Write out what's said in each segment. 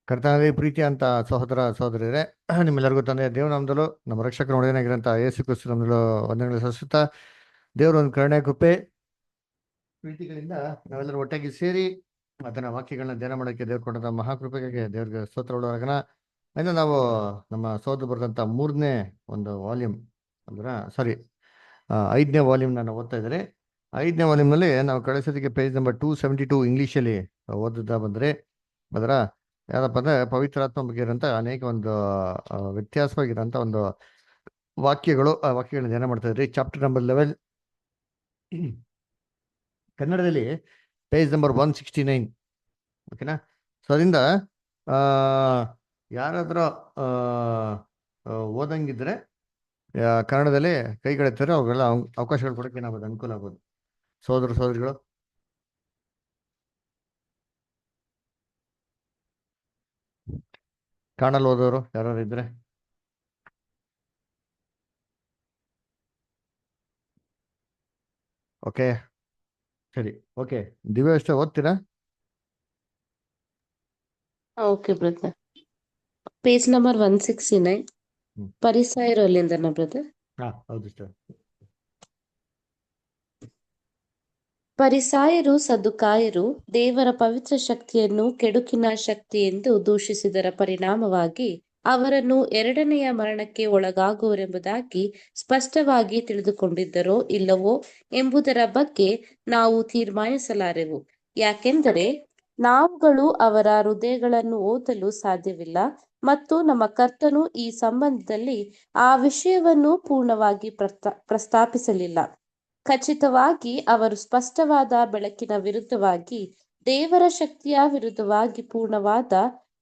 ಕರ್ತನಲ್ಲಿ ಪ್ರೀತಿ ಅಂತ ಸಹೋದರ ಸಹೋದರಿಯರೇ, ನಿಮ್ಮೆಲ್ಲರಿಗೂ ತಂದೆ ದೇವ ನಾಮದಲ್ಲೂ ನಮ್ಮ ರಕ್ಷಕರ ಒಡೆಯನಾಗಿರಂತ ಯೇಸು ಕ್ರಿಸ್ತು ನಮ್ಮದಲ್ಲೂ ವಂದನೆಗಳು ಸಲ್ಲಿಸುತ್ತಾ, ದೇವರ ಒಂದು ಕರುಣೆ ಕೃಪೆ ಪ್ರೀತಿಗಳಿಂದ ನಾವೆಲ್ಲರೂ ಒಟ್ಟಾಗಿ ಸೇರಿ ಅದನ್ನ ವಾಕ್ಯಗಳನ್ನ ಧ್ಯಾನ ಮಾಡೋಕ್ಕೆ ದೇವ್ರು ಕೊಟ್ಟಂತ ಮಹಾಕೃಪೆಗೆ ದೇವ್ರಿಗೆ ಸ್ತೋತ್ರ ಉಳ್ಳವರಾಗನ. ಇನ್ನು ನಾವು ನಮ್ಮ ಸೋದರ ಬರೆದಂತ 3ನೇ ಒಂದು ವಾಲ್ಯೂಮ್ ಸಾರಿ 5ನೇ ವಾಲ್ಯೂಮ್ ನಾನು ಓದ್ತಾ ಇದ್ದಾರೆ. 5ನೇ ವಾಲ್ಯೂಮ್ನಲ್ಲಿ ನಾವು ಕಳಿಸೋದಕ್ಕೆ ಪೇಜ್ ನಂಬರ್ 272 ಇಂಗ್ಲೀಷಲ್ಲಿ ಓದುತ್ತಾ ಬಂದರೆ ಅದರ ಯಾರಪ್ಪ ಅಂದ್ರೆ ಪವಿತ್ರಾತ್ಮ ಬಗ್ಗೆ ಇರೋಂಥ ಅನೇಕ ಒಂದು ವ್ಯತ್ಯಾಸವಾಗಿರೋಂಥ ಒಂದು ವಾಕ್ಯಗಳು, ಆ ವಾಕ್ಯಗಳನ್ನ ಧ್ಯಾನ ಮಾಡ್ತಾ ಇದ್ರಿ. ಚಾಪ್ಟರ್ ನಂಬರ್ 11 ಕನ್ನಡದಲ್ಲಿ ಪೇಜ್ ನಂಬರ್ 169. ಓಕೆನಾ? ಸೊ ಅದರಿಂದ ಯಾರಾದರೂ ಓದಂಗಿದ್ರೆ ಕನ್ನಡದಲ್ಲಿ ಕೈಗಳೆತ್ತಾರೆ, ಅವೆಲ್ಲ ಅವಕಾಶಗಳು ಕೊಡೋಕೆ ಏನಾಗೋದು ಅನುಕೂಲ ಆಗೋದು. ಸೋದರ ಸೋದರಿಗಳು, ಕಾಣಲ್ ಓದೋರು ಯಾರು ಇದ್ರೆ ಓಕೆ, ಸರಿ. ಓಕೆ, ದಿವ್ಯ ಅಷ್ಟೇ ಓದ್ತೀರಾ? Okay brother. Page number 169. ಪರಿಸಾಯರು ಅಲ್ಲಿಂದನಾ ಬ್ರದರ್? ಹೌದು ಸರ್. ಪರಿಸಾಯರು ಸದ್ದುಕಾಯರು ದೇವರ ಪವಿತ್ರ ಶಕ್ತಿಯನ್ನು ಕೆಡುಕಿನ ಶಕ್ತಿ ಎಂದು ದೂಷಿಸಿದರ ಪರಿಣಾಮವಾಗಿ ಅವರನ್ನು ಎರಡನೆಯ ಮರಣಕ್ಕೆ ಒಳಗಾಗುವರೆಂಬುದಾಗಿ ಸ್ಪಷ್ಟವಾಗಿ ತಿಳಿದುಕೊಂಡಿದ್ದರೋ ಇಲ್ಲವೋ ಎಂಬುದರ ಬಗ್ಗೆ ನಾವು ತೀರ್ಮಾನಿಸಲಾರೆವು. ಯಾಕೆಂದರೆ ನಾವುಗಳು ಅವರ ಹೃದಯಗಳನ್ನು ಓದಲು ಸಾಧ್ಯವಿಲ್ಲ ಮತ್ತು ನಮ್ಮ ಕರ್ತನು ಈ ಸಂಬಂಧದಲ್ಲಿ ಆ ವಿಷಯವನ್ನು ಪೂರ್ಣವಾಗಿ ಪ್ರಸ್ತಾಪಿಸಲಿಲ್ಲ. ಖಚಿತವಾಗಿ ಅವರು ಸ್ಪಷ್ಟವಾದ ಬೆಳಕಿನ ವಿರುದ್ಧವಾಗಿ ದೇವರ ಶಕ್ತಿಯ ವಿರುದ್ಧವಾಗಿ ಪೂರ್ಣವಾದ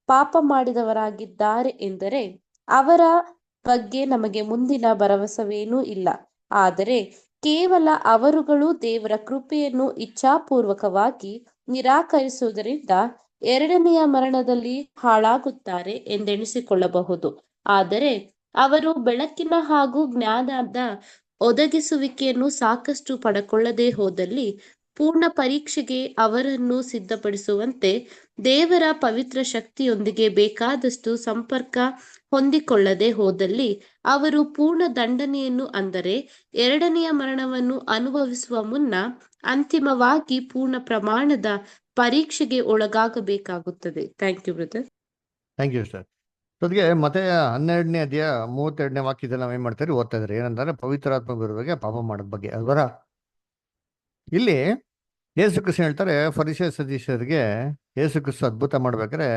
ಪಾಪ ಮಾಡಿದವರಾಗಿದ್ದಾರೆ ಎಂದರೆ ಅವರ ಬಗ್ಗೆ ನಮಗೆ ಮುಂದಿನ ಭರವಸವೇನೂ ಇಲ್ಲ. ಆದರೆ ಕೇವಲ ಅವರುಗಳು ದೇವರ ಕೃಪೆಯನ್ನು ಇಚ್ಛಾಪೂರ್ವಕವಾಗಿ ನಿರಾಕರಿಸುವುದರಿಂದ ಎರಡನೆಯ ಮರಣದಲ್ಲಿ ಹಾಳಾಗುತ್ತಾರೆ ಎಂದೆಣಿಸಿಕೊಳ್ಳಬಹುದು. ಆದರೆ ಅವರು ಬೆಳಕಿನ ಹಾಗೂ ಜ್ಞಾನದ ಒದಗಿಸುವಿಕೆಯನ್ನು ಸಾಕಷ್ಟು ಪಡಕೊಳ್ಳದೆ ಹೋದಲ್ಲಿ ಪೂರ್ಣ ಪರೀಕ್ಷೆಗೆ ಅವರನ್ನು ಸಿದ್ಧಪಡಿಸುವಂತೆ ದೇವರ ಪವಿತ್ರ ಶಕ್ತಿಯೊಂದಿಗೆ ಬೇಕಾದಷ್ಟು ಸಂಪರ್ಕ ಹೊಂದಿಕೊಳ್ಳದೆ ಹೋದಲ್ಲಿ ಅವರು ಪೂರ್ಣ ದಂಡನೆಯನ್ನು ಅಂದರೆ ಎರಡನೆಯ ಮರಣವನ್ನು ಅನುಭವಿಸುವ ಮುನ್ನ ಅಂತಿಮವಾಗಿ ಪೂರ್ಣ ಪ್ರಮಾಣದ ಪರೀಕ್ಷೆಗೆ ಒಳಗಾಗಬೇಕಾಗುತ್ತದೆ. Thank you brother. Thank you sir. ಅದಕ್ಕೆ ಮತ್ತೆ 12ನೇ ಅಧ್ಯಾಯ 32ನೇ ವಾಕ್ಯದಲ್ಲಿ ನಾವೇನ್ ಮಾಡ್ತೀರಿ ಓದ್ತಾ ಇದ್ರಿ. ಏನಂದ್ರೆ ಪವಿತ್ರಾತ್ಮ ಬರುವಾಗೆ ಪಾಪ ಮಾಡೋದ್ ಬಗ್ಗೆ ಅಲ್ವರ. ಇಲ್ಲಿ ಯೇಸು ಕ್ರಿಸ್ತ ಹೇಳ್ತಾರೆ ಫರಿಸೇ ಸದಸ್ಯರಿಗೆ ಯೇಸು ಕ್ರಿಸ್ತ ಅದ್ಭುತ ಮಾಡ್ಬೇಕಾದ್ರೆ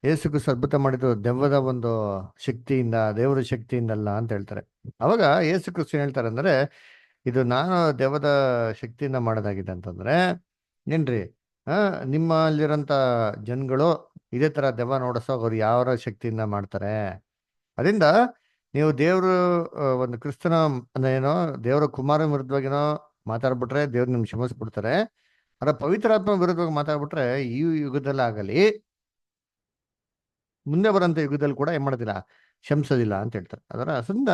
ಯೇಸು ಕ್ರಿಸ್ತ ಅದ್ಭುತ ಮಾಡಿದ್ದು ದೆವ್ವದ ಒಂದು ಶಕ್ತಿಯಿಂದ, ದೇವರ ಶಕ್ತಿಯಿಂದಲ್ಲ ಅಂತ ಹೇಳ್ತಾರೆ. ಅವಾಗ ಯೇಸು ಕ್ರಿಸ್ತ ಹೇಳ್ತಾರೆ ಅಂದ್ರೆ ಇದು ನಾನು ದೆವ್ವದ ಶಕ್ತಿಯಿಂದ ಮಾಡೋದಾಗಿದೆ ಅಂತಂದ್ರೆ ಏನ್ರಿ, ನಿಮ್ಮಲ್ಲಿರೋಂಥ ಜನಗಳು ಇದೇ ತರ ದೆವ್ವ ನೋಡಿಸೋ ಅವ್ರು ಯಾವ ಶಕ್ತಿಯಿಂದ ಮಾಡ್ತಾರೆ. ಅದರಿಂದ ನೀವು ದೇವರು ಒಂದು ಕ್ರಿಸ್ತನ ಅಂದ್ರೆ ಏನೋ ದೇವರ ಕುಮಾರ ವಿರುದ್ಧವಾಗಿನೋ ಮಾತಾಡ್ಬಿಟ್ರೆ ದೇವ್ರು ನಿಮ್ಗೆ ಕ್ಷಮಿಸ್ಬಿಡ್ತಾರೆ. ಅದ್ರ ಪವಿತ್ರಾತ್ಮ ವಿರುದ್ಧವಾಗಿ ಮಾತಾಡ್ಬಿಟ್ರೆ ಈ ಯುಗದಲ್ಲಿ ಆಗಲಿ ಮುಂದೆ ಬರೋಂಥ ಯುಗದಲ್ಲಿ ಕೂಡ ಏನ್ ಮಾಡೋದಿಲ್ಲ, ಕ್ಷಮಿಸೋದಿಲ್ಲ ಅಂತ ಹೇಳ್ತಾರೆ. ಅದರ ಅದರಿಂದ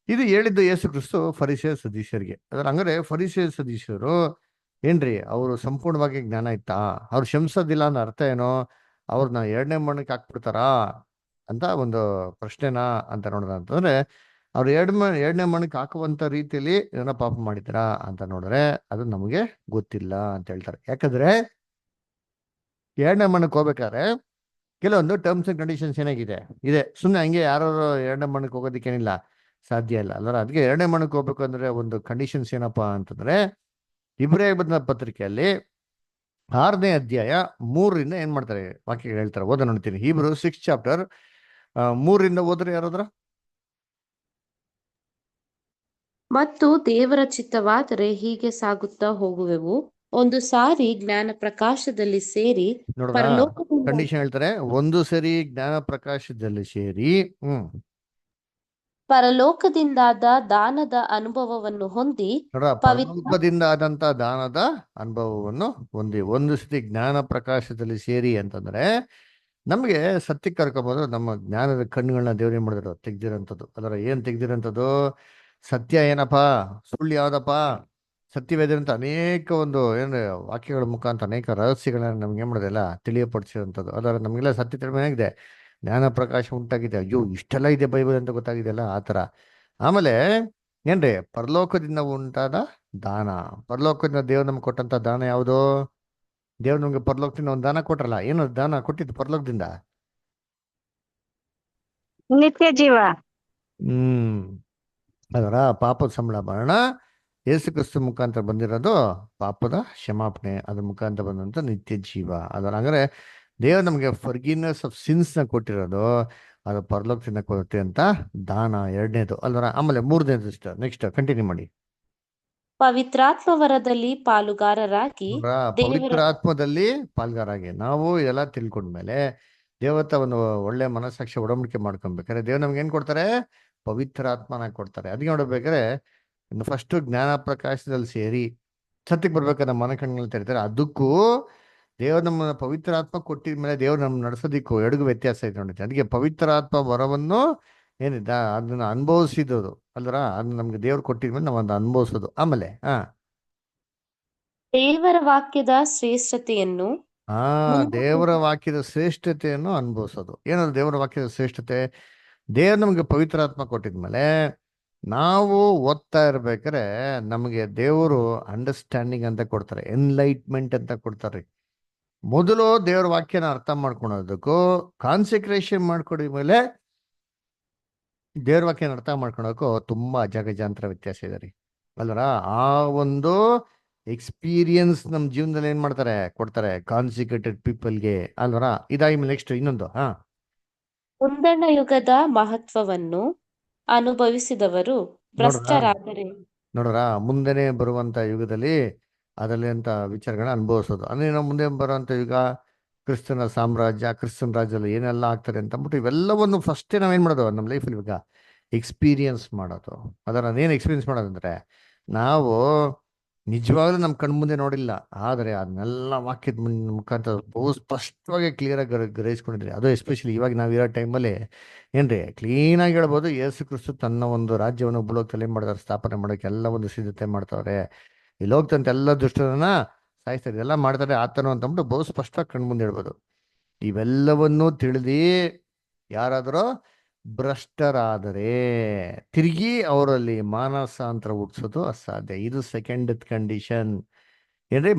ಇದು ಹೇಳಿದ್ದು ಯೇಸು ಕ್ರಿಸ್ತು ಫರಿಸೇ ಸದಸ್ಯರಿಗೆ. ಅದರ ಹಂಗಾರೆ ಫರಿಸೇ ಸದಸ್ಯರು ಏನ್ರಿ, ಅವರು ಸಂಪೂರ್ಣವಾಗಿ ಜ್ಞಾನ ಇತ್ತಾ? ಅವ್ರು ಕ್ಷಮಿಸೋದಿಲ್ಲ ಅನ್ನೋ ಅರ್ಥ ಏನೋ, ಅವ್ರನ್ನ ಎರಡನೇ ಮರಣಕ್ಕೆ ಹಾಕ್ಬಿಡ್ತಾರಾ ಅಂತ ಒಂದು ಪ್ರಶ್ನೆನಾ ಅಂತ ನೋಡಿದ್ರೆ ಅಂತಂದ್ರೆ ಅವ್ರು ಎರಡನೇ ಮರಣಕ್ಕೆ ಹಾಕುವಂತ ರೀತಿಯಲ್ಲಿ ಏನೋ ಪಾಪ ಮಾಡಿದಾರಾ ಅಂತ ನೋಡಿದ್ರೆ ಅದು ನಮಗೆ ಗೊತ್ತಿಲ್ಲ ಅಂತ ಹೇಳ್ತಾರೆ. ಯಾಕಂದ್ರೆ ಎರಡನೇ ಮರಣಕ್ಕೆ ಹೋಗ್ಬೇಕಾದ್ರೆ ಕೆಲವೊಂದು ಟರ್ಮ್ಸ್ ಅಂಡ್ ಕಂಡೀಷನ್ಸ್ ಏನಾಗಿದೆ ಇದೆ. ಸುಮ್ಮನೆ ಹಂಗೆ ಯಾರು ಎರಡನೇ ಮರಣಕ್ಕೆ ಹೋಗೋದಕ್ಕೇನಿಲ್ಲ, ಸಾಧ್ಯ ಇಲ್ಲ ಅಲ್ವ. ಅದಕ್ಕೆ ಎರಡನೇ ಮರಣಕ್ಕೆ ಹೋಗ್ಬೇಕು ಅಂದ್ರೆ ಒಂದು ಕಂಡೀಷನ್ಸ್ ಏನಪ್ಪಾ ಅಂತಂದ್ರೆ ಇಬ್ರಿಯ ಬಂದ ಪತ್ರಿಕೆಯಲ್ಲಿ 6ನೇ ಅಧ್ಯಾಯ 3ರಿಂದ ಏನ್ ಮಾಡ್ತಾರೆ ವಾಕ್ಯಗಳು ಹೇಳ್ತಾರೆ. ಓದ ನೋಡ್ತೀನಿ. Hebrews 6 ಚಾಪ್ಟರ್ 3ರಿಂದ ಓದ್ರೆ ಯಾರಾದ್ರ. ಮತ್ತು ದೇವರ ಚಿತ್ತವಾದರೆ ಹೀಗೆ ಸಾಗುತ್ತಾ ಹೋಗುವೆವು. ಒಂದು ಸಾರಿ ಜ್ಞಾನ ಪ್ರಕಾಶದಲ್ಲಿ ಸೇರಿ ನೋಡ್ರ ಪರಲೋಕದಿಂದ ಕಂಡೀಷನ್ ಹೇಳ್ತಾರೆ. ಒಂದು ಸರಿ ಜ್ಞಾನ ಪ್ರಕಾಶದಲ್ಲಿ ಸೇರಿ ಪರಲೋಕದಿಂದಾದ ದಾನದ ಅನುಭವವನ್ನು ಹೊಂದಿ ನೋಡ್ರ ಪರಲೋಕದಿಂದ ಆದಂತ ದಾನದ ಅನುಭವವನ್ನು ಹೊಂದಿ ಒಂದು ಸತಿ ಜ್ಞಾನ ಪ್ರಕಾಶದಲ್ಲಿ ಸೇರಿ ಅಂತಂದ್ರೆ ನಮ್ಗೆ ಸತ್ಯಕ್ಕೆ ಕರ್ಕೊಂಬೋದು. ನಮ್ಮ ಜ್ಞಾನದ ಕಣ್ಣುಗಳನ್ನ ದೇವ್ರು ಏನ್ ಮಾಡಿದ್ರು, ತೆಗ್ದಿರೋಂಥದ್ದು. ಅದರ ಏನ್ ತೆಗ್ದಿರೋಂಥದ್ದು? ಸತ್ಯ ಏನಪ್ಪಾ, ಸುಳ್ಳು ಯಾವ್ದಪ್ಪ, ಸತ್ಯವೇದ ಅಂತ ಅನೇಕ ಒಂದು ಏನು ವಾಕ್ಯಗಳ ಮುಖಾಂತರ ಅನೇಕ ರಹಸ್ಯಗಳನ್ನ ನಮ್ಗೆ ಏನ್ ಮಾಡೋದಿಲ್ಲ ತಿಳಿಯಪಡಿಸಿರುವಂಥದ್ದು. ಅದರ ನಮಗೆಲ್ಲ ಸತ್ಯ ತಿಳಿಮೇನಾಗಿದೆ, ಜ್ಞಾನ ಪ್ರಕಾಶ ಉಂಟಾಗಿದೆ. ಅಯ್ಯೋ ಇಷ್ಟೆಲ್ಲ ಇದೆ ಬೈಬಲ್ ಅಂತ ಗೊತ್ತಾಗಿದೆಯಲ್ಲ ಆ ಥರ. ಆಮೇಲೆ ಏನ್ರಿ, ಪರಲೋಕದಿಂದ ಉಂಟಾದ ದಾನ. ಪರಲೋಕದಿಂದ ದೇವ್ರು ನಮ್ಗೆ ಕೊಟ್ಟಂತ ದಾನ ಯಾವುದು? ದೇವ್ರು ನಮ್ಗೆ ಪರಲೋಕದಿಂದ ಒಂದು ದಾನ ಕೊಟ್ರಲ್ಲ. ಏನು ದಾನ ಕೊಟ್ಟಿದ್ದು ಪರಲೋಕದಿಂದ? ನಿತ್ಯ ಜೀವ. ಹ್ಮ್ ಅದರ ಪಾಪದ ಸಂಬಳ ಮರಣ, ಯೇಸು ಕ್ರಿಸ್ತ ಮುಖಾಂತರ ಬಂದಿರೋದು ಪಾಪದ ಕ್ಷಮಾಪಣೆ, ಅದ್ರ ಮುಖಾಂತರ ಬಂದಂತ ನಿತ್ಯ ಜೀವ. ಅದರ ಹಂಗಾರೆ ದೇವ್ರು ನಮಗೆ ಫರ್ಗಿನೆಸ್ ಆಫ್ ಸಿನ್ಸ್ ನ ಕೊಟ್ಟಿರೋದು ಅದು ಪರಲೋಕದಿಂದ ಕೊಡುತ್ತೆ ಅಂತ ದಾನ, ಎರಡನೇದು ಅಲ್ವರ. ಆಮೇಲೆ ಮೂರನೇದು ಇಷ್ಟ, ನೆಕ್ಸ್ಟ್ ಕಂಟಿನ್ಯೂ ಮಾಡಿ. ಪವಿತ್ರಾತ್ಮ ವರದಲ್ಲಿ ಪಾಲುಗಾರರಾಗಿ ನೋಡ್ರ, ದೇವರ ಪವಿತ್ರ ಆತ್ಮದಲ್ಲಿ ಪಾಲ್ಗಾರಾಗಿ ನಾವು ಎಲ್ಲ ತಿಳ್ಕೊಂಡ್ಮೇಲೆ ದೇವತ ಒಂದು ಒಳ್ಳೆ ಮನಸ್ಸಾಕ್ಷಿ ಒಡಂಬಡಿಕೆ ಮಾಡ್ಕೊಬೇಕಾದ್ರೆ ದೇವ್ರು ನಮ್ಗೆ ಏನ್ ಕೊಡ್ತಾರೆ? ಪವಿತ್ರ ಆತ್ಮನ ಕೊಡ್ತಾರೆ. ಅದಕ್ಕೆ ನೋಡ್ಬೇಕಾದ್ರೆ ಫಸ್ಟ್ ಜ್ಞಾನ ಪ್ರಕಾಶದಲ್ಲಿ ಸೇರಿ ಸತ್ಯಕ್ಕೆ ಬರ್ಬೇಕಾದ್ರೆ ಮನ ಕಣ್ಗಳು ತೆರೀತಾರೆ. ಅದಕ್ಕೂ ದೇವ್ರು ನಮ್ಮ ಪವಿತ್ರ ಆತ್ಮ ಕೊಟ್ಟಿದ್ಮೇಲೆ ದೇವ್ರು ನಮ್ ನಡ್ಸೋದಿಕ್ಕೂ ಎರಡಿಗೂ ವ್ಯತ್ಯಾಸ ಇದೆ ನೋಡಿ. ಅದಕ್ಕೆ ಪವಿತ್ರ ಆತ್ಮ ವರವನ್ನು ಏನಿದೆ ಅದನ್ನ ಅನುಭವಿಸಿದವರು ಅಲ್ವರ, ಅದನ್ನ ನಮ್ಗೆ ದೇವ್ರು ಕೊಟ್ಟಿದ್ಮೇಲೆ ನಾವು ಅದನ್ನ ಅನುಭವಿಸೋದು. ಆಮೇಲೆ ದೇವರ ವಾಕ್ಯದ ಶ್ರೇಷ್ಠತೆಯನ್ನು ಆ ಮುಂದೆ ದೇವರ ವಾಕ್ಯದ ಶ್ರೇಷ್ಠತೆಯನ್ನು ಅನುಭವಿಸೋದು. ಏನದು ದೇವರ ವಾಕ್ಯದ ಶ್ರೇಷ್ಠತೆ? ದೇವ್ರು ನಮ್ಗೆ ಪವಿತ್ರಾತ್ಮ ಕೊಟ್ಟಿದ್ಮೇಲೆ ನಾವು ಓದ್ತಾ ಇರ್ಬೇಕಾದ್ರೆ ನಮಗೆ ದೇವರು ಅಂಡರ್ಸ್ಟ್ಯಾಂಡಿಂಗ್ ಅಂತ ಕೊಡ್ತಾರೆ, ಎನ್ಲೈಟ್ಮೆಂಟ್ ಅಂತ ಕೊಡ್ತಾರೆ. ಮೊದಲು ದೇವ್ರ ವಾಕ್ಯನ ಅರ್ಥ ಮಾಡ್ಕೊಳೋದಕ್ಕೂ ಕಾನ್ಸಂಟ್ರೇಷನ್ ಮಾಡ್ಕೊಂಡಿದ್ಮೇಲೆ ದೇವ್ರ ವಾಕ್ಯನ ಅರ್ಥ ಮಾಡ್ಕೊಳೋಕ್ಕೂ ತುಂಬಾ ಜಗಜಾಂತರ ವ್ಯತ್ಯಾಸ ಇದೆ ರೀ ಅಲ್ವರ. ಆ ಒಂದು ಎಕ್ಸ್ಪೀರಿಯನ್ಸ್ ನಮ್ಮ ಜೀವನದಲ್ಲಿ ಏನ್ ಮಾಡ್ತಾರೆ, ಕೊಡ್ತಾರೆ ಕಾನ್ಸಿಕ್ರೇಟೆಡ್ ಪೀಪಲ್ಗೆ ಅಲ್ವರ. ಇದಾದ್ಮೇಲೆ ನೆಕ್ಸ್ಟ್ ಇನ್ನೊಂದು ಮುಂದಣ ಯುಗದ ಮಹತ್ವವನ್ನು ಅನುಭವಿಸಿದವರು ಭ್ರಷ್ಟರಾದರೆ ನೋಡ್ರ, ಮುಂದೆನೆ ಬರುವಂತ ಯುಗದಲ್ಲಿ ಅದರಲ್ಲಿ ಅಂತ ವಿಚಾರಗಳನ್ನ ಅನುಭವಿಸೋದು. ಅಂದ್ರೆ ನಾವು ಮುಂದೆ ಬರುವಂತ ಯುಗ ಕ್ರಿಸ್ತನ ಸಾಮ್ರಾಜ್ಯ, ಕ್ರಿಸ್ತನ ರಾಜ್ಯದಲ್ಲಿ ಏನೆಲ್ಲ ಆಗ್ತಾರೆ ಅಂತ ಅಂದ್ಬಿಟ್ಟು ಇವೆಲ್ಲವನ್ನು ಫಸ್ಟೇ ನಾವೇನ್ ಮಾಡೋದು ನಮ್ಮ ಲೈಫಲ್ಲಿ ಇವಾಗ ಎಕ್ಸ್ಪೀರಿಯನ್ಸ್ ಮಾಡೋದು. ಅದನ್ನ ಅದೇನು ಎಕ್ಸ್ಪೀರಿಯನ್ಸ್ ಮಾಡೋದಂದ್ರೆ ನಾವು ನಿಜವಾಗ್ಲೂ ನಮ್ಮ ಕಣ್ಮುಂದೆ ನೋಡಿಲ್ಲ, ಆದರೆ ಅದನ್ನೆಲ್ಲ ವಾಕ್ಯದ ಮುಖಾಂತರ ಬಹು ಸ್ಪಷ್ಟವಾಗಿ ಕ್ಲಿಯರಾಗಿ ಗ್ರಹಿಸ್ಕೊಂಡಿದ್ರಿ. ಅದು ಎಸ್ಪೆಷಲಿ ಇವಾಗ ನಾವಿರೋ ಟೈಮಲ್ಲಿ ಏನ್ರಿ ಕ್ಲೀನಾಗಿ ಹೇಳ್ಬೋದು, ಯೇಸು ಕ್ರಿಸ್ತು ತನ್ನ ಒಂದು ರಾಜ್ಯವನ್ನು ಭೂಲೋಕದಲ್ಲಿ ಏನ್ ಮಾಡ್ತಾರೆ, ಸ್ಥಾಪನೆ ಮಾಡೋಕೆ ಎಲ್ಲ ಒಂದು ಸಿದ್ಧತೆ ಮಾಡ್ತಾವ್ರೆ. ಇಲ್ಲಿ ಹೋಗ್ತಂತ ಎಲ್ಲ ದುಷ್ಟರನ್ನ ಸಾಯಿಸ್ತಾರೆ, ಇದೆಲ್ಲ ಮಾಡ್ತಾರೆ ಆತನು ಅಂತಂದ್ಬಿಟ್ಟು ಬಹು ಸ್ಪಷ್ಟವಾಗಿ ಕಣ್ಮುಂದೆ ಹೇಳ್ಬೋದು. ಇವೆಲ್ಲವನ್ನೂ ತಿಳಿದಿ ಯಾರಾದರೂ ಭ್ರಷ್ಟರಾದರೆ ತಿರುಗಿ ಅವರಲ್ಲಿ ಮಾನಸಾಂತರ ಹುಟ್ಟಿಸೋದು ಅಸಾಧ್ಯ. ಇದು ಸೆಕೆಂಡ್ ಕಂಡೀಷನ್. ಏನ್ರಿ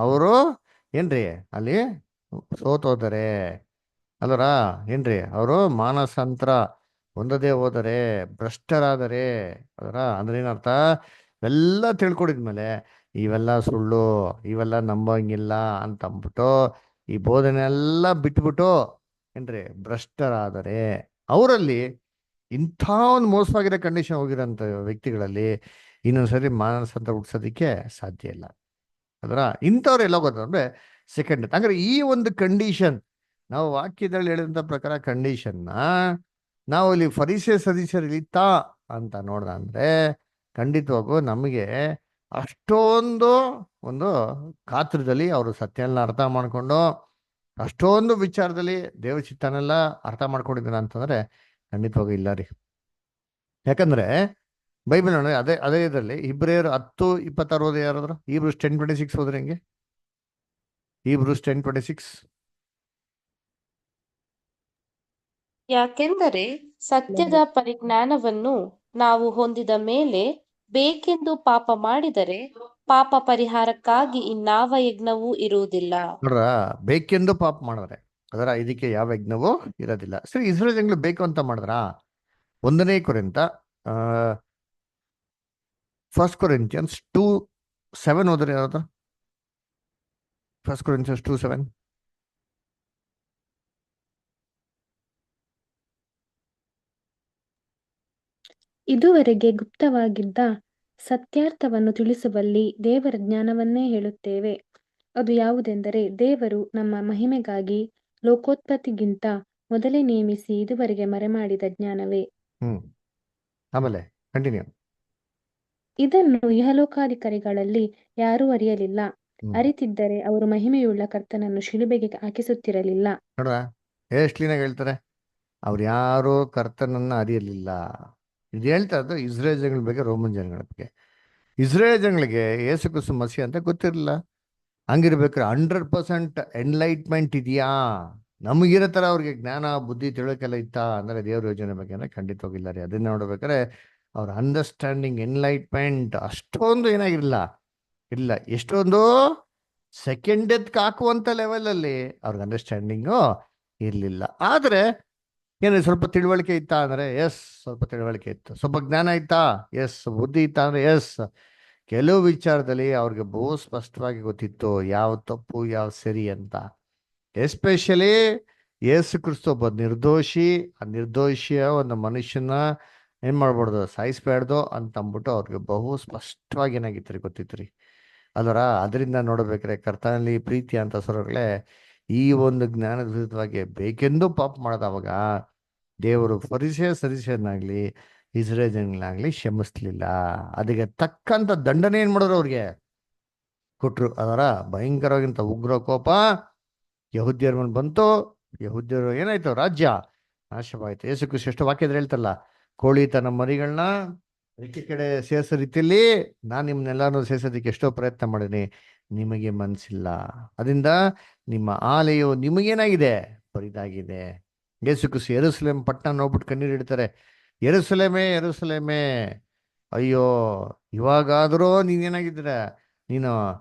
ಅವರು ಏನ್ರಿ ಅಲ್ಲಿ ಸೋತೋದರೆ ಅಲ್ಲರ, ಏನ್ರಿ ಅವರು ಮಾನಸಾಂತರ ಹೊಂದದೇ ಹೋದರೆ, ಭ್ರಷ್ಟರಾದರೆ ಅದರ ಅಂದ್ರೆ ಏನರ್ಥ? ಎಲ್ಲ ತಿಳ್ಕೊಂಡಿದ್ಮೇಲೆ ಇವೆಲ್ಲ ಸುಳ್ಳು, ಇವೆಲ್ಲ ನಂಬಂಗಿಲ್ಲ ಅಂತ ಅಂದ್ಬಿಟ್ಟು ಈ ಬೋಧನೆ ಎಲ್ಲ ಬಿಟ್ಬಿಟ್ಟು ಏನ್ರಿ ಭ್ರಷ್ಟರಾದರೆ ಅವರಲ್ಲಿ ಇಂಥ ಒಂದು ಮೋಸವಾಗಿರೋ ಕಂಡೀಷನ್ ಹೋಗಿರೋಂಥ ವ್ಯಕ್ತಿಗಳಲ್ಲಿ ಇನ್ನೊಂದ್ಸರಿ ಮಾನಸಾಂತರ ಹುಡ್ಸೋದಿಕ್ಕೆ ಸಾಧ್ಯ ಇಲ್ಲ. ಅದರ ಇಂಥವ್ರು ಎಲ್ಲ ಗೊತ್ತಂದ್ರೆ ಸೆಕೆಂಡ್. ಹಂಗಾರೆ ಈ ಒಂದು ಕಂಡೀಷನ್ ನಾವು ವಾಕ್ಯದಲ್ಲಿ ಹೇಳಿದಂಥ ಪ್ರಕಾರ ಕಂಡೀಷನ್ನ ನಾವು ಇಲ್ಲಿ ಫರಿಸೇ ಸದಸ್ಯರಲ್ಲಿ ಇತ್ತಾ ಅಂತ ನೋಡ್ದಂದ್ರೆ ಖಂಡಿತವಾಗೂ ನಮಗೆ ಅಷ್ಟೊಂದು ಒಂದು ಗಾತ್ರದಲ್ಲಿ ಅವರು ಸತ್ಯನ ಅರ್ಥ ಮಾಡ್ಕೊಂಡು ಅಷ್ಟೊಂದು ವಿಚಾರದಲ್ಲಿ ದೇವ ಚಿತ್ತನೆಲ್ಲ ಅರ್ಥ ಮಾಡ್ಕೊಂಡಿದ್ದಾನೆ ಅಂತಂದ್ರೆ ಖಂಡಿತವಾಗೂ ಇಲ್ಲ ರೀ. ಯಾಕಂದ್ರೆ ಬೈಬಲ್ ನೋಡಿ ಅದೇ ಇದರಲ್ಲಿ ಇಬ್ರಿಯರು 10:26 ಓದಿ ಯಾರಾದ್ರು? Hebrews 10:26 ಹೋದ್ರೆ ಹೆಂಗೆ? Hebrews 10:26. ಯಾಕೆಂದರೆ ಸತ್ಯದ ಪರಿಜ್ಞಾನವನ್ನು ನಾವು ಹೊಂದಿದ ಮೇಲೆ ಬೇಕೆಂದು ಪಾಪ ಮಾಡಿದರೆ ಪಾಪ ಪರಿಹಾರಕ್ಕಾಗಿ ಇನ್ನಾವ ಯಜ್ಞವೂ ಇರುವುದಿಲ್ಲ. ನೋಡ್ರ, ಬೇಕೆಂದು ಪಾಪ ಮಾಡಿದ್ರೆ ಅದರ ಇದಕ್ಕೆ ಯಾವ ಯಜ್ಞವೂ ಇರೋದಿಲ್ಲ. ಸರಿ, ಇಸ್ರೇಲ್ ಜನಗಳು ಬೇಕು ಅಂತ ಮಾಡಿದ್ರ? 1 ಕೊರಿಂಥ 1 Corinthians 2:7 ಹೋದ್ರೆ ಯಾವ್ದು? 1 Corinthians 2:7. ಇದುವರೆಗೆ ಗುಪ್ತವಾಗಿದ್ದ ಸತ್ಯಾರ್ಥವನ್ನು ತಿಳಿಸುವಲ್ಲಿ ದೇವರ ಜ್ಞಾನವನ್ನೇ ಹೇಳುತ್ತೇವೆ. ಅದು ಯಾವುದೆಂದರೆ, ದೇವರು ನಮ್ಮ ಮಹಿಮೆಗಾಗಿ ಲೋಕೋತ್ಪತ್ತಿಗಿಂತ ಮೊದಲೇ ನೇಮಿಸಿ ಇದುವರೆಗೆ ಮರೆಮಾಡಿದ ಜ್ಞಾನವೇ. ಆಮೇಲೆ ಕಂಟಿನ್ಯೂ. ಇದನ್ನು ಇಹಲೋಕಾಧಿಕಾರಿಗಳಲ್ಲಿ ಯಾರೂ ಅರಿಯಲಿಲ್ಲ. ಅರಿತಿದ್ದರೆ ಅವರು ಮಹಿಮೆಯುಳ್ಳ ಕರ್ತನನ್ನು ಶಿಲುಬೆಗೆ ಹಾಕಿಸುತ್ತಿರಲಿಲ್ಲ. ನೋಡ್ರ, ಎಷ್ಟು ಕ್ಲೀನಾಗಿ ಹೇಳ್ತಾರೆ, ಅವ್ರು ಯಾರು ಕರ್ತನನ್ನ ಅರಿಯಲಿಲ್ಲ. ಇದು ಹೇಳ್ತಾ ಇದ್ದು ಇಸ್ರೇಲ್ ಜನಗಳ ಬಗ್ಗೆ, ರೋಮನ್ ಜನಗಳ ಬಗ್ಗೆ. ಇಸ್ರೇಲ್ ಜನಗಳಿಗೆ ಯೇಸು ಕ್ರಿಸ್ತು ಮಸಿ ಅಂತ ಗೊತ್ತಿರಲಿಲ್ಲ. ಹಂಗಿರ್ಬೇಕಾದ್ರೆ 100% ಎನ್ಲೈಟ್ಮೆಂಟ್ ಇದೆಯಾ, ನಮಗಿರೋ ಥರ ಅವ್ರಿಗೆ ಜ್ಞಾನ ಬುದ್ಧಿ ತಿಳುವಳಿಕೆಲ್ಲ ಇತ್ತಾ ಅಂದರೆ ದೇವ್ರ ಯೋಜನೆ ಬಗ್ಗೆ ಅಂದರೆ ಖಂಡಿತವಾಗಿಲ್ಲ ರೀ. ಅದನ್ನ ನೋಡ್ಬೇಕಾದ್ರೆ ಅವ್ರ ಅಂಡರ್ಸ್ಟ್ಯಾಂಡಿಂಗ್ ಎನ್ಲೈಟ್ಮೆಂಟ್ ಅಷ್ಟೊಂದು ಏನಾಗಿರಲಿಲ್ಲ, ಇಲ್ಲ. ಎಷ್ಟೊಂದು ಸೆಕೆಂಡ್ ಡೆತ್ಗೆ ಹಾಕುವಂಥ ಲೆವೆಲಲ್ಲಿ ಅವ್ರಿಗೆ ಅಂಡರ್ಸ್ಟ್ಯಾಂಡಿಂಗು ಇರಲಿಲ್ಲ. ಆದರೆ ಏನು ಸ್ವಲ್ಪ ತಿಳುವಳಿಕೆ ಇತ್ತಾ ಅಂದರೆ ಎಸ್, ಸ್ವಲ್ಪ ತಿಳುವಳಿಕೆ ಇತ್ತು. ಸ್ವಲ್ಪ ಜ್ಞಾನ ಇತ್ತಾ, ಎಸ್. ಬುದ್ಧಿ ಇತ್ತಾ ಅಂದರೆ ಎಸ್. ಕೆಲವು ವಿಚಾರದಲ್ಲಿ ಅವ್ರಿಗೆ ಬಹು ಸ್ಪಷ್ಟವಾಗಿ ಗೊತ್ತಿತ್ತು ಯಾವ ತಪ್ಪು ಯಾವ ಸರಿ ಅಂತ. ಎಸ್ಪೆಷಲಿ ಯೇಸು ಕ್ರಿಸ್ತು ಒಬ್ಬ ನಿರ್ದೋಷಿ, ಆ ನಿರ್ದೋಷಿಯ ಒಂದು ಮನುಷ್ಯನ ಏನ್ ಮಾಡ್ಬಾರ್ದು, ಸಾಯಿಸ್ಬಾರ್ದು ಅಂತ ಅಂದ್ಬಿಟ್ಟು ಅವ್ರಿಗೆ ಬಹು ಸ್ಪಷ್ಟವಾಗಿ ಏನಾಗಿತ್ತು ರೀ, ಗೊತ್ತಿತ್ತು ರೀ. ಅದರಿಂದ ನೋಡ್ಬೇಕ್ರೆ ಕರ್ತನಲ್ಲಿ ಪ್ರೀತಿ ಅಂತ ಸ್ವರಗಳೇ, ಈ ಒಂದು ಜ್ಞಾನದ ವಿರುದ್ಧವಾಗಿ ಬೇಕೆಂದು ಪಾಪ ಮಾಡೋದವಾಗ ದೇವರು ಸರಿಸೇನಾಗ್ಲಿ ಇಸ್ರೇಲ್ ಜನಗಳಾಗ್ಲಿ ಕ್ಷಮಿಸ್ಲಿಲ್ಲ. ಅದಕ್ಕೆ ತಕ್ಕಂತ ದಂಡನೆ ಏನ್ ಮಾಡಿದ್ರು ಅವ್ರಿಗೆ ಕೊಟ್ರು. ಭಯಂಕರವಾಗಿಂತ ಉಗ್ರ ಕೋಪ ಯಹೂದ್ಯರ ಮೇಲೆ ಬಂತು. ಯಹೂದ್ಯರು ಏನಾಯ್ತು, ರಾಜ್ಯ ನಾಶವಾಯ್ತು. ಯೇಸು ಕ್ರಿಸ್ತ ಎಷ್ಟು ವಾಕ್ಯದಲ್ಲಿ ಹೇಳ್ತಾರಲ್ಲ, ಕೋಳಿ ತನ್ನ ಮರಿಗಳನ್ನ ರೆಕ್ಕೆ ಕಡೆ ಸೇರಿಸೋ ರೀತಿಯಲ್ಲಿ ನಾನು ನಿಮ್ಮನ್ನೆಲ್ಲರೂ ಸೇರಿಸೋದಕ್ಕೆ ಎಷ್ಟೋ ಪ್ರಯತ್ನ ಮಾಡಿನಿ, ನಿಮಗೆ ಮನಸ್ಸಿಲ್ಲ. ಅದರಿಂದ ನಿಮ್ಮ ಆಲೆಯು ನಿಮಗೇನಾಗಿದೆ, ಬರಿದಾಗಿದೆ. ಯೇಸು ಕ್ರಿಸ್ತ ಯೆರೂಸಲೇಮ್ ಪಟ್ಟಣ ನೋಡ್ಬಿಟ್ಟು ಕಣ್ಣೀರು ಇಡ್ತಾರೆ. ಯೆರೂಸಲೇಮೇ ಯೆರೂಸಲೇಮೇ, ಅಯ್ಯೋ ಇವಾಗಾದರೂ ನೀನೇನಾಗಿದ್ರೆ ನೀನು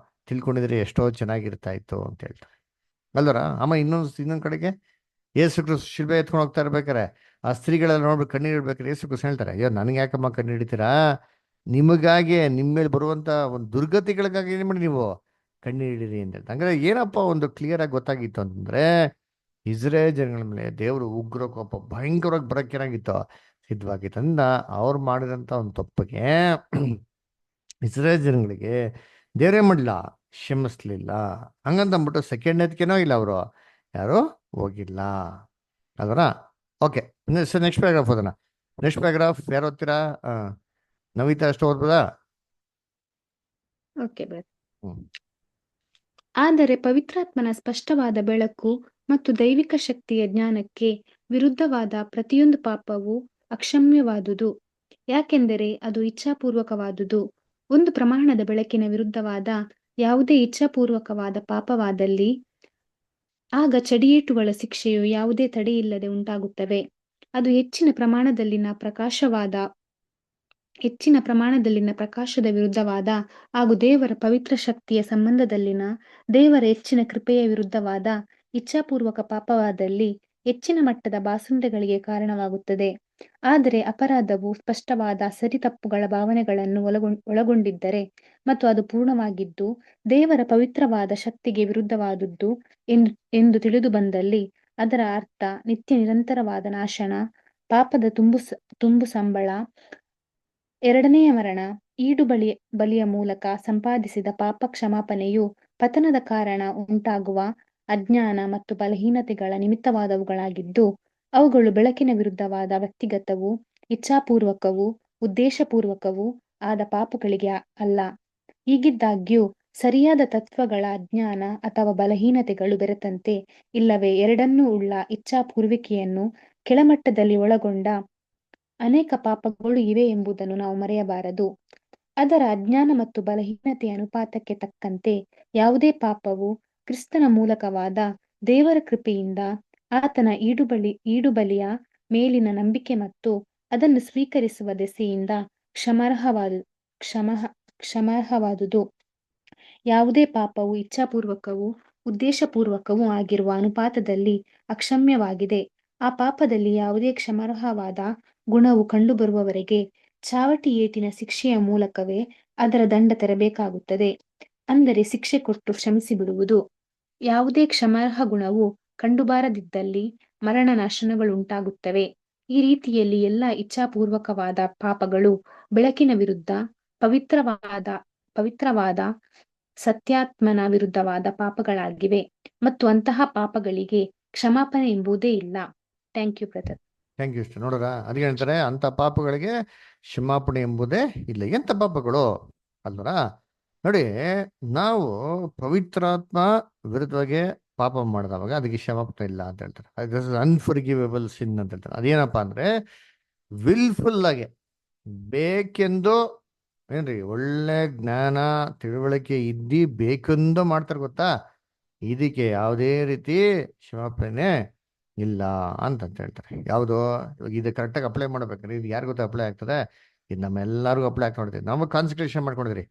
ತಿಳ್ಕೊಂಡಿದ್ರೆ ಎಷ್ಟೋ ಚೆನ್ನಾಗಿರ್ತಾ ಇತ್ತು ಅಂತ ಹೇಳ್ತಾರೆ ಅಮ್ಮ. ಇನ್ನೊಂದು ಕಡೆಗೆ ಯೇಸು ಕ್ರಿಸ್ತ ಶಿಲ್ಬೆ ಎತ್ಕೊಂಡು ಹೋಗ್ತಾ ಇರ್ಬೇಕಾರೆ ಆ ಸ್ತ್ರೀಗಳೆಲ್ಲ ನೋಡ್ಬಿಟ್ಟು ಕಣ್ಣೀರು ಇಡ್ಬೇಕಾರೆ ಯೇಸು ಕ್ರಿಸ್ತ ಹೇಳ್ತಾರೆ, ಅಯ್ಯೋ ನನಗೆ ಯಾಕಮ್ಮ ಕಣ್ಣೀರು ಹಿಡಿತೀರಾ, ನಿಮಗಾಗಿ ನಿಮ್ಮ ಮೇಲೆ ಬರುವಂತ ಒಂದು ದುರ್ಗತಿಗಳಿಗಾಗಿ ಏನು ಮಾಡಿ ನೀವು ಕಣ್ಣೀರು ಹಿಡೀರಿ ಅಂತ ಹೇಳ್ತಾರೆ. ಹಂಗಾರೆ ಏನಪ್ಪ ಒಂದು ಕ್ಲಿಯರ್ ಆಗಿ ಗೊತ್ತಾಗಿತ್ತು ಅಂತಂದ್ರೆ, ಇಸ್ರೇಲ್ ಜನಗಳ ಮೇಲೆ ದೇವರು ಉಗ್ರ ಕೋಪ ಭಯಂಕರವಾಗಿ ಬರಕ್ಕೆ ಏನಾಗಿತ್ತು, ಸಿದ್ಧವಾಗಿತ್ತು. ಅಂದ ಅವ್ರು ಮಾಡಿದಂಥ ಒಂದು ತಪ್ಪಿಗೆ ಇಸ್ರೇಲ್ ಜನಗಳಿಗೆ ದೇವರೇ ಮಾಡಲಿಲ್ಲ, ಕ್ಷಮಿಸ್ಲಿಲ್ಲ. ಹಂಗಂತಂದ್ಬಿಟ್ಟು ಸೆಕೆಂಡ್ ಎತ್ಕೇನೋ ಇಲ್ಲ, ಅವರು ಯಾರು ಹೋಗಿಲ್ಲ. ಓಕೆ, ನೆಕ್ಸ್ಟ್ ಪ್ಯಾರಾಗ್ರಾಫ್ ಓದೋಣ. ನೆಕ್ಸ್ಟ್ ಪ್ಯಾರಾಗ್ರಾಫ್ ಯಾರು ಓದ್ತೀರಾ? ನವಿತಾ ಅಷ್ಟು ಓದ್ಬೋದಾ? Okay brother. ಆದರೆ ಪವಿತ್ರಾತ್ಮನ ಸ್ಪಷ್ಟವಾದ ಬೆಳಕು ಮತ್ತು ದೈವಿಕ ಶಕ್ತಿಯ ಜ್ಞಾನಕ್ಕೆ ವಿರುದ್ಧವಾದ ಪ್ರತಿಯೊಂದು ಪಾಪವು ಅಕ್ಷಮ್ಯವಾದುದು, ಯಾಕೆಂದರೆ ಅದು ಇಚ್ಛಾಪೂರ್ವಕವಾದುದು. ಒಂದು ಪ್ರಮಾಣದ ಬೆಳಕಿನ ವಿರುದ್ಧವಾದ ಯಾವುದೇ ಇಚ್ಛಾಪೂರ್ವಕವಾದ ಪಾಪವಾದಲ್ಲಿ ಆಗ ಚಡಿಯೇಟುಗಳ ಶಿಕ್ಷೆಯು ಯಾವುದೇ ತಡೆಯಿಲ್ಲದೆ ಉಂಟಾಗುತ್ತವೆ. ಅದು ಹೆಚ್ಚಿನ ಪ್ರಮಾಣದಲ್ಲಿನ ಪ್ರಕಾಶದ ವಿರುದ್ಧವಾದ ಹಾಗೂ ದೇವರ ಪವಿತ್ರ ಶಕ್ತಿಯ ಸಂಬಂಧದಲ್ಲಿನ ದೇವರ ಹೆಚ್ಚಿನ ಕೃಪೆಯ ವಿರುದ್ಧವಾದ ಇಚ್ಛಾಪೂರ್ವಕ ಪಾಪವಾದಲ್ಲಿ ಹೆಚ್ಚಿನ ಮಟ್ಟದ ಬಾಸುಂಡೆಗಳಿಗೆ ಕಾರಣವಾಗುತ್ತದೆ. ಆದರೆ ಅಪರಾಧವು ಸ್ಪಷ್ಟವಾದ ಸರಿತಪ್ಪುಗಳ ಭಾವನೆಗಳನ್ನು ಒಳಗೊಂಡಿದ್ದರೆ ಮತ್ತು ಅದು ಪೂರ್ಣವಾಗಿದ್ದು ದೇವರ ಪವಿತ್ರವಾದ ಶಕ್ತಿಗೆ ವಿರುದ್ಧವಾದುದು ಎಂದು ತಿಳಿದು ಬಂದಲ್ಲಿ ಅದರ ಅರ್ಥ ನಿತ್ಯ ನಿರಂತರವಾದ ನಾಶನ, ಪಾಪದ ತುಂಬು ಸಂಬಳ, ಎರಡನೆಯ ಮರಣ, ಬಲಿಯ ಮೂಲಕ ಸಂಪಾದಿಸಿದ ಪಾಪ ಕ್ಷಮಾಪಣೆಯು ಪತನದ ಕಾರಣ ಉಂಟಾಗುವ ಅಜ್ಞಾನ ಮತ್ತು ಬಲಹೀನತೆಗಳ ನಿಮಿತ್ತವಾದವುಗಳಾಗಿದ್ದು, ಅವುಗಳು ಬೆಳಕಿನ ವಿರುದ್ಧವಾದ ವ್ಯಕ್ತಿಗತವೂ ಇಚ್ಛಾಪೂರ್ವಕವೂ ಉದ್ದೇಶಪೂರ್ವಕವೂ ಆದ ಪಾಪಗಳಿಗೆ ಅಲ್ಲ. ಹೀಗಿದ್ದಾಗ್ಯೂ ಸರಿಯಾದ ತತ್ವಗಳ ಅಜ್ಞಾನ ಅಥವಾ ಬಲಹೀನತೆಗಳು ಬೆರೆತಂತೆ, ಇಲ್ಲವೇ ಎರಡನ್ನೂ ಉಳ್ಳ ಇಚ್ಛಾಪೂರ್ವಿಕೆಯನ್ನು ಕೆಳಮಟ್ಟದಲ್ಲಿ ಒಳಗೊಂಡ ಅನೇಕ ಪಾಪಗಳು ಇವೆ ಎಂಬುದನ್ನು ನಾವು ಮರೆಯಬಾರದು. ಅದರ ಅಜ್ಞಾನ ಮತ್ತು ಬಲಹೀನತೆಯ ಅನುಪಾತಕ್ಕೆ ತಕ್ಕಂತೆ ಯಾವುದೇ ಪಾಪವು ಕ್ರಿಸ್ತನ ಮೂಲಕವಾದ ದೇವರ ಕೃಪೆಯಿಂದ ಆತನ ಈಡುಬಲಿಯ ಮೇಲಿನ ನಂಬಿಕೆ ಮತ್ತು ಅದನ್ನು ಸ್ವೀಕರಿಸುವ ದೆಸೆಯಿಂದ ಕ್ಷಮಾರ್ಹವಾದುದು. ಯಾವುದೇ ಪಾಪವು ಇಚ್ಛಾಪೂರ್ವಕವೂ ಉದ್ದೇಶಪೂರ್ವಕವೂ ಆಗಿರುವ ಅನುಪಾತದಲ್ಲಿ ಅಕ್ಷಮ್ಯವಾಗಿದೆ. ಆ ಪಾಪದಲ್ಲಿ ಯಾವುದೇ ಕ್ಷಮಾರ್ಹವಾದ ಗುಣವು ಕಂಡುಬರುವವರೆಗೆ ಚಾವಟಿ ಏಟಿನ ಶಿಕ್ಷೆಯ ಮೂಲಕವೇ ಅದರ ದಂಡ ತೆರಬೇಕಾಗುತ್ತದೆ, ಅಂದರೆ ಶಿಕ್ಷೆ ಕೊಟ್ಟು ಕ್ಷಮಿಸಿ ಬಿಡುವುದು. ಯಾವುದೇ ಕ್ಷಮಾರ್ಹ ಗುಣವು ಕಂಡುಬಾರದಿದ್ದಲ್ಲಿ ಮರಣ ನಾಶನಗಳುಂಟಾಗುತ್ತವೆ. ಈ ರೀತಿಯಲ್ಲಿ ಎಲ್ಲ ಇಚ್ಛಾಪೂರ್ವಕವಾದ ಪಾಪಗಳು ಬೆಳಕಿನ ವಿರುದ್ಧ, ಪವಿತ್ರವಾದ ಸತ್ಯಾತ್ಮನ ವಿರುದ್ಧವಾದ ಪಾಪಗಳಾಗಿವೆ ಮತ್ತು ಅಂತಹ ಪಾಪಗಳಿಗೆ ಕ್ಷಮಾಪಣೆ ಎಂಬುದೇ ಇಲ್ಲ. Thank you brother. Thank you. ನೋಡ್ರ, ಅದಕ್ಕೆ ಹೇಳ್ತಾರೆ ಅಂತ ಪಾಪಗಳಿಗೆ ಕ್ಷಮಾಪಣೆ ಎಂಬುದೇ ಇಲ್ಲ. ಎಂತ ಪಾಪಗಳು ನೋಡಿ, ನಾವು ಪವಿತ್ರಾತ್ಮ ವಿರುದ್ಧವಾಗಿ ಪಾಪ ಮಾಡಿದವಾಗ ಅದಕ್ಕೆ ಕ್ಷಮಾಪಣೆ ಇಲ್ಲ ಅಂತ ಹೇಳ್ತಾರೆ. ಅನ್ಫರ್ಗಿವೇಬಲ್ ಸಿನ್ ಅಂತ ಹೇಳ್ತಾರೆ. ಅದೇನಪ್ಪ ಅಂದ್ರೆ ವಿಲ್ಫುಲ್ ಆಗಿ ಬೇಕೆಂದು ಏನ್ರಿ ಒಳ್ಳೆ ಜ್ಞಾನ ತಿಳುವಳಿಕೆ ಇದ್ದಿ ಬೇಕೆಂದು ಮಾಡ್ತಾರೆ ಗೊತ್ತಾ. ಇದಕ್ಕೆ ಯಾವುದೇ ರೀತಿ ಕ್ಷಮಾಪಣೆ ಇಲ್ಲ ಅಂತ ಹೇಳ್ತಾರೆ. ಯಾವುದು ಇವಾಗ ಇದು ಕರೆಕ್ಟಾಗಿ ಅಪ್ಲೈ ಮಾಡ್ಬೇಕ್ರಿ. ಇದು ಯಾರು ಗೊತ್ತಾ ಅಪ್ಲೈ ಆಗ್ತದೆ? ಇದು ನಮ್ಮೆಲ್ಲರಿಗೂ ಅಪ್ಲೈ ಆಗ್ತಾ ನೋಡ್ತೀವಿ. ನಾವು ಕಾನ್ಸಂಟ್ರೇಷನ್ ಮಾಡ್ಕೊಂಡಿದ್ರಿ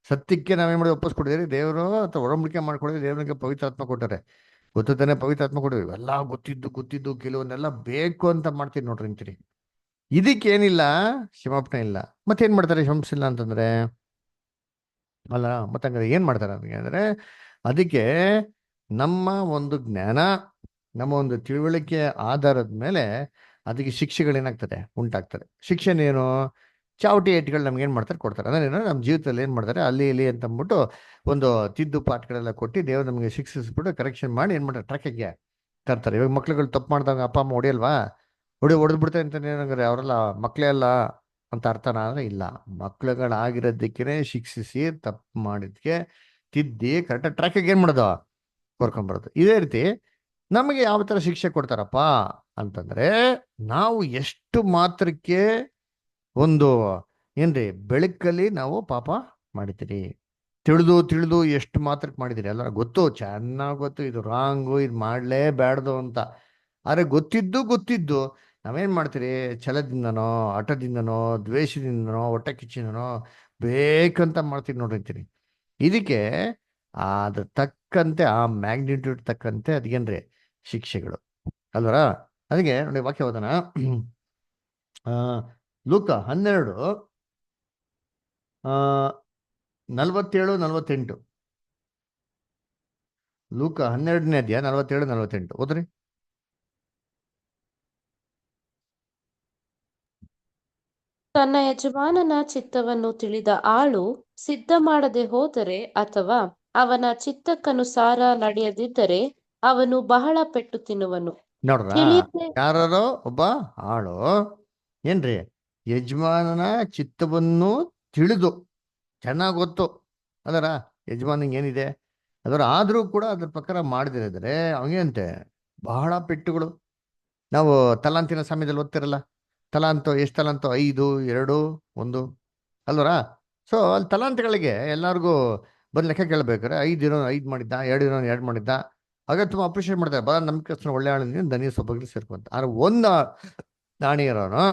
ಸತ್ಯಕ್ಕೆ ನಾವೇನ್ ಮಾಡಿ ಒಪ್ಪಿಸ್ಕೊಡಿದ್ರಿ ದೇವರು ಅಥವಾ ಒಡಂಬಡಿಕೆ ಮಾಡ್ಕೊಂಡಿದ್ರಿ. ದೇವರಿಗೆ ಪವಿತ್ರಾತ್ಮ ಕೊಟ್ಟರೆ ಗೊತ್ತಾನೆ ಪವಿತ್ರಾತ್ಮ ಕೊಟ್ಟಿದ್ವಿ. ಎಲ್ಲ ಗೊತ್ತಿದ್ದು ಕೆಲವನ್ನೆಲ್ಲ ಬೇಕು ಅಂತ ಮಾಡ್ತೀವಿ ನೋಡ್ರಿ ಅಂತೀರಿ. ಇದಕ್ಕೇನಿಲ್ಲ ಕ್ಷಮಾಪಣೆ ಇಲ್ಲ. ಮತ್ತೇನ್ ಮಾಡ್ತಾರೆ ಕ್ಷಮಿಸಿಲ್ಲ ಅಂತಂದ್ರೆ? ಅಲ್ಲ ಮತ್ತೆ ಹಂಗಾರೆ ಏನ್ ಮಾಡ್ತಾರೆ ಅದಕ್ಕೆ ಅಂದ್ರೆ, ಅದಕ್ಕೆ ನಮ್ಮ ಒಂದು ಜ್ಞಾನ ನಮ್ಮ ಒಂದು ತಿಳುವಳಿಕೆ ಆಧಾರದ ಮೇಲೆ ಅದಕ್ಕೆ ಶಿಕ್ಷೆಗಳೇನಾಗ್ತದೆ ಉಂಟಾಗ್ತದೆ. ಶಿಕ್ಷೆನೇನು? ಚಾವಟಿ ಏಟ್ಗಳು ನಮ್ಗೆ ಏನ್ ಮಾಡ್ತಾರೆ ಕೊಡ್ತಾರೆ. ಅದೇನೋ ನಮ್ಮ ಜೀವಿತದಲ್ಲಿ ಏನ್ ಮಾಡ್ತಾರೆ ಅಲ್ಲಿ ಇಲ್ಲಿ ಅಂತ ಅಂದ್ಬಿಟ್ಟು ಒಂದು ತಿದ್ದು ಪಾಠಗಳೆಲ್ಲ ಕೊಟ್ಟು ದೇವ್ರು ನಮಗೆ ಶಿಕ್ಷಿಸ್ಬಿಟ್ಟು ಕರೆಕ್ಷನ್ ಮಾಡಿ ಏನ್ ಮಾಡ್ತಾರೆ ಟ್ರ್ಯಾಕಿಗೆ ತರ್ತಾರೆ. ಇವಾಗ ಮಕ್ಳುಗಳು ತಪ್ಪು ಮಾಡಿದಾಗ ಅಪ್ಪ ಅಮ್ಮ ಹೊಡಿಯಲ್ವಾ? ಹೊಡೆದು ಬಿಡ್ತಾರೆ ಅಂತ ಏನಂದ್ರೆ ಅವರೆಲ್ಲ ಮಕ್ಳೇ ಅಲ್ಲ ಅಂತ ಅರ್ಥನ ಅಂದ್ರೆ ಇಲ್ಲ. ಮಕ್ಳುಗಳಾಗಿರೋದಕ್ಕೆ ಶಿಕ್ಷಿಸಿ ತಪ್ಪು ಮಾಡಿದ್ಕೆ ತಿದ್ದಿ ಕರೆಕ್ಟಾಗಿ ಟ್ರ್ಯಾಕಿಗೆ ಏನ್ ಮಾಡೋದು ಕರ್ಕೊಂಡ್ಬರೋದು. ಇದೇ ರೀತಿ ನಮಗೆ ಯಾವ ತರ ಶಿಕ್ಷೆ ಕೊಡ್ತಾರಪ್ಪ ಅಂತಂದ್ರೆ, ನಾವು ಎಷ್ಟು ಮಾತ್ರಕ್ಕೆ ಒಂದು ಏನ್ರಿ ಬೆಳಕಲ್ಲಿ ನಾವು ಪಾಪ ಮಾಡಿದ್ದೀರಿ. ತಿಳಿದು ಎಷ್ಟು ಮಾತ್ರಕ್ಕೆ ಮಾಡಿದಿರಿ ಎಲ್ಲ ಗೊತ್ತು, ಚೆನ್ನಾಗಿ ಗೊತ್ತು ಇದು ರಾಂಗು, ಇದು ಮಾಡ್ಲೇಬ್ಯಾಡ್ದು ಅಂತ. ಆದ್ರೆ ಗೊತ್ತಿದ್ದು ನಾವೇನ್ ಮಾಡ್ತೀರಿ? ಛಲದಿಂದನೋ ಹಠದಿಂದನೋ ದ್ವೇಷದಿಂದನೋ ಹೊಟ್ಟೆ ಕಿಚ್ಚಿನೋ ಬೇಕಂತ ಮಾಡ್ತೀವಿ ನೋಡಿರ್ತೀರಿ. ಇದಕ್ಕೆ ಅದ್ರ ತಕ್ಕಂತೆ ಆ ಮ್ಯಾಗ್ನಿಟ್ಯೂಡ್ ತಕ್ಕಂತೆ ಅದಕ್ಕೇನ್ರಿ ಶಿಕ್ಷೆಗಳು ಅಲ್ವರ. ಅದಕ್ಕೆ ನೋಡಿ ವಾಕ್ಯ ಓದೋಣ. ಆ ಲೂಕ 12 47-48. ಲೂಕ 12ನೇ ಅಧ್ಯಾಯ 47-48 ಓದ್ರಿ. ತನ್ನ ಯಜಮಾನನ ಚಿತ್ತವನ್ನು ತಿಳಿದ ಆಳು ಸಿದ್ಧ ಮಾಡದೆ ಹೋದರೆ ಅಥವಾ ಅವನ ಚಿತ್ತಕ್ಕನುಸಾರ ನಡೆಯದಿದ್ದರೆ ಅವನು ಬಹಳ ಪೆಟ್ಟು ತಿನ್ನುವನು. ನೋಡ್ರ, ತಿಳಿಯದೆ ಯಾರೋ ಒಬ್ಬ ಆಳು ಏನ್ರಿ ಯಜಮಾನನ ಚಿತ್ತವನ್ನು ತಿಳಿದು ಚೆನ್ನಾಗಿ ಗೊತ್ತು ಅದರ ಯಜಮಾನಿಗೆ ಏನಿದೆ ಅದರ ಆದ್ರೂ ಕೂಡ ಅದ್ರ ಪ್ರಕಾರ ಮಾಡದಿರಿದ್ರೆ ಅವನಿಗಂತೆ ಬಹಳ ಪೆಟ್ಟುಗಳು. ನಾವು ತಲಾಂತಿನ ಸಮಯದಲ್ಲಿ ಓದ್ತಿರಲ್ಲ, ತಲಾಂತು ಎಷ್ಟು ತಲಾಂತು? 5, 2, 1 ಅಲ್ವರ. ಸೊ ಅಲ್ಲಿ ತಲಾಂತಗಳಿಗೆ ಎಲ್ಲರಿಗೂ ಬಂದು ಲೆಕ್ಕ ಕೇಳ್ಬೇಕಾರೆ 5 ಮಾಡಿದ್ದ, 2 ಮಾಡಿದ್ದ. ಆಗ ತುಂಬ ಅಪ್ರಿಷಿಯೇಟ್ ಮಾಡ್ತಾರೆ. ಬರ ನಮ್ಗೆ ಒಳ್ಳೆ ಆಳಿನ ದನಿ ಸೊಬ್ಬಗಳು ಸೇರ್ಕೊಂತ. ಆದ್ರೆ ಒಂದು ನಾಣಿ ಇರೋನು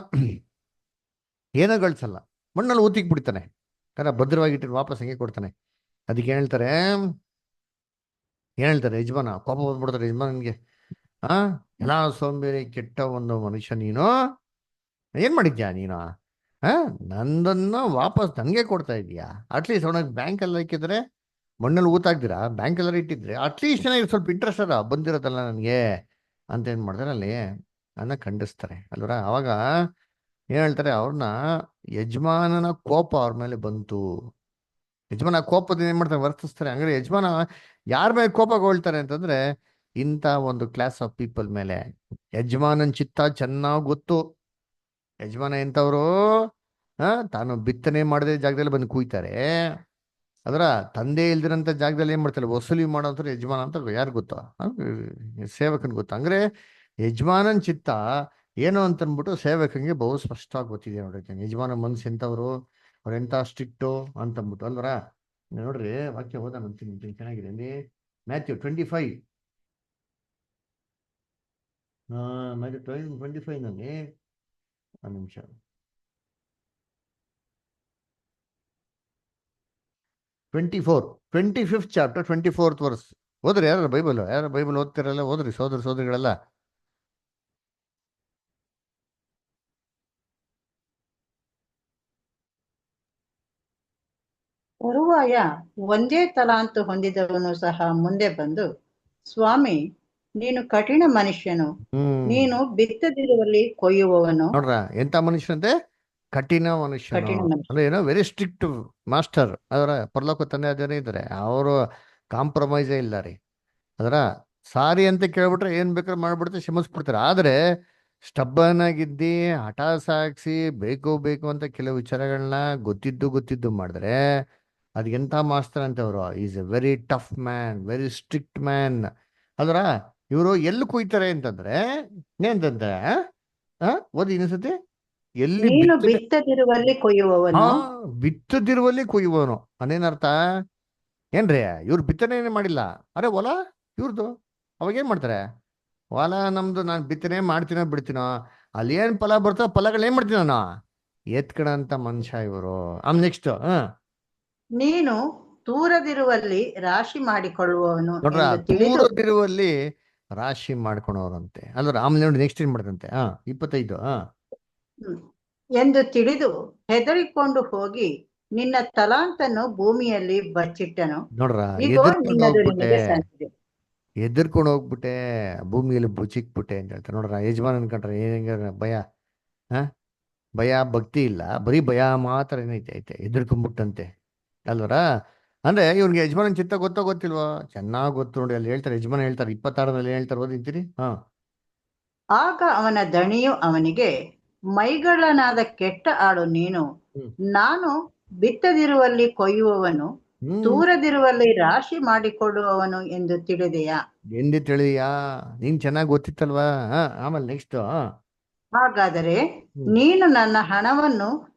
ಏನೋ ಗಳಿಸಲ್ಲ, ಮಣ್ಣಲ್ಲಿ ಊತಿಕ್ ಬಿಡ್ತಾನೆ. ಭದ್ರವಾಗಿಟ್ಟು ವಾಪಸ್ ಹಂಗೆ ಕೊಡ್ತಾನೆ. ಅದಕ್ಕೆ ಏನ್ ಹೇಳ್ತಾರೆ ಯಜಮಾನ ಕೋಪ ಬಂದ್ಬಿಡ್ತಾರೆ ಯಜಮಾನನ್ಗೆ. ಎಲ್ಲ ಸೋಂಬೇರಿ ಕೆಟ್ಟ ಒಂದು ಮನುಷ್ಯ ನೀನು, ಏನ್ ಮಾಡಿದ್ಯಾ ನೀನು? ನಂದನ್ನು ವಾಪಸ್ ನನಗೆ ಕೊಡ್ತಾ ಇದೀಯಾ? ಅಟ್ಲೀಸ್ಟ್ ಅವನಿಗೆ ಬ್ಯಾಂಕಲ್ಲಿ ಹಾಕಿದ್ರೆ ಮಣ್ಣಲ್ಲಿ ಊತಾಕ್ದಿರಾ ಬ್ಯಾಂಕಲ್ಲಿ ಇಟ್ಟಿದ್ರೆ ಅಟ್ಲೀಸ್ಟ್ ಚೆನ್ನಾಗಿ ಸ್ವಲ್ಪ ಇಂಟ್ರೆಸ್ಟ್ ಅದ ಬಂದಿರೋದಲ್ಲ ನನಗೆ ಅಂತ ಏನ್ ಮಾಡ್ತಾರೆ ಅಲ್ಲಿ ಅನ್ನ ಖಂಡಿಸ್ತಾರೆ ಅಲ್ವರ. ಅವಾಗ ಏನ್ ಹೇಳ್ತಾರೆ, ಅವ್ರನ್ನ ಯಜಮಾನನ ಕೋಪ ಅವ್ರ ಮೇಲೆ ಬಂತು. ಯಜಮಾನ ಕೋಪದಿಂದ ಏನ್ ಮಾಡ್ತಾರೆ ವರ್ತಿಸ್ತಾರೆ. ಹಂಗಾರೆ ಯಜಮಾನ ಯಾರ ಮೇಲೆ ಕೋಪಗೊಳ್ತಾರೆ ಅಂತಂದ್ರೆ ಇಂಥ ಒಂದು ಕ್ಲಾಸ್ ಆಫ್ ಪೀಪಲ್ ಮೇಲೆ. ಯಜಮಾನನ್ ಚಿತ್ತ ಚೆನ್ನಾಗಿ ಗೊತ್ತು. ಯಜಮಾನ ಎಂತವ್ರು ತಾನು ಬಿತ್ತನೆ ಮಾಡದೆ ಜಾಗದಲ್ಲಿ ಬಂದು ಕೂಯ್ತಾರೆ. ಅದರ ತಂದೆ ಇಲ್ದಿರಂತ ಜಾಗದಲ್ಲಿ ಏನ್ ಮಾಡ್ತಾರೆ ವಸೂಲಿ ಮಾಡೋಂಥ ಯಜಮಾನ ಅಂತ ಯಾರು ಗೊತ್ತಾ? ಸೇವಕನ್ ಗೊತ್ತಾ? ಅಂದ್ರೆ ಯಜಮಾನನ್ ಚಿತ್ತ ಏನು ಅಂತನ್ಬಿಟ್ಟು ಸೇವಕಂಗೆ ಬಹು ಸ್ಪಷ್ಟವಾಗಿ ಗೊತ್ತಿದೆ ನೋಡ್ರಿ. ಯಜಮಾನ ಮನ್ಸು ಎಂತವ್ರು, ಅವ್ರ ಎಂತ ಸ್ಟ್ರಿಕ್ಟು ಅಂತಂದ್ಬಿಟ್ಟು ಅಲ್ವರ. ನೋಡ್ರಿ ವಾಕ್ಯ ಓದೋಣ ಅಂತೀನಿ ಚೆನ್ನಾಗಿದೆ ಅಲ್ಲಿ. ಮ್ಯಾಥ್ಯೂ 25 ಮ್ಯಾಥ್ಯೂ 25 ನಲ್ಲಿ ಒಂದು ನಿಮಿಷ 25th ಚಾಪ್ಟರ್ 24th ವರ್ಸ್ ಓದ್ರಿ. ಯಾರು ಬೈಬಲ್ ಓದ್ತಿರಲ್ಲ ಓದ್ರಿ ಸೋದರಿಗಳೆಲ್ಲ. ತರುವಾಯ ಒಂದೇ ತಲಾಂತು ಹೊಂದಿದವನು ಸಹ ಮುಂದೆ ಬಂದು, ಸ್ವಾಮಿ, ನೀನು ಕಠಿಣ ಮನುಷ್ಯನು, ನೀನು ಬಿತ್ತದಿರುವಲ್ಲಿ ಕೊಯ್ಯುವವನು. ನೋಡ್ರ ಎಂತ ಮನುಷ್ಯನಂತೆ? ಕಠಿಣ ಮನುಷ್ಯನು. ಅಂದ್ರೆ ಏನೋ ವೆರಿ ಸ್ಟ್ರಿಕ್ಟ್ ಮಾಸ್ಟರ್. ಅದರ ಪರಲೋಕ ತಂದೆ ಅದೇನೇ ಇದ್ದಾರೆ, ಅವರು ಕಾಂಪ್ರಮೈಸೇ ಇಲ್ಲ ರೀ. ಅದರ ಸಾರಿ ಅಂತ ಕೇಳ್ಬಿಟ್ರೆ ಏನ್ ಬೇಕಾದ್ರೆ ಮಾಡ್ಬಿಡ್ತಾರೆ, ಕ್ಷಮಿಸ್ಬಿಡ್ತಾರೆ. ಆದ್ರೆ ಸ್ಟಬ್ಬನ್ ಆಗಿದ್ದಿ ಹಠ ಸಾಕ್ಸಿ ಬೇಕು ಅಂತ ಕೆಲವು ವಿಚಾರಗಳನ್ನ ಗೊತ್ತಿದ್ದು ಮಾಡಿದ್ರೆ ಅದೆಂತ ಮಾಸ್ಟರ್ ಅಂತ ಅವರು. Is A very tough man, very strict man. ಅದರ ಇವರು ಎಲ್ಲಿ ಕುಯ್ತಾರೆ ಅಂತಂದ್ರೆ ಏನಂತಂದ್ರೆ ಓದಿ ಇನ್ನೊಂದ್ಸತಿ ಎಲ್ಲಿ ನೀನು ಬಿತ್ತನೆ ಬಿತ್ತದಿರುವಲ್ಲಿ ಹಾ ಕೊಯ್ಯುವವನು, ಬಿತ್ತದಿರುವಲ್ಲಿ ಕೊಯ್ಯುವವನು ಅದೇನರ್ಥ ಏನ್ರಿ ಇವ್ರು ಬಿತ್ತನೆ ಮಾಡಿಲ್ಲ, ಅರೆ ಹೊಲ ಇವ್ರದ್ದು. ಅವಾಗ ಏನ್ ಮಾಡ್ತಾರೆ, ಹೊಲ ನಮ್ದು, ನಾನು ಬಿತ್ತನೆ ಮಾಡ್ತೀನೋ ಬಿಡ್ತೀನೋ, ಅಲ್ಲಿ ಏನ್ ಫಲ ಬರ್ತೋ ಫಲಗಳು ಏನ್ ಮಾಡ್ತೀನೋ ನಾನು ಎತ್ಕಣಂತ ಮನುಷ್ಯ ಇವರು. ನೆಕ್ಸ್ಟ್ ನೀನು ತೂರದಿರುವಲ್ಲಿ ರಾಶಿ ಮಾಡಿಕೊಳ್ಳುವವನು ನೋಡ್ರ, ಎಂದು ತಿಳಿದು ತೂರದಿರುವಲ್ಲಿ ರಾಶಿ ಮಾಡ್ಕೊಳೋರಂತೆ ಅಲ್ರ. ಆಮೇಲೆ ನೋಡಿ ನೆಕ್ಸ್ಟ್ ಏನ್ ಮಾಡ್ತಂತೆ 25 ಹ್ಮ್, ಎಂದು ತಿಳಿದು ಹೆದರಿಕೊಂಡು ಹೋಗಿ ನಿನ್ನ ತಲಾಂತನ್ನು ಭೂಮಿಯಲ್ಲಿ ಬಚ್ಚಿಟ್ಟನು. ನೋಡ್ರ, ಇಗೋ ಎದುರ್ಕೊಂಡು ನಿನ್ನದು ಹೋಗ್ಬಿಟ್ಟೆ, ನಿನಗೆ ಸಂದಿದೆ. ಎದುರ್ಕೊಂಡು ಹೋಗ್ಬಿಟ್ಟೆ, ಭೂಮಿಯಲ್ಲಿ ಬುಚಿಕ್ಬಿಟ್ಟೆ ಅಂತ ಹೇಳ್ತಾರೆ. ನೋಡ್ರ, ಯಜಮಾನ್ ಅನ್ಕೊಂಡ್ರೆ ಏನ ಭಯ, ಹಾ ಭಯ ಭಕ್ತಿ ಇಲ್ಲ, ಬರೀ ಭಯ ಮಾತ್ರ ಏನೈತೆ ಐತೆ, ಎದುರ್ಕೊಂಡ್ಬಿಟ್ಟಂತೆ ಅಲ್ವರ. ಅಂದ್ರೆ ಇವ್ನಿಗೆ ಯಜಮಾನನ್ ಚಿತ್ತ ಗೊತ್ತೋ ಗೊತ್ತಿಲ್ವೋ, ಚೆನ್ನಾಗ್ ಗೊತ್ತು ನೋಡಿ. ಅಲ್ಲಿ ಹೇಳ್ತಾರೆ, ಯಜಮಾನ ಹೇಳ್ತಾರೆ 26ರಲ್ಲಿ ಹೇಳ್ತಾರೆ, ಓದಿಂತೀರಿ. ಆಗ ಅವನ ದಣಿಯು ಅವನಿಗೆ, ಮೈಗಳ್ಳನಾದ ಕೆಟ್ಟ ಆಳು ನೀನು, ಹ್ಮ್ ನಾನು ಬಿತ್ತದಿರುವಲ್ಲಿ ಕೊಯ್ಯುವವನು, ಹ್ಮ್ ತೂರದಿರುವಲ್ಲಿ ರಾಶಿ ಮಾಡಿಕೊಳ್ಳುವವನು ಎಂದು ತಿಳಿದೆಯಾ? ಎಂದಿ ತಿಳಿಯಾ, ನೀನ್ ಚೆನ್ನಾಗಿ ಗೊತ್ತಿತ್ತಲ್ವಾ. ಆಮೇಲೆ ನೆಕ್ಸ್ಟ್ ಹಾಗಾದರೆ ಹ್ಮ್ ನೀನು ನನ್ನ ಹಣವನ್ನು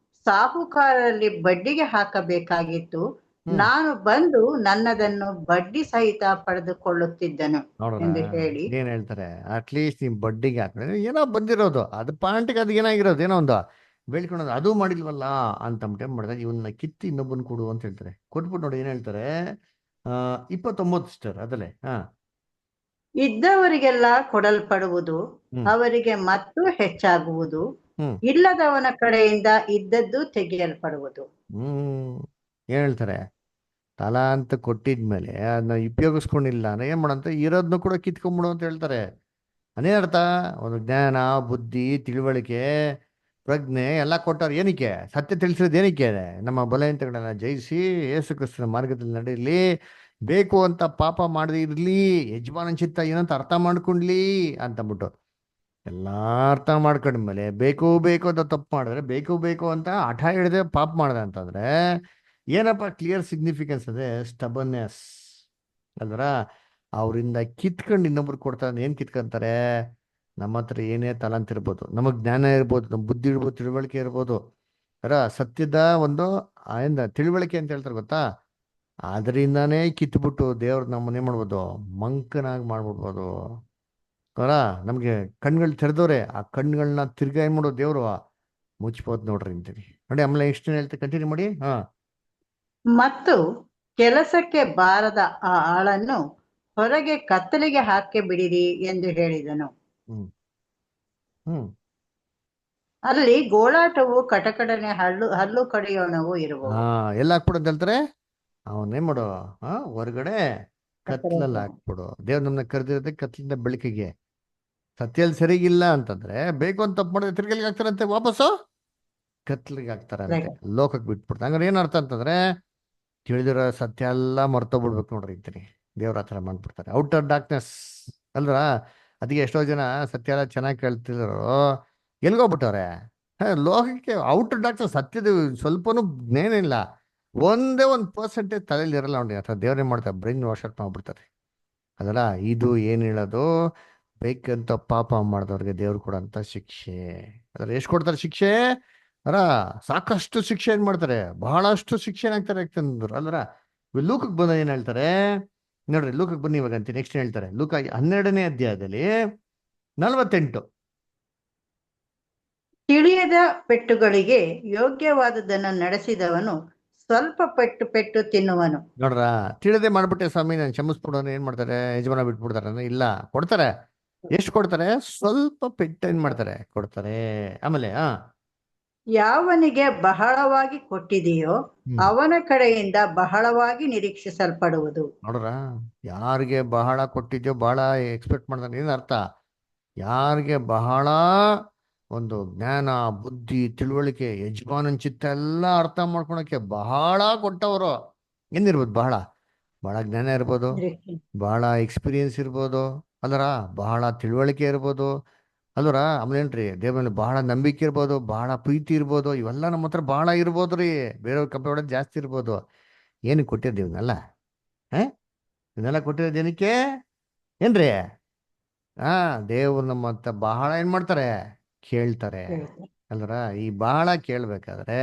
ಸಾಹುಕಾರರಲ್ಲಿ ಬಡ್ಡಿಗೆ ಹಾಕಬೇಕಾಗಿತ್ತು. ಹ್ಮ್ ನಾನು ಬಂದು ನನ್ನದನ್ನು ಬಡ್ಡಿ ಸಹಿತ ಪಡೆದುಕೊಳ್ಳುತ್ತಿದ್ದನು ನೋಡ್ರ, ಎಂದು ಹೇಳಿ, ಏನ್ ಹೇಳ್ತಾರೆ, ಅಟ್ಲೀಸ್ಟ್ ನಿಮ್ ಬಡ್ಡಿಗೆ ಹಾಕಿದ್ರೆ ಏನೋ ಬಂದಿರೋದು, ಅದು ಪಾಂಟಿಗೆ ಅದು ಏನಾಗಿರೋದು, ಏನೋ ಒಂದು ಬೆಳ್ಕೊಳೋದು, ಅದು ಮಾಡಿಲ್ವಲ್ಲ ಅಂತ ಟೈಮ್ ಮಾಡಿದಾಗ ಇವನ್ನ ಕಿತ್ತಿ ಇನ್ನೊಬ್ಬನ್ ಕೊಡು ಅಂತ ಹೇಳ್ತಾರೆ. ಕೊಟ್ಬಿಟ್ಟು ನೋಡಿ ಏನ್ ಹೇಳ್ತಾರೆ, 29 ಸ್ಟಾರ್ ಅದಲ್ಲೇ. ಇದ್ದವರಿಗೆಲ್ಲ ಕೊಡಲ್ಪಡುವುದು, ಹ್ಮ್ ಅವರಿಗೆ ಮತ್ತೂ ಹೆಚ್ಚಾಗುವುದು, ಹ್ಮ್ ಇಲ್ಲದವನ ಕಡೆಯಿಂದ ಇದ್ದದ್ದು ತೆಗೆಯಲ್ಪಡುವುದು. ಹ್ಮ್ ಏನ್ ಹೇಳ್ತಾರೆ, ತಲಾ ಅಂತ ಕೊಟ್ಟಿದ್ಮೇಲೆ ಅದನ್ನ ಉಪಯೋಗಿಸ್ಕೊಂಡಿಲ್ಲ ಅಂದ್ರೆ ಏನ್ ಮಾಡಂತ, ಇರೋದನ್ನ ಕೂಡ ಕಿತ್ಕೊಂಡ್ಬಿಡು ಅಂತ ಹೇಳ್ತಾರೆ. ಅದೇನರ್ಥ, ಒಂದು ಜ್ಞಾನ, ಬುದ್ಧಿ, ತಿಳುವಳಿಕೆ, ಪ್ರಜ್ಞೆ ಎಲ್ಲ ಕೊಟ್ಟವ್ರು ಏನಕ್ಕೆ, ಸತ್ಯ ತಿಳಿಸಿರೋದು ಏನಕ್ಕೆ, ನಮ್ಮ ಬಲಹೀನತೆಗಳನ್ನ ಜಯಿಸಿ ಯೇಸು ಕ್ರಿಸ್ತನ ಮಾರ್ಗದಲ್ಲಿ ನಡೆಯಲಿ, ಬೇಕು ಅಂತ ಪಾಪ ಮಾಡದೇ ಇರ್ಲಿ, ಯಜಮಾನನ ಚಿತ್ತ ಏನಂತ ಅರ್ಥ ಮಾಡ್ಕೊಂಡ್ಲಿ ಅಂತಂದ್ಬಿಟ್ಟು ಎಲ್ಲ ಅರ್ಥ ಮಾಡ್ಕೊಂಡ್ಮೇಲೆ ಬೇಕು ಬೇಕು ಅಂತ ತಪ್ಪು ಮಾಡಿದ್ರೆ, ಬೇಕು ಬೇಕು ಅಂತ ಹಠ ಹಿಡದೆ ಪಾಪ ಮಾಡ್ದೆ ಅಂತಂದ್ರೆ ಏನಪ್ಪ ಕ್ಲಿಯರ್ ಸಿಗ್ನಿಫಿಕೆನ್ಸ್ ಅದೇ ಸ್ಟಬನ್ನೆಸ್ ಅಲ್ವರ. ಅವರಿಂದ ಕಿತ್ಕೊಂಡು ಇನ್ನೊಬ್ರು ಕೊಡ್ತಾರೆ. ಏನ್ ಕಿತ್ಕೊಂತಾರೆ, ನಮ್ಮ ಹತ್ರ ಏನೇ ತಲಾಂತ ಇರ್ಬೋದು, ನಮಗ್ ಜ್ಞಾನ ಇರ್ಬೋದು, ನಮ್ ಬುದ್ಧಿ ಇರ್ಬೋದು, ತಿಳುವಳಿಕೆ ಇರ್ಬೋದು, ಸತ್ಯದ ಒಂದು ತಿಳುವಳಿಕೆ ಅಂತ ಹೇಳ್ತಾರೆ ಗೊತ್ತಾ, ಅದರಿಂದಾನೇ ಕಿತ್ಬಿಟ್ಟು ದೇವ್ರ ನಮ್ಮನ್ನೇ ಮಾಡ್ಬೋದು, ಮಂಕನಾಗಿ ಮಾಡ್ಬಿಡ್ಬೋದು. ಅವರ ನಮ್ಗೆ ಕಣ್ಗಳು ತೆರೆದವ್ರೆ, ಆ ಕಣ್ಗಳನ್ನ ತಿರ್ಗಾ ಏನ್ ಮಾಡೋದು ದೇವ್ರು ಮುಚ್ಬೋದು ನೋಡ್ರಿ ಅಂತೀನಿ ನೋಡಿ. ಆಮೇಲೆ ಎಷ್ಟು ಹೇಳ್ತಾರೆ, ಕಂಟಿನ್ಯೂ ಮಾಡಿ. ಮತ್ತು ಕೆಲಸಕ್ಕೆ ಬಾರದ ಆ ಆಳನ್ನು ಹೊರಗೆ ಕತ್ತಲಿಗೆ ಹಾಕಿ ಬಿಡಿರಿ ಎಂದು ಹೇಳಿದನು. ಹ್ಮ್ ಹ್ಮ್ ಅಲ್ಲಿ ಗೋಳಾಟವು, ಕಟಕಟನೆ, ಹಲ್ಲು ಕಡಿಯೋಣವು ಇರುವವು. ಎಲ್ಲ ಹಾಕ್ಬಿಡು ಅಂತ ಹೇಳ್ತಾರೆ. ಅವನ್ನೇನ್ ಮಾಡು, ಹೊರಗಡೆ ಕತ್ಲಲ್ಲಿ ಹಾಕ್ಬಿಡು. ದೇವ್ರು ನಮ್ಮನ್ನ ಕರೆದಿರೋದೇ ಕತ್ಲಿಂದ ಬೆಳಕಿಗೆ. ಸತ್ಯಲ್ಲಿ ಸರಿಗಿಲ್ಲ ಅಂತಂದ್ರೆ, ಬೇಕು ಅಂತ ತಪ್ಪು ಮಾಡಿದ್ರೆ ತಿರ್ಗಲಿಗೆ ಹಾಕ್ತಾರಂತೆ, ವಾಪಸ್ಸು ಕತ್ಲಿಗೆ ಹಾಕ್ತಾರಂತೆ, ಲೋಕಕ್ಕೆ ಬಿಟ್ಬಿಡ್ತಾರೆ. ಹಂಗಾರೆ ಏನ್ ಅರ್ಥ ಅಂತಂದ್ರೆ, ತಿಳಿದಿರೋ ಸತ್ಯ ಎಲ್ಲ ಮರ್ತೋಗ್ಬಿಡ್ಬೇಕು ನೋಡ್ರಿ ಅಂತೀನಿ. ದೇವ್ರ ಹತ್ರ ಮಾಡ್ಬಿಡ್ತಾರೆ, ಔಟರ್ ಡಾರ್ಕ್ನೆಸ್ ಅಲ್ರ. ಅದಕ್ಕೆ ಎಷ್ಟೋ ಜನ ಸತ್ಯ ಎಲ್ಲ ಚೆನ್ನಾಗಿ ಕೇಳ್ತಿದ್ರು, ಎಲ್ಗೋಗ್ಬಿಟ್ಟವ್ರೆ, ಲೋಕಕ್ಕೆ ಔಟರ್ ಡಾರ್ಕ್ನೆಸ್. ಸತ್ಯದ ಸ್ವಲ್ಪನೂ ಜ್ಞಾನ ಇಲ್ಲ, ಒಂದೇ 1% ತಲೆಯಲ್ಲಿ ಇರಲ್ಲ ನೋಡಿ. ಅಥವಾ ದೇವ್ರೇನ್ ಮಾಡ್ತಾರೆ, ಬ್ರೈನ್ ವಾಶ್ ಔಟ್ ಮಾಡ್ಬಿಡ್ತಾರೆ ಅದಲ್ಲ. ಇದು ಏನ್ ಹೇಳೋದು, ಬೇಕಂತ ಪಾಪ ಮಾಡಿದವ್ರಿಗೆ ದೇವ್ರು ಕೊಡಂತ ಶಿಕ್ಷೆ. ಅದ್ರ ಎಷ್ಟು ಕೊಡ್ತಾರೆ ಶಿಕ್ಷೆ, ಸಾಕಷ್ಟು ಶಿಕ್ಷೆ ಏನ್ ಮಾಡ್ತಾರೆ, ಬಹಳಷ್ಟು ಶಿಕ್ಷೆ ಏನಾಗ್ತಾರೆ ಆಗ್ತಂದ್ರು ಅಲ್ರ. ಲೂಕಕ್ಕೆ ಬಂದ ಏನ್ ಹೇಳ್ತಾರೆ ನೋಡ್ರಿ, ಲೂಕಕ್ಕೆ ಬನ್ನಿ ಇವಾಗ ಅಂತ. ನೆಕ್ಸ್ಟ್ ಹೇಳ್ತಾರೆ, ಲೂಕ 12ನೇ ಅಧ್ಯಾಯದಲ್ಲಿ 48. ತಿಳಿಯದ ಪೆಟ್ಟುಗಳಿಗೆ ಯೋಗ್ಯವಾದದನ್ನು ನಡೆಸಿದವನು ಸ್ವಲ್ಪ ಪೆಟ್ಟು ತಿನ್ನುವನು. ನೋಡ್ರ, ತಿಳಿದೇ ಮಾಡ್ಬಿಟ್ಟೆ ಸ್ವಾಮಿ, ನಾನು ಕ್ಷಮಿಸ್ಬಿಡೋನು ಏನ್ ಮಾಡ್ತಾರೆ, ಯಜಮಾನ ಬಿಟ್ಬಿಡ್ತಾರೆ ಇಲ್ಲ, ಕೊಡ್ತಾರೆ. ಎಷ್ಟು ಕೊಡ್ತಾರೆ, ಸ್ವಲ್ಪ ಪೆಟ್ಟು ಏನ್ ಮಾಡ್ತಾರೆ, ಕೊಡ್ತಾರೆ. ಆಮೇಲೆ ಯಾವನಿಗೆ ಬಹಳವಾಗಿ ಕೊಟ್ಟಿದೆಯೋ ಅವನ ಕಡೆಯಿಂದ ಬಹಳವಾಗಿ ನಿರೀಕ್ಷಿಸಲ್ಪಡುವುದು. ನೋಡ್ರ, ಯಾರಿಗೆ ಬಹಳ ಕೊಟ್ಟಿದ್ಯೋ ಬಹಳ ಎಕ್ಸ್ಪೆಕ್ಟ್ ಮಾಡ್ತಾರೆ. ಏನ್ ಅರ್ಥ, ಯಾರಿಗೆ ಬಹಳ ಒಂದು ಜ್ಞಾನ, ಬುದ್ಧಿ, ತಿಳುವಳಿಕೆ, ಯಜಮಾನನ್ ಚಿತ್ತ ಎಲ್ಲ ಅರ್ಥ ಮಾಡ್ಕೊಳಕ್ಕೆ ಬಹಳ ಕೊಟ್ಟವರು ಏನಿರ್ಬೋದು, ಬಹಳ ಬಹಳ ಜ್ಞಾನ ಇರ್ಬೋದು, ಬಹಳ ಎಕ್ಸ್ಪೀರಿಯನ್ಸ್ ಇರ್ಬೋದು ಅಲ್ವರ, ಬಹಳ ತಿಳುವಳಿಕೆ ಇರ್ಬೋದು ಅಲ್ವರ. ಆಮೇಲೆ ಏನ್ರಿ, ದೇವರಲ್ಲಿ ಬಹಳ ನಂಬಿಕೆ ಇರ್ಬೋದು, ಬಹಳ ಪ್ರೀತಿ ಇರ್ಬೋದು, ಇವೆಲ್ಲ ನಮ್ಮ ಹತ್ರ ಬಹಳ ಇರ್ಬೋದು ರೀ. ಬೇರೆಯವ್ರ ಕಂಪೇರ್ ಮಾಡೋದು ಜಾಸ್ತಿ ಇರ್ಬೋದು. ಏನಕ್ಕೆ ಕೊಟ್ಟಿರ್ತೀವಿ ಇವನ್ನೆಲ್ಲ, ಇದನ್ನೆಲ್ಲ ಕೊಟ್ಟಿರೋದು ಏನಕ್ಕೆ ಏನ್ರಿ, ದೇವ್ರು ನಮ್ಮ ಹತ್ರ ಬಹಳ ಏನ್ ಮಾಡ್ತಾರೆ, ಕೇಳ್ತಾರೆ. ಅಲ್ರ ಈ ಬಹಳ ಕೇಳ್ಬೇಕಾದ್ರೆ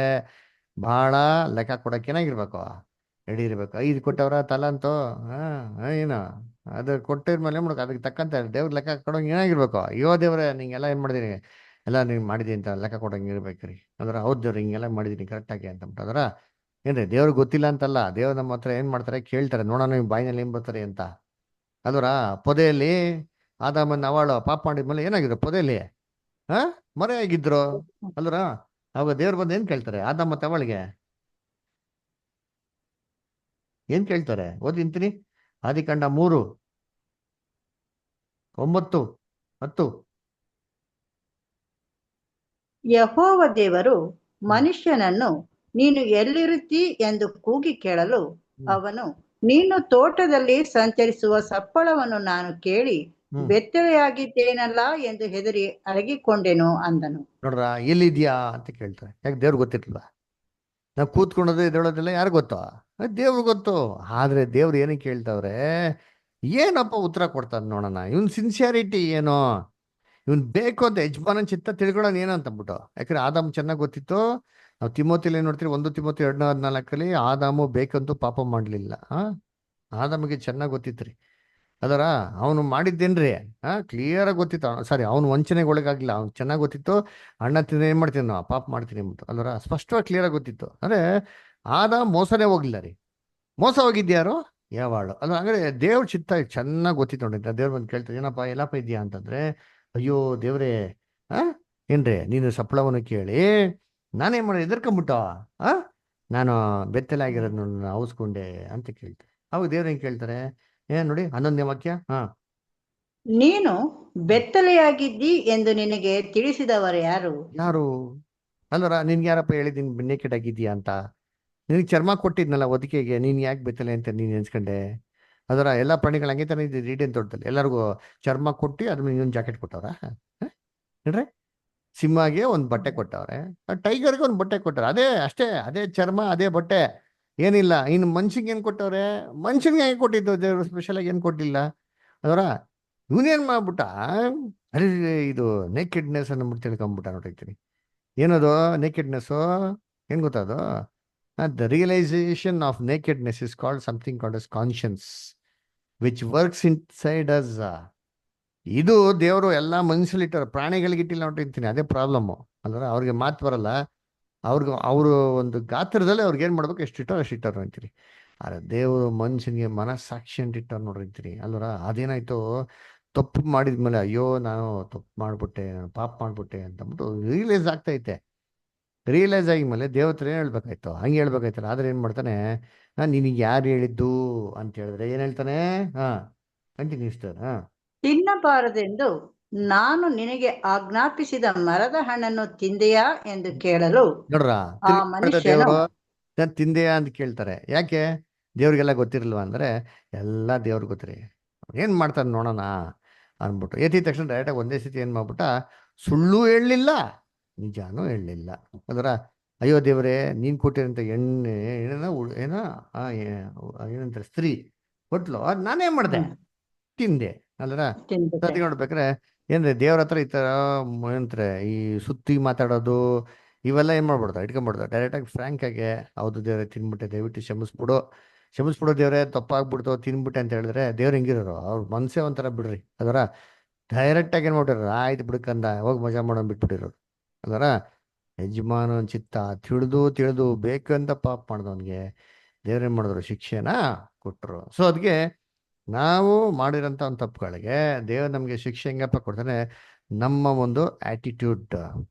ಬಹಳ ಲೆಕ್ಕ ಕೊಡಕ್ಕೆ ಏನಾಗಿರ್ಬೇಕು, ರೆಡಿ ಇರ್ಬೇಕು. 5 ಕೊಟ್ಟವ್ರ ತಲಂತೋ, ಏನು ಅದು ಕೊಟ್ಟಿದ್ಮೇಲೆ ಮಾಡ್ಬೇಕು, ಅದಕ್ಕೆ ತಕ್ಕಂತೆ ದೇವ್ರ ಲೆಕ್ಕ ಕೊಡೋಂಗೆ ಏನಾಗಿರ್ಬೇಕು. ಅಯ್ಯೋ ದೇವ್ರೆ ನಿಂಗೆಲ್ಲ ಏನ್ ಮಾಡಿದೀನಿ, ಎಲ್ಲ ನೀವು ಮಾಡಿದೀನಿ ಅಂತ ಲೆಕ್ಕ ಕೊಡಂಗೆ ಇರ್ಬೇಕ್ರಿ. ಅಂದ್ರೆ ಹೌದು ದೇವ್ರ ಹಿಂಗೆಲ್ಲ ಮಾಡಿದೀನಿ ಕರೆಕ್ಟಾಗಿ ಅಂತಂದ್ಬಿಟ್ಟು. ಅದರ ಏನ್ರಿ ದೇವ್ರಿಗೆ ಗೊತ್ತಿಲ್ಲ ಅಂತಲ್ಲ, ದೇವ್ರ ನಮ್ಮ ಹತ್ರ ಏನ್ ಮಾಡ್ತಾರೆ ಕೇಳ್ತಾರೆ, ನೋಡೋಣ ನೀವು ಬಾಯಿನಲ್ಲಿ ಏನ್ ಬರ್ತಾರೆ ಅಂತ. ಅಲ್ವರ ಪೊದೆಯಲ್ಲಿ ಆದಾಮನ್ ಅವಳು ಪಾಪ ಮಾಡಿದ್ಮೇಲೆ ಏನಾಗಿದ್ರು ಪೊದೆಯಲ್ಲಿ, ಹಾ ಮರೆ ಆಗಿದ್ರು ಅಲ್ವರ. ಅವಾಗ ದೇವ್ರು ಬಂದು ಏನ್ ಕೇಳ್ತಾರೆ ಆದಾಮ ಮತ್ತೆ ಅವಳಿಗೆ, ಏನ್ ಕೇಳ್ತಾರೆ ಓದಿಂತೀನಿ. ಆದಿಕಾಂಡ 3:9-10. ಯೆಹೋವ ದೇವರು ಮನುಷ್ಯನನ್ನು ನೀನು ಎಲ್ಲಿರುತ್ತಿ ಎಂದು ಕೂಗಿ ಕೇಳಲು ಅವನು, ನೀನು ತೋಟದಲ್ಲಿ ಸಂಚರಿಸುವ ಸಪ್ಪಳವನ್ನು ನಾನು ಕೇಳಿ ಬೆತ್ತಲೆಯಾಗಿದ್ದೇನಲ್ಲ ಎಂದು ಹೆದರಿ ಅಡಗಿಕೊಂಡೆನು ಅಂದನು. ನೋಡ್ರ ಎಲ್ಲಿದ್ಯಾ ಅಂತ ಕೇಳ್ತಾರೆ. ಯಾಕೆ ದೇವ್ರಿಗೆ ಗೊತ್ತಿರ್ಲಿಲ್ಲ? ನಾವು ಕೂತ್ಕೊಳ್ಳೋದು ಎದ್ದೇಳೋದೆಲ್ಲ ಯಾರು ಗೊತ್ತೋ, ದೇವ್ರಿಗೆ ಗೊತ್ತು. ಆದ್ರೆ ದೇವ್ರು ಏನಕ್ಕೆ ಕೇಳ್ತಾವ್ರೆ, ಏನಪ್ಪ ಉತ್ತರ ಕೊಡ್ತಾನೆ ನೋಡೋಣ, ಇವನ್ ಸಿನ್ಸಿಯಾರಿಟಿ ಏನೋ, ಇವನ್ ಬೇಕು ಅಂತ ಯಜಮಾನನ್ ಚಿತ್ತ ತಿಳ್ಕೊಳ್ಳೋಣ ಏನೋ ಅಂತಂದ್ಬಿಟ್ಟು. ಯಾಕಂದ್ರೆ ಆದಾಮ್ ಚೆನ್ನಾಗಿ ಗೊತ್ತಿತ್ತು. ನಾವು ತಿಮೋತಿಲಿ ಏನ್ ನೋಡ್ತೀವಿ, 1 ತಿಮೋತಿ 2:14 ಆದಾಮು ಬೇಕಂತೂ ಪಾಪ ಮಾಡ್ಲಿಲ್ಲ. ಆದಾಮಿಗೆ ಚೆನ್ನಾಗಿ ಗೊತ್ತಿತ್ರಿ. ಅದರ ಅವನು ಮಾಡಿದ್ದೇನ್ರಿ, ಕ್ಲಿಯರ್ ಆಗಿ ಗೊತ್ತಿತ್ತು. ಸಾರಿ, ಅವನು ವಂಚನೆಗೆ ಒಳಗಾಗಿಲ್ಲ, ಅವ್ನು ಚೆನ್ನಾಗಿ ಗೊತ್ತಿತ್ತು. ಅಣ್ಣ ತಿಂದ ಏನ್ ಮಾಡ್ತೀನಿ ನಾವು ಪಾಪ ಮಾಡ್ತೀನಿ ಅಂದ್ಬಿಟ್ಟು. ಅದರ ಸ್ಪಷ್ಟವಾಗಿ ಕ್ಲಿಯರ್ ಆಗಿ ಗೊತ್ತಿತ್ತು. ಅಂದ್ರೆ ಮೋಸನೇ ಹೋಗಿಲ್ಲ ರೀ. ಮೋಸ ಹೋಗಿದ್ಯಾರು, ಯಾವಾಳು ಅಲ್ಲ. ಹಂಗಾರೆ ದೇವ್ರ ಚಿತ್ತ ಚೆನ್ನಾಗಿ ಗೊತ್ತಿತ್ತು ನೋಡಿ. ದೇವ್ರ ಬಂದು ಕೇಳ್ತಾರೆ, ಏನಪ್ಪ ಎಲ್ಲಪ್ಪ ಇದೆಯಾ ಅಂತಂದ್ರೆ, ಅಯ್ಯೋ ದೇವ್ರೇ, ಆ ಏನ್ರಿ ನೀನು ಸಪ್ಪಳವನ್ನು ಕೇಳಿ ನಾನೇನ್ ಮಾಡಿ ಎದರ್ಕೊಂಬಿಟ್ಟ, ನಾನು ಬೆತ್ತಲಾಗಿರೋದನ್ನ ಔಸ್ಕೊಂಡೆ ಅಂತ ಕೇಳ್ತಾರೆ. ಅವಾಗ ದೇವ್ರ ಹೆಂಗ್ ಕೇಳ್ತಾರೆ, ಏನ್ ನೋಡಿ 11ನೇ ವಾಕ್ಯ. ನೀನು ಬೆತ್ತಲೆಯಾಗಿದ್ದಿ ಎಂದು ನಿನಗೆ ತಿಳಿಸಿದವರು ಯಾರು? ಯಾರು ಅಲ್ಲರ, ನಿನ್ಗೆ ಯಾರಪ್ಪ ಹೇಳಿದ್ದೀನಿ ನೇಕೆಡ್ ಆಗಿದ್ಯಾ ಅಂತ? ನಿನಗೆ ಚರ್ಮ ಕೊಟ್ಟಿದ್ನಲ್ಲ ಒದಿಕೆಗೆ, ನೀನ್ ಯಾಕೆ ಬೆತ್ತಲೆ ಅಂತ ನೀನ್ ಎನ್ಸ್ಕೊಂಡೆ? ಅದರ ಎಲ್ಲ ಪ್ರಾಣಿಗಳು ಹಂಗೆ ತಾನೇ ಇದೆ ರೀಡಿಯನ್ ತೋಟದಲ್ಲಿ, ಎಲ್ಲರಿಗೂ ಚರ್ಮ ಕೊಟ್ಟು ಅದ್ರ ಇನ್ನೊಂದು ಜಾಕೆಟ್ ಕೊಟ್ಟವ್ರ ಹೇಳ್ರಿ. ಸಿಂಹಗೆ ಒಂದು ಬಟ್ಟೆ ಕೊಟ್ಟವ್ರೆ, ಟೈಗರ್ಗೆ ಒಂದು ಬಟ್ಟೆ ಕೊಟ್ಟವ್ರೆ. ಅದೇ ಅಷ್ಟೇ, ಅದೇ ಚರ್ಮ ಅದೇ ಬಟ್ಟೆ, ಏನಿಲ್ಲ. ಇನ್ನು ಮನ್ಷಿಗೆ ಏನ್ ಕೊಟ್ಟವ್ರೆ, ಮನ್ಷನ್ಗೆ ಹೆಂಗೆ ಕೊಟ್ಟಿದ್ದು ದೇವ್ರು ಸ್ಪೆಷಲ್ ಆಗಿ ಏನ್ ಕೊಟ್ಟಿಲ್ಲ. ಅದರ ಇವನೇನ್ ಮಾಡ್ಬಿಟ್ಟ, ಅರೆ ಇದು ನೇಕೆಡ್ನೆಸ್ ಅನ್ನ ತಿಳ್ಕೊಂಬಿಟ್ಟ. ನೋಡಿರ್ತೀನಿ ಏನದು ನೇಕೆಡ್ನೆಸ್ಸು, ಏನ್ ಗೊತ್ತದು? The realisation of nakedness is called something called us conscience which works inside us. ಇದು ದೇವರು ಎಲ್ಲ ಮನುಷ್ಯಲಿಟ್ಟಾರ, ಪ್ರಾಣಿಗಳಿಗೆ ಇಟ್ಟಿಲ್ಲ ನೋಡಿರ್ತೀನಿ. ಅದೇ ಪ್ರಾಬ್ಲಮ್ಮು. ಅಂದ್ರೆ ಅವ್ರಿಗೆ ಮಾತು ಬರಲ್ಲ, ಅವರು ಒಂದು ಗಾತ್ರದಲ್ಲಿ ಅವ್ರಿಗೆ ಏನ್ ಮಾಡ್ಬೇಕು, ಎಷ್ಟು ಇಟ್ಟಾರ ಅಷ್ಟು ಇಟ್ಟಾರ ಅಂತೀರಿ. ಆದ್ರೆ ದೇವರು ಮನುಷ್ಯನಿಗೆ ಮನಸ್ಸಾಕ್ಷಿ ಅಂತ ಇಟ್ಟಾರ ನೋಡಿರ್ತೀನಿ. ಅಲ್ವರ ಅದೇನಾಯ್ತು, ತಪ್ಪು ಮಾಡಿದ್ಮೇಲೆ ಅಯ್ಯೋ ನಾನು ತಪ್ಪು ಮಾಡ್ಬಿಟ್ಟೆ, ನಾನು ಪಾಪ ಮಾಡ್ಬಿಟ್ಟೆ ಅಂತಂದ್ಬಿಟ್ಟು ರಿಯಲೈಸ್ ಆಗ್ತೈತೆ. ರಿಯಲೈಸ್ ಆಗಿದ್ಮೇಲೆ ದೇವತ್ರ ಏನ್ ಹೇಳ್ಬೇಕಾಯ್ತು, ಹಂಗೆ ಹೇಳ್ಬೇಕಾಯ್ತಲ್ಲ. ಆದ್ರೆ ಏನ್ ಮಾಡ್ತಾನೆ, ನಿನಗೆ ಯಾರು ಹೇಳಿದ್ದು ಅಂತ ಹೇಳಿದ್ರೆ ಏನ್ ಹೇಳ್ತಾನೆ, ಕಂಟಿನ್ಯೂ ಸರ್. ತಿನ್ನಬಾರದೆಂದು ನಾನು ನಿನಗೆ ಆಜ್ಞಾಪಿಸಿದ ಮರದ ಹಣ್ಣನ್ನು ತಿಂದೆಯಾ ಎಂದು ಕೇಳಲು ನೋಡ್ರ ಆ ಮನುಷ್ಯನು, ದೇವರು ನಾನು ತಿಂದೆಯಾ ಅಂತ ಕೇಳ್ತಾರೆ. ಯಾಕೆ ದೇವ್ರಿಗೆಲ್ಲ ಗೊತ್ತಿರಲ್ವಾ ಅಂದ್ರೆ, ಎಲ್ಲ ದೇವ್ರಿಗೆ ಗೊತ್ತಿರಿ. ಏನ್ ಮಾಡ್ತಾನೆ ನೋಡೋಣ ಅಂದ್ಬಿಟ್ಟು ಎತ್ತಿದ ತಕ್ಷಣ ಡೈರೆಕ್ಟಾಗಿ ಒಂದೇ ಸತಿ ಏನ್ ಮಾಡ್ಬಿಟ್ಟ, ಸುಳ್ಳು ಹೇಳಲಿಲ್ಲ, ನಿಜಾನು ಹೇಳಲಿಲ್ಲ. ಅದರ ಅಯ್ಯೋ ದೇವ್ರೆ, ನೀನ್ ಕೊಟ್ಟಿರಂತ ಏನಂತಾರೆ ಸ್ತ್ರೀ ಕೊಟ್ಲು, ಅದ್ ನಾನೇ ಮಾಡ್ದೆ, ತಿಂದೆ. ಅಲ್ರ ಸತಿ ನೋಡ್ಬೇಕ್ರೆ ಏನ್ರಿ ದೇವ್ರ ಹತ್ರ ಈ ತರ ಏನಂತಾರೆ ಈ ಸುತ್ತಿ ಮಾತಾಡೋದು ಇವೆಲ್ಲ ಏನ್ ಮಾಡ್ಬಿಡ್ತಾರೆ, ಇಟ್ಕೊಂಡ್ಬಿಡ್ತಾರೆ ಡೈರೆಕ್ಟಾಗಿ ಫ್ರಾಂಕ್ ಆಗಿ. ಹೌದು ದೇವ್ರೆ ತಿನ್ಬಿಟ್ಟೆ, ದಯವಿಟ್ಟು ಕ್ಷಮಿಸ್ಬಿಡು ದೇವ್ರೆ, ತಪ್ಪಾಗ್ಬಿಡ್ತು ತಿನ್ಬಿಟ್ಟೆ ಅಂತ ಹೇಳಿದ್ರೆ ದೇವ್ರ ಹೆಂಗಿರೋರು, ಅವ್ರ ಮನ್ಸೇ ಒಂಥರ ಬಿಡ್ರಿ. ಅದರ ಡೈರೆಕ್ಟಾಗಿ ಏನ್ ಮಾಡ್ಬಿಟ್ಟಾರ, ಆಯ್ತು ಬಿಡ್ಕಂದ ಹೋಗಿ ಮಜಾ ಮಾಡೋನ್ ಬಿಟ್ಬಿಟ್ಟಿರೋರು. ಅದರ ಯಜಮಾನನ ಚಿತ್ತ ತಿಳಿದು ಬೇಕಂತ ಪಾಪ ಮಾಡ್ದವನ್ಗೆ ದೇವ್ರೇನ್ ಮಾಡಿದ್ರು, ಶಿಕ್ಷೆನ ಕೊಟ್ಟರು. ಸೊ ಅದಕ್ಕೆ ನಾವು ಮಾಡಿರೋಂಥ ಒಂದು ತಪ್ಪುಗಳಿಗೆ ದೇವ್ರು ನಮಗೆ ಶಿಕ್ಷೆ ಹೆಂಗಪ್ಪ ಕೊಡ್ತಾನೆ, ನಮ್ಮ ಒಂದು ಆಟಿಟ್ಯೂಡ್,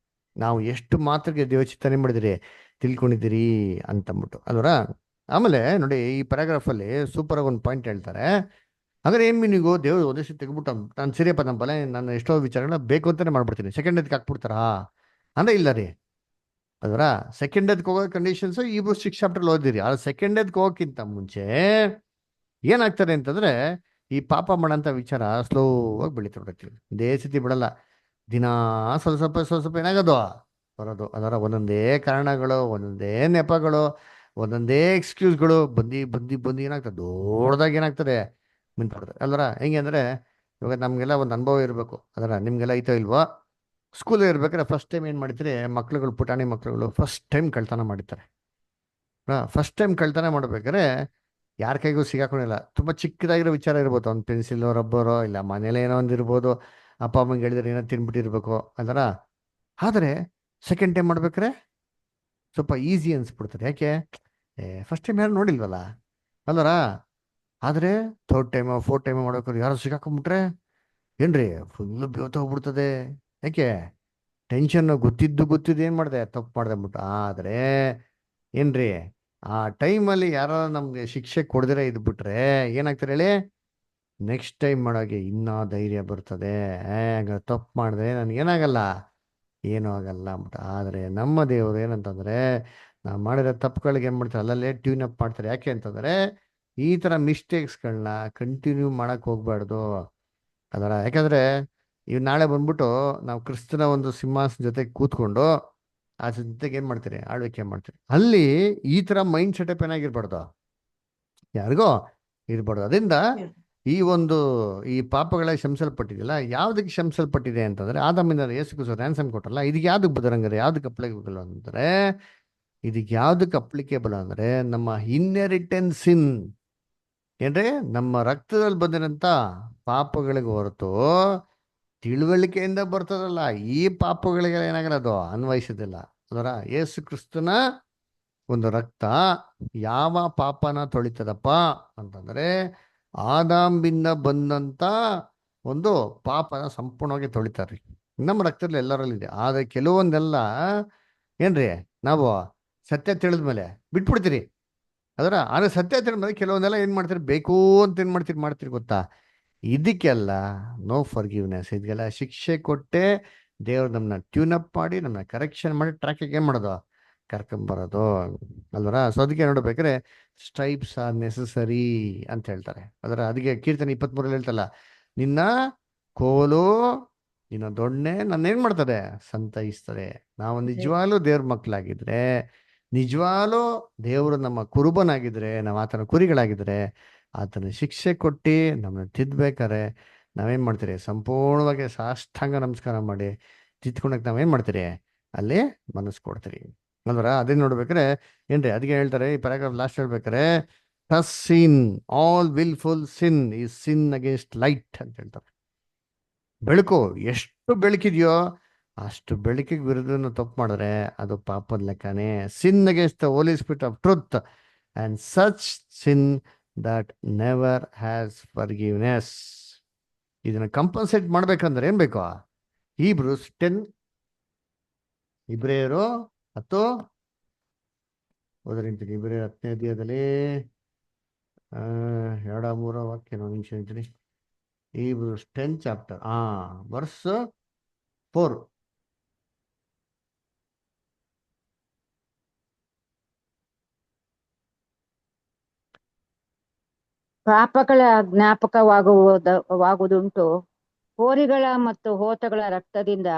ನಾವು ಎಷ್ಟು ಮಾತ್ರಕ್ಕೆ ದೇವ ಚಿಂತನೆ ಮಾಡಿದಿರಿ ತಿಳ್ಕೊಂಡಿದ್ದೀರಿ ಅಂತಂದ್ಬಿಟ್ಟು ಅಲ್ವರ. ಆಮೇಲೆ ನೋಡಿ ಈ ಪ್ಯಾರಾಗ್ರಾಫಲ್ಲಿ ಸೂಪರ್ ಆಗಿ ಒಂದು ಪಾಯಿಂಟ್ ಹೇಳ್ತಾರೆ. ಹಾಗಾದ್ರೆ ಏನ್ ಮೀನಿಗೂ ದೇವ್ರು ಒಂದೇಸಿ ತೆಗ್ಬಿಟ್ಟು ನಾನು ಸರಿಯಪ್ಪ ನಮ್ಮ ಬಲ ನಾನು ಎಷ್ಟೋ ವಿಚಾರಗಳನ್ನ ಬೇಕು ಅಂತಾನೆ ಮಾಡ್ಬಿಡ್ತೀನಿ, ಸೆಕೆಂಡ್ ಎದ್ಗೆ ಹಾಕ್ಬಿಡ್ತಾರಾ ಅಂದ್ರೆ ಇಲ್ಲ ರೀ. ಅದರ ಸೆಕೆಂಡ್ ಎದ್ಗೆ ಹೋಗೋ ಕಂಡೀಷನ್ಸ್ ಇಬ್ರು 6 ಚಾಪ್ಟರ್ ಓದಿರಿ. ಆ ಸೆಕೆಂಡ್ ಎದ್ಗೆ ಹೋಗೋಕ್ಕಿಂತ ಮುಂಚೆ ಏನಾಗ್ತಾರೆ ಅಂತಂದ್ರೆ, ಈ ಪಾಪ ಮಾಡೋಂಥ ವಿಚಾರ ಸ್ಲೋ ಆಗಿ ಬೆಳೀತಾ ಬಿಡುತ್ತೆ. ಇದೇ ಸ್ಥಿತಿ ಬಿಡಲ್ಲ, ದಿನಾ ಸ್ವಲ್ಪ ಏನಾಗೋದು ಬರೋದು. ಅದರ ಒಂದೊಂದೇ ಕಾರಣಗಳು, ಒಂದೊಂದೇ ನೆಪಗಳು, ಒಂದೊಂದೇ ಎಕ್ಸ್ಕ್ಯೂಸ್ಗಳು ಬಂದು ಏನಾಗ್ತದೆ, ದೊಡ್ಡದಾಗಿ ಏನಾಗ್ತದೆ ಮಿಂತ್ಬಿಡ್ತದೆ. ಅಲ್ವರ ಹೆಂಗೆ ಅಂದ್ರೆ, ಇವಾಗ ನಮ್ಗೆಲ್ಲ ಒಂದು ಅನುಭವ ಇರಬೇಕು. ಅದರ ನಿಮ್ಗೆಲ್ಲ ಐತೋ ಇಲ್ವೋ, ಸ್ಕೂಲಲ್ಲಿ ಇರ್ಬೇಕಾದ್ರೆ ಫಸ್ಟ್ ಟೈಮ್ ಏನು ಮಾಡ್ತೀರಿ, ಮಕ್ಳುಗಳು ಪುಟಾಣಿ ಮಕ್ಳುಗಳು ಫಸ್ಟ್ ಟೈಮ್ ಕಳ್ತನ ಮಾಡಿರ್ತಾರೆ. ಫಸ್ಟ್ ಟೈಮ್ ಕಳ್ತನ ಮಾಡ್ಬೇಕಾದ್ರೆ ಯಾರ ಕೈಗೂ ಸಿಗಾಕೊಂಡಿಲ್ಲ. ತುಂಬ ಚಿಕ್ಕದಾಗಿರೋ ವಿಚಾರ ಇರ್ಬೋದು, ಒಂದು ಪೆನ್ಸಿಲು ರಬ್ಬರೋ ಇಲ್ಲ ಮನೇಲಿ ಏನೋ ಒಂದು ಇರ್ಬೋದು, ಅಪ್ಪ ಅಮ್ಮಂಗೆ ಹೇಳಿದ್ರೆ ಏನೋ ತಿನ್ಬಿಟ್ಟಿರ್ಬೇಕು ಅದರ. ಆದರೆ ಸೆಕೆಂಡ್ ಟೈಮ್ ಮಾಡ್ಬೇಕಾರೆ ಸ್ವಲ್ಪ ಈಸಿ ಅನ್ಸ್ಬಿಡ್ತಾರೆ. ಯಾಕೆ? ಫಸ್ಟ್ ಟೈಮ್ ಯಾರು ನೋಡಿಲ್ವಲ್ಲ ಅಲ್ವರ. ಆದರೆ ಥರ್ಡ್ ಟೈಮು ಫೋರ್ತ್ ಟೈಮು ಮಾಡ್ಬೇಕಾದ್ರೆ ಯಾರು ಸಿಗಾಕೊಂಡ್ಬಿಟ್ರೆ ಏನ್ರಿ ಫುಲ್ಲು ಹೋಗ್ಬಿಡ್ತದೆ. ಯಾಕೆ? ಟೆನ್ಷನ್ ಗೊತ್ತಿದ್ದು ಏನು ಮಾಡಿದೆ, ತಪ್ಪು ಮಾಡಿದೆ ಅಂದ್ಬಿಟ್ಟು. ಆದರೆ ಏನ್ರಿ, ಆ ಟೈಮಲ್ಲಿ ಯಾರೋ ನಮಗೆ ಶಿಕ್ಷೆ ಕೊಡದಿರ ಇದ್ಬಿಟ್ರೆ ಏನಾಗ್ತಾರೆ ಹೇಳಿ, ನೆಕ್ಸ್ಟ್ ಟೈಮ್ ಮಾಡೋಕೆ ಇನ್ನೂ ಧೈರ್ಯ ಬರ್ತದೆ. ಹಂಗ ತಪ್ಪು ಮಾಡಿದ್ರೆ ನನಗೇನಾಗಲ್ಲ, ಏನೂ ಆಗಲ್ಲ ಅಂದ್ಬಿಟ್ಟು. ಆದರೆ ನಮ್ಮ ದೇವರು ಏನಂತಂದರೆ, ನಾವು ಮಾಡಿರೋ ತಪ್ಪುಗಳಿಗೆ ಏನು ಮಾಡ್ತಾರೆ, ಅಲ್ಲಲ್ಲೇ ಟ್ಯೂನ್ ಅಪ್ ಮಾಡ್ತಾರೆ. ಯಾಕೆ ಅಂತಂದರೆ ಈ ಥರ ಮಿಸ್ಟೇಕ್ಸ್ಗಳನ್ನ ಕಂಟಿನ್ಯೂ ಮಾಡೋಕ್ಕೆ ಹೋಗ್ಬಾರ್ದು ಅದರ. ಯಾಕಂದರೆ ಇವು ನಾಳೆ ಬಂದ್ಬಿಟ್ಟು ನಾವು ಕ್ರಿಸ್ತನ ಒಂದು ಸಿಂಹಾಸನ ಜೊತೆ ಕೂತ್ಕೊಂಡು ಆ ಜೊತೆಗೆ ಏನು ಮಾಡ್ತೀರಿ, ಆಳ್ವಿಕೆ ಮಾಡ್ತೀರಿ. ಅಲ್ಲಿ ಈ ಥರ ಮೈಂಡ್ ಸೆಟಪ್ ಏನಾಗಿರ್ಬಾರ್ದು, ಯಾರಿಗೋ ಇರ್ಬಾರ್ದು. ಅದರಿಂದ ಈ ಪಾಪಗಳ ಶಂಸಲ್ಪಟ್ಟಿದೆಯಲ್ಲ, ಯಾವುದಕ್ಕೆ ಶಂಸಲ್ಪಟ್ಟಿದೆ ಅಂತಂದ್ರೆ ಆದಾಮಿಂದ ಯೇಸು ರ್ಯಾನ್ಸಮ್ ಕೊಟ್ಟಲ್ಲ, ಇದಕ್ಕೆ ಯಾವ್ದಕ್ಕೆ ಬದರಂಗಾರೆ, ಯಾವ್ದಕ್ಕೆ ಅಪ್ಲಿಕೇಬಲ್ ಅಂದರೆ, ಇದಕ್ಕೆ ಯಾವ್ದಕ್ಕೆ ಅಪ್ಲಿಕೇಬಲ್ ಅಂದರೆ ನಮ್ಮ ಇನ್ಹೆರಿಟೆನ್ಸ್ ಸಿನ್ ಏನ್ರಿ, ನಮ್ಮ ರಕ್ತದಲ್ಲಿ ಬಂದಿರೋಂಥ ಪಾಪಗಳಿಗೆ ಹೊರತು ತಿಳುವಳಿಕೆಯಿಂದ ಬರ್ತದಲ್ಲ, ಈ ಪಾಪಗಳಿಗೆ ಏನಾಗಲ್ಲ, ಅದು ಅನ್ವಯಿಸೋದಿಲ್ಲ. ಅದರ ಯೇಸು ಕ್ರಿಸ್ತನ ಒಂದು ರಕ್ತ ಯಾವ ಪಾಪನ ತೊಳಿತದಪ್ಪ ಅಂತಂದ್ರೆ ಆದಾಮಿಂದ ಬಂದಂತ ಒಂದು ಪಾಪನ ಸಂಪೂರ್ಣವಾಗಿ ತೊಳಿತಾರ್ರಿ. ನಮ್ಮ ರಕ್ತದಲ್ಲಿ ಎಲ್ಲರಲ್ಲಿದೆ. ಆದರೆ ಕೆಲವೊಂದೆಲ್ಲ ಏನ್ರಿ, ನಾವು ಸತ್ಯ ತಿಳಿದ್ಮೇಲೆ ಬಿಟ್ಬಿಡ್ತೀರಿ. ಆದರೆ ಸತ್ಯ ತಿಳಿದ್ಮೇಲೆ ಕೆಲವೊಂದೆಲ್ಲ ಏನು ಮಾಡ್ತೀರಿ, ಬೇಕು ಅಂತ ಏನು ಮಾಡ್ತೀರಿ ಗೊತ್ತಾ? ಇದಕ್ಕೆಲ್ಲ ನೋ ಫರ್ಗಿವ್ನೆಸ್, ಇದಕ್ಕೆಲ್ಲ ಶಿಕ್ಷೆ ಕೊಟ್ಟೆ ದೇವ್ರು ನಮ್ಮನ್ನ ಟ್ಯೂನ್ ಅಪ್ ಮಾಡಿ ನಮ್ಮನ್ನ ಕರೆಕ್ಷನ್ ಮಾಡಿ ಟ್ರ್ಯಾಕಿಗೆ ಏನು ಮಾಡೋದು, ಕರ್ಕೊಂಬರೋದು ಅಲ್ವರ. ಸೊ ಅದಕ್ಕೆ ನೋಡ್ಬೇಕಾದ್ರೆ ಸ್ಟ್ರೈಪ್ಸ್ ಆರ್ ನೆಸಸರಿ ಅಂತ ಹೇಳ್ತಾರೆ. ಅದಕ್ಕೆ ಕೀರ್ತನೆ 23 ಹೇಳ್ತಲ್ಲ, ನಿನ್ನ ಕೋಲು ನಿನ್ನ ದೊಣ್ಣೆ ನನ್ನೇನು ಮಾಡ್ತದೆ, ಸಂತೈಸ್ತದೆ. ನಾವು ನಿಜವಾಗ್ಲೂ ದೇವ್ರ ಮಕ್ಕಳಾಗಿದ್ರೆ, ನಿಜವಾಗ್ಲೂ ದೇವರು ನಮ್ಮ ಕುರುಬನಾಗಿದ್ರೆ, ನಾವು ಆತನ ಕುರಿಗಳಾಗಿದ್ರೆ, ಆತನ ಶಿಕ್ಷೆ ಕೊಟ್ಟು ನಮ್ಮನ್ನ ತಿದ್ದಬೇಕಾರೆ ನಾವೇನು ಮಾಡ್ತೀರಿ, ಸಂಪೂರ್ಣವಾಗಿ ಸಾಷ್ಟಾಂಗ ನಮಸ್ಕಾರ ಮಾಡಿ ತಿದ್ಕೊಂಡಾಗ ನಾವೇನು ಮಾಡ್ತೀರಿ, ಅಲ್ಲಿ ಮನಸ್ಸು ಕೊಡ್ತೀರಿ ಅಲ್ವರ. ಅದೇ ನೋಡ್ಬೇಕಾರೆ ಏನ್ರಿ, ಅದಕ್ಕೆ ಹೇಳ್ತಾರೆ ಈ ಪ್ಯಾರಾಗ್ರಾಫ್ ಲಾಸ್ಟ್ ಹೇಳ್ಬೇಕಾರೆ, thus sin all wilful sin is sin against light ಅಂತ ಹೇಳ್ತಾರೆ. ಬೆಳಕು ಎಷ್ಟು ಬೆಳಕಿದೆಯೋ ಅಷ್ಟು ಬೆಳಕಿಗೆ ವಿರುದ್ಧ ತಪ್ಪು ಮಾಡಿದ್ರೆ ಅದು ಪಾಪದ ಲೆಕ್ಕನೇ. Sin against the holy spirit of truth and such sin that never has forgiveness. ಇದನ್ನ ಕಂಪನ್ಸೇಟ್ ಮಾಡ್ಬೇಕಂದ್ರೆ ಏನ್ ಬೇಕು, ಹೀಬ್ರೂಸ್ 10 ಇಬ್ರಿಯರು 10 ಓದರಿಂತೀನಿ. ಇಬ್ರಿಯರು 10ನೇ ಅಧ್ಯಾಯದಲ್ಲಿ 2-3 ವಾಕ್ಯ ನಾನು ನಿಮಿಷ ಹೇಳ್ತೀನಿ. Hebrews 10 chapter verse 4. ಪಾಪಗಳ ಜ್ಞಾಪಕವಾಗುವುದುಂಟು. ಹೋರಿಗಳ ಮತ್ತು ಹೋತಗಳ ರಕ್ತದಿಂದ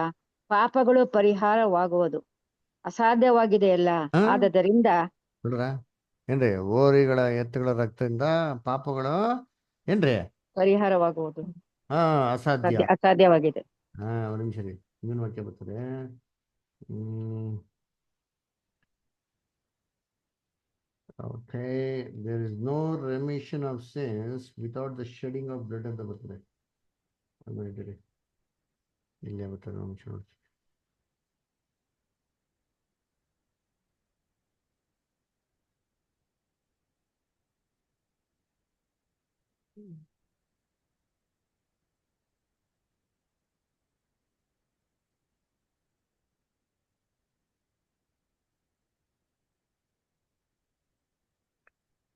ಪಾಪಗಳು ಪರಿಹಾರವಾಗುವುದು ಅಸಾಧ್ಯವಾಗಿದೆಯಲ್ಲ. ಆದದರಿಂದ ನೋಡ್ರ ಏನ್ರಿ, ಹೋರಿಗಳ ಎತ್ತುಗಳ ರಕ್ತದಿಂದ ಪಾಪಗಳು ಏನ್ರಿ ಪರಿಹಾರವಾಗುವುದು ಅಸಾಧ್ಯವಾಗಿದೆ. ಅಸಾಧ್ಯವಾಗಿದೆ. ಒಂದು ನಿಮಿಷ ರೀ, ಇನ್ನೊಂದು ವಾಕ್ಯ ಬರ್ತದೆ. Okay, there is no remission of sins without the shedding of blood ಅಂತ ಬರ್ತದೆ. ಇಲ್ಲೇ ಬರ್ತದೆ, ನಿಮಿಷ ನೋಡಿ.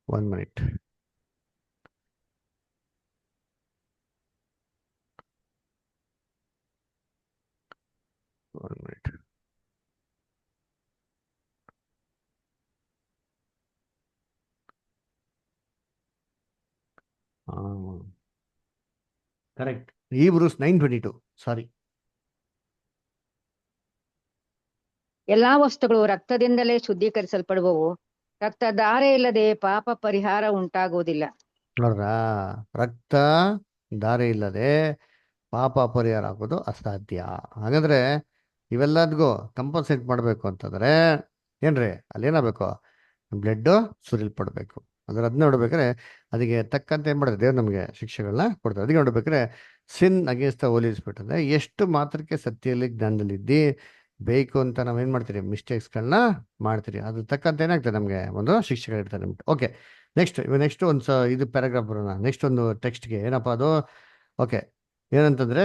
One minute. Correct. Hebrews 9:22. Sorry. ಎಲ್ಲಾ ವಸ್ತುಗಳು ರಕ್ತದಿಂದಲೇ ಶುದ್ಧೀಕರಿಸಲ್ಪಡುವವು. ರಕ್ತಧಾರೆ ಇಲ್ಲದೆ ಪಾಪ ಪರಿಹಾರ ಉಂಟಾಗುವುದಿಲ್ಲ. ನೋಡ್ರ, ರಕ್ತ ಧಾರೆ ಇಲ್ಲದೆ ಪಾಪ ಪರಿಹಾರ ಆಗೋದು ಅಸಾಧ್ಯ. ಹಾಗಾದ್ರೆ ಇವೆಲ್ಲದಕ್ಕೂ ಕಂಪನ್ಸೇಟ್ ಮಾಡಬೇಕು ಅಂತಂದ್ರೆ ಏನ್ರಿ ಅಲ್ಲೇನಾಗಬೇಕು? ಬ್ಲಡ್ ಸುರಿಲ್ಪಡ್ಬೇಕು. ಅದನ್ನ ನೋಡ್ಬೇಕಾದ್ರೆ ಅದಕ್ಕೆ ತಕ್ಕಂತೆ ಏನ್ ಮಾಡಿದ್ರೆ ದೇವ್ರು ನಮಗೆ ಶಿಕ್ಷೆಗಳನ್ನ ಕೊಡ್ತಾರೆ. ಅದಕ್ಕೆ ನೋಡ್ಬೇಕಾದ್ರೆ ಸಿನ್ ಅಗೇನ್ಸ್ಟ್ ದ ಹೋಲಿ ಸ್ಪಿರಿಟ್ ಅಂದ್ರೆ ಎಷ್ಟು ಮಾತ್ರಕ್ಕೆ ಸತ್ಯದಲ್ಲಿ ಜ್ಞಾನದಲ್ಲಿದ್ದಿ ಬೇಕು ಅಂತ ನಾವೇನ್ ಮಾಡ್ತೀರಿ, ಮಿಸ್ಟೇಕ್ಸ್ಗಳನ್ನ ಮಾಡ್ತೀರಿ, ಅದ್ರ ತಕ್ಕಂತೆ ಏನಾಗ್ತದೆ ನಮಗೆ ಒಂದು ಶಿಕ್ಷೆಗಳಿರ್ತಾರೆ ನಮ್ಗೆ. ಓಕೆ, ನೆಕ್ಸ್ಟ್ ಒಂದು ಇದು ಪ್ಯಾರಾಗ್ರಾಫ್ ಬರೋಣ. ನೆಕ್ಸ್ಟ್ ಒಂದು ಟೆಕ್ಸ್ಟ್ಗೆ ಏನಪ್ಪ ಅದು? ಓಕೆ, ಏನಂತಂದ್ರೆ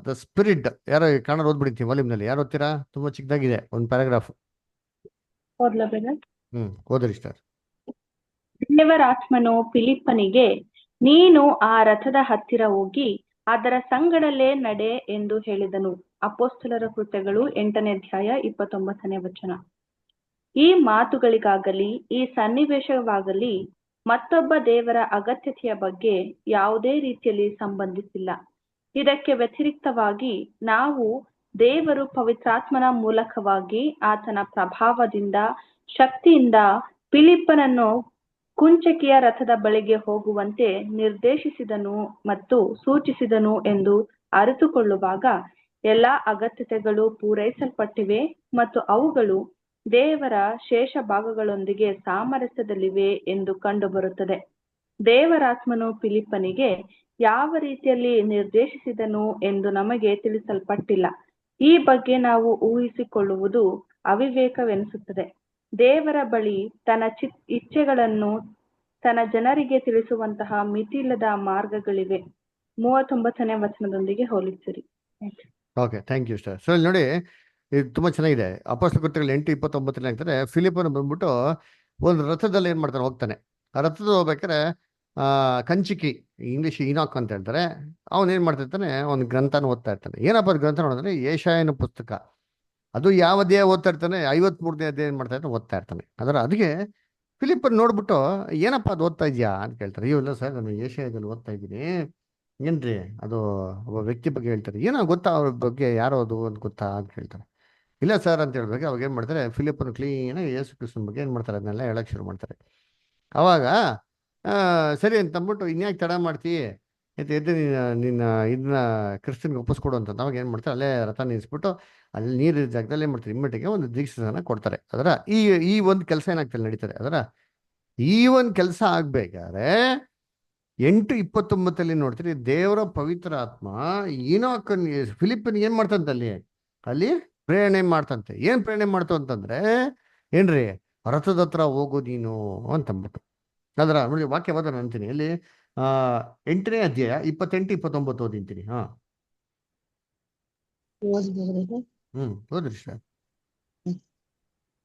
ದ ಸ್ಪಿರಿಟ್, ಯಾರೋ ಕನ್ನಡ ಓದ್ಬಿಡ್ತೀವಿ ವಾಲ್ಯೂಮ್ನಲ್ಲಿ, ಯಾರು ಓದ್ತೀರಾ? ತುಂಬಾ ಚಿಕ್ಕದಾಗಿದೆ ಒಂದು ಪ್ಯಾರಾಗ್ರಾಫ್. ಓದ್ಲಾ ಬ್ರದರ್? ಓದ್ರಿ ಸರ್. ದೇವರ ಆತ್ಮನು ಫಿಲಿಪ್ಪನಿಗೆ, ನೀನು ಆ ರಥದ ಹತ್ತಿರ ಹೋಗಿ ಅದರ ಸಂಗಡಲೇ ನಡೆ ಎಂದು ಹೇಳಿದನು. ಅಪೊಸ್ತಲರ ಕೃತ್ಯಗಳು 8ನೇ ಅಧ್ಯಾಯ 29ನೇ ವಚನ. ಈ ಮಾತುಗಳಿಗಾಗಲಿ ಈ ಸನ್ನಿವೇಶವಾಗಲಿ ಮತ್ತೊಬ್ಬ ದೇವರ ಅಗತ್ಯತೆಯ ಬಗ್ಗೆ ಯಾವುದೇ ರೀತಿಯಲ್ಲಿ ಸಂಬಂಧಿಸಿಲ್ಲ. ಇದಕ್ಕೆ ವ್ಯತಿರಿಕ್ತವಾಗಿ ನಾವು ದೇವರು ಪವಿತ್ರಾತ್ಮನ ಮೂಲಕವಾಗಿ ಆತನ ಪ್ರಭಾವದಿಂದ ಶಕ್ತಿಯಿಂದ ಫಿಲಿಪ್ಪನನ್ನು ಕುಂಚಕಿಯ ರಥದ ಬಳಿಗೆ ಹೋಗುವಂತೆ ನಿರ್ದೇಶಿಸಿದನು ಮತ್ತು ಸೂಚಿಸಿದನು ಎಂದು ಅರಿತುಕೊಳ್ಳುವಾಗ ಎಲ್ಲಾ ಅಗತ್ಯತೆಗಳು ಪೂರೈಸಲ್ಪಟ್ಟಿವೆ ಮತ್ತು ಅವುಗಳು ದೇವರ ಶೇಷ ಭಾಗಗಳೊಂದಿಗೆ ಸಾಮರಸ್ಯದಲ್ಲಿವೆ ಎಂದು ಕಂಡುಬರುತ್ತದೆ. ದೇವರಾತ್ಮನು ಫಿಲಿಪ್ಪನಿಗೆ ಯಾವ ರೀತಿಯಲ್ಲಿ ನಿರ್ದೇಶಿಸಿದನು ಎಂದು ನಮಗೆ ತಿಳಿಸಲ್ಪಟ್ಟಿಲ್ಲ. ಈ ಬಗ್ಗೆ ನಾವು ಊಹಿಸಿಕೊಳ್ಳುವುದು ಅವಿವೇಕವೆನಿಸುತ್ತದೆ. ದೇವರ ಬಳಿ ತನ್ನ ಇಚ್ಛೆಗಳನ್ನು ತನ್ನ ಜನರಿಗೆ ತಿಳಿಸುವಂತಹ ಮಿತಿಯಿಲ್ಲದ ಮಾರ್ಗಗಳಿವೆ. 39ನೇ ವಚನದೊಂದಿಗೆ ಹೋಲಿಸಿರಿ. Okay, thank you sir. So ಇಲ್ಲಿ ನೋಡಿ, ಇದು ತುಂಬಾ ಚೆನ್ನಾಗಿದೆ. ಅಪೊಸ್ತಲ ಕೃತ್ಯಗಳು 8:29 ಆಗ್ತಾರೆ. ಫಿಲಿಪ್ಪನು ಬಂದ್ಬಿಟ್ಟು ಒಂದು ರಥದಲ್ಲಿ ಏನ್ ಮಾಡ್ತಾನೆ, ಹೋಗ್ತಾನೆ. ಆ ರಥದ ಹೋಗ್ಬೇಕಾದ್ರೆ ಕಂಚಿಕಿ, ಇಂಗ್ಲಿಷ್ ಇನಾಕ್ ಅಂತ ಹೇಳ್ತಾರೆ, ಅವನ್ ಏನ್ ಮಾಡ್ತಿರ್ತಾನೆ, ಒಂದು ಗ್ರಂಥನ ಓದ್ತಾ ಇರ್ತಾನೆ. ಏನಪ್ಪ ಅದು ಗ್ರಂಥ ನೋಡಿದ್ರೆ ಯೆಶಾಯನ ಪುಸ್ತಕ. ಅದು ಯಾವ ದೇಹ ಓದ್ತಾ ಇರ್ತಾನೆ, 53ನೇ ಅಧ್ಯಾಯ ಏನ್ ಮಾಡ್ತಾ ಇರ್ತಾನೆ, ಓದ್ತಾ ಇರ್ತಾನೆ. ಅದಕ್ಕೆ ಫಿಲಿಪ್ಪನ್ ನೋಡ್ಬಿಟ್ಟು ಏನಪ್ಪ ಅದು ಓದ್ತಾ ಇದೆಯಾ ಅಂತ ಕೇಳ್ತಾರೆ. ಇಲ್ಲ ಸರ್, ನಾನು ಯೆಶಾಯದಲ್ಲಿ ಓದ್ತಾ ಇದ್ದೀನಿ. ಏನ್ರಿ ಅದು ಒಬ್ಬ ವ್ಯಕ್ತಿ ಬಗ್ಗೆ ಹೇಳ್ತಾರೆ, ಏನೋ ಗೊತ್ತಾ ಅವ್ರ ಬಗ್ಗೆ, ಯಾರೋ ಅದು ಅಂತ ಗೊತ್ತಾ ಅಂತ ಹೇಳ್ತಾರೆ. ಇಲ್ಲ ಸರ್ ಅಂತ ಹೇಳ್ಬೇಕು. ಅವಾಗ ಏನ್ ಮಾಡ್ತಾರೆ, ಫಿಲಿಪ್ಪನ್ ಕ್ಲೀನಾಗಿ ಯೇಸು ಕ್ರಿಸ್ತನ ಬಗ್ಗೆ ಏನ್ ಮಾಡ್ತಾರೆ, ಅದನ್ನೆಲ್ಲ ಹೇಳಕ್ ಶುರು ಮಾಡ್ತಾರೆ. ಅವಾಗ ಸರಿ ಅಂತ ಅಂದ್ಬಿಟ್ಟು, ಇನ್ಯಾಕೆ ತಡ ಮಾಡ್ತೀವಿ, ಎದ್ದು ನಿನ್ನ ಇದನ್ನ ಕ್ರಿಸ್ತನ್ಗೆ ಒಪ್ಪಿಸ್ಕೊಡು ಅಂತ ಅವಾಗ ಏನ್ ಮಾಡ್ತಾರೆ, ಅಲ್ಲೇ ರಥ ನಿಲ್ಲಿಸ್ಬಿಟ್ಟು ಅಲ್ಲಿ ನೀರಿನ ಜಾಗದಲ್ಲಿ ಏನ್ ಮಾಡ್ತಾರೆ, ಇಮ್ಮಟಿಗೆ ಒಂದು ದೀಕ್ಷೆನ ಕೊಡ್ತಾರೆ. ಅದರ ಈ ಒಂದು ಕೆಲಸ ಏನಾಗ್ತದೆ ನಡೀತದೆ. ಅದರ ಈ ಒಂದು ಕೆಲಸ ಆಗ್ಬೇಕಾದ್ರೆ 8:29 ನೋಡ್ತೀರಿ, ದೇವರ ಪವಿತ್ರ ಆತ್ಮ ಈನೋಕನ್ ಫಿಲಿಪ್ಪನ್ ಏನ್ ಮಾಡ್ತಂತೆ, ಅಲ್ಲಿ ಪ್ರೇರಣೆ ಮಾಡ್ತಂತೆ. ಏನ್ ಪ್ರೇರಣೆ ಮಾಡ್ತು ಅಂತಂದ್ರೆ ಏನ್ರಿ, ರಥದ ಹತ್ರ ಹೋಗು ನೀನು ಅಂತಂದ್ಬಿಟ್ಟು. ಅದರ ನೋಡಿ, ವಾಕ್ಯ ಓದೋಣ ಅಂತೀನಿ. ಇಲ್ಲಿ 8ನೇ ಅಧ್ಯಾಯ 28-29 ಓದಿಂತೀನಿ. ಓದ್ರಿ ಸರ್.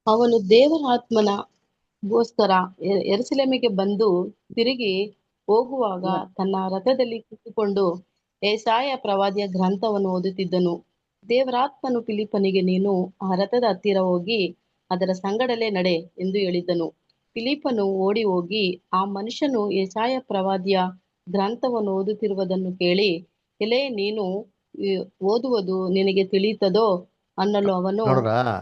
ಅವನು ದೇವರ ಆತ್ಮನಗೋಸ್ಕರ ಯೆರೂಸಲೇಮಿಗೆ ಬಂದು ತಿರುಗಿ ಹೋಗುವಾಗ ತನ್ನ ರಥದಲ್ಲಿ ಕೂತುಕೊಂಡು ಯೆಶಾಯ ಪ್ರವಾದಿಯ ಗ್ರಂಥವನ್ನು ಓದುತ್ತಿದ್ದನು. ದೇವರಾತ್ಮನು ಫಿಲಿಪ್ಪನಿಗೆ, ನೀನು ಆ ರಥದ ಹತ್ತಿರ ಹೋಗಿ ಅದರ ಸಂಗಡಲೇ ನಡೆ ಎಂದು ಹೇಳಿದ್ದನು. ಫಿಲಿಪ್ಪನು ಓಡಿ ಹೋಗಿ ಆ ಮನುಷ್ಯನು ಯೆಶಾಯ ಪ್ರವಾದಿಯ ಗ್ರಂಥವನ್ನು ಓದುತ್ತಿರುವುದನ್ನು ಕೇಳಿ, ಎಲೆ, ನೀನು ಓದುವುದು ನಿನಗೆ ತಿಳಿಯುತ್ತದೋ ಅನ್ನಲು ಅವನು,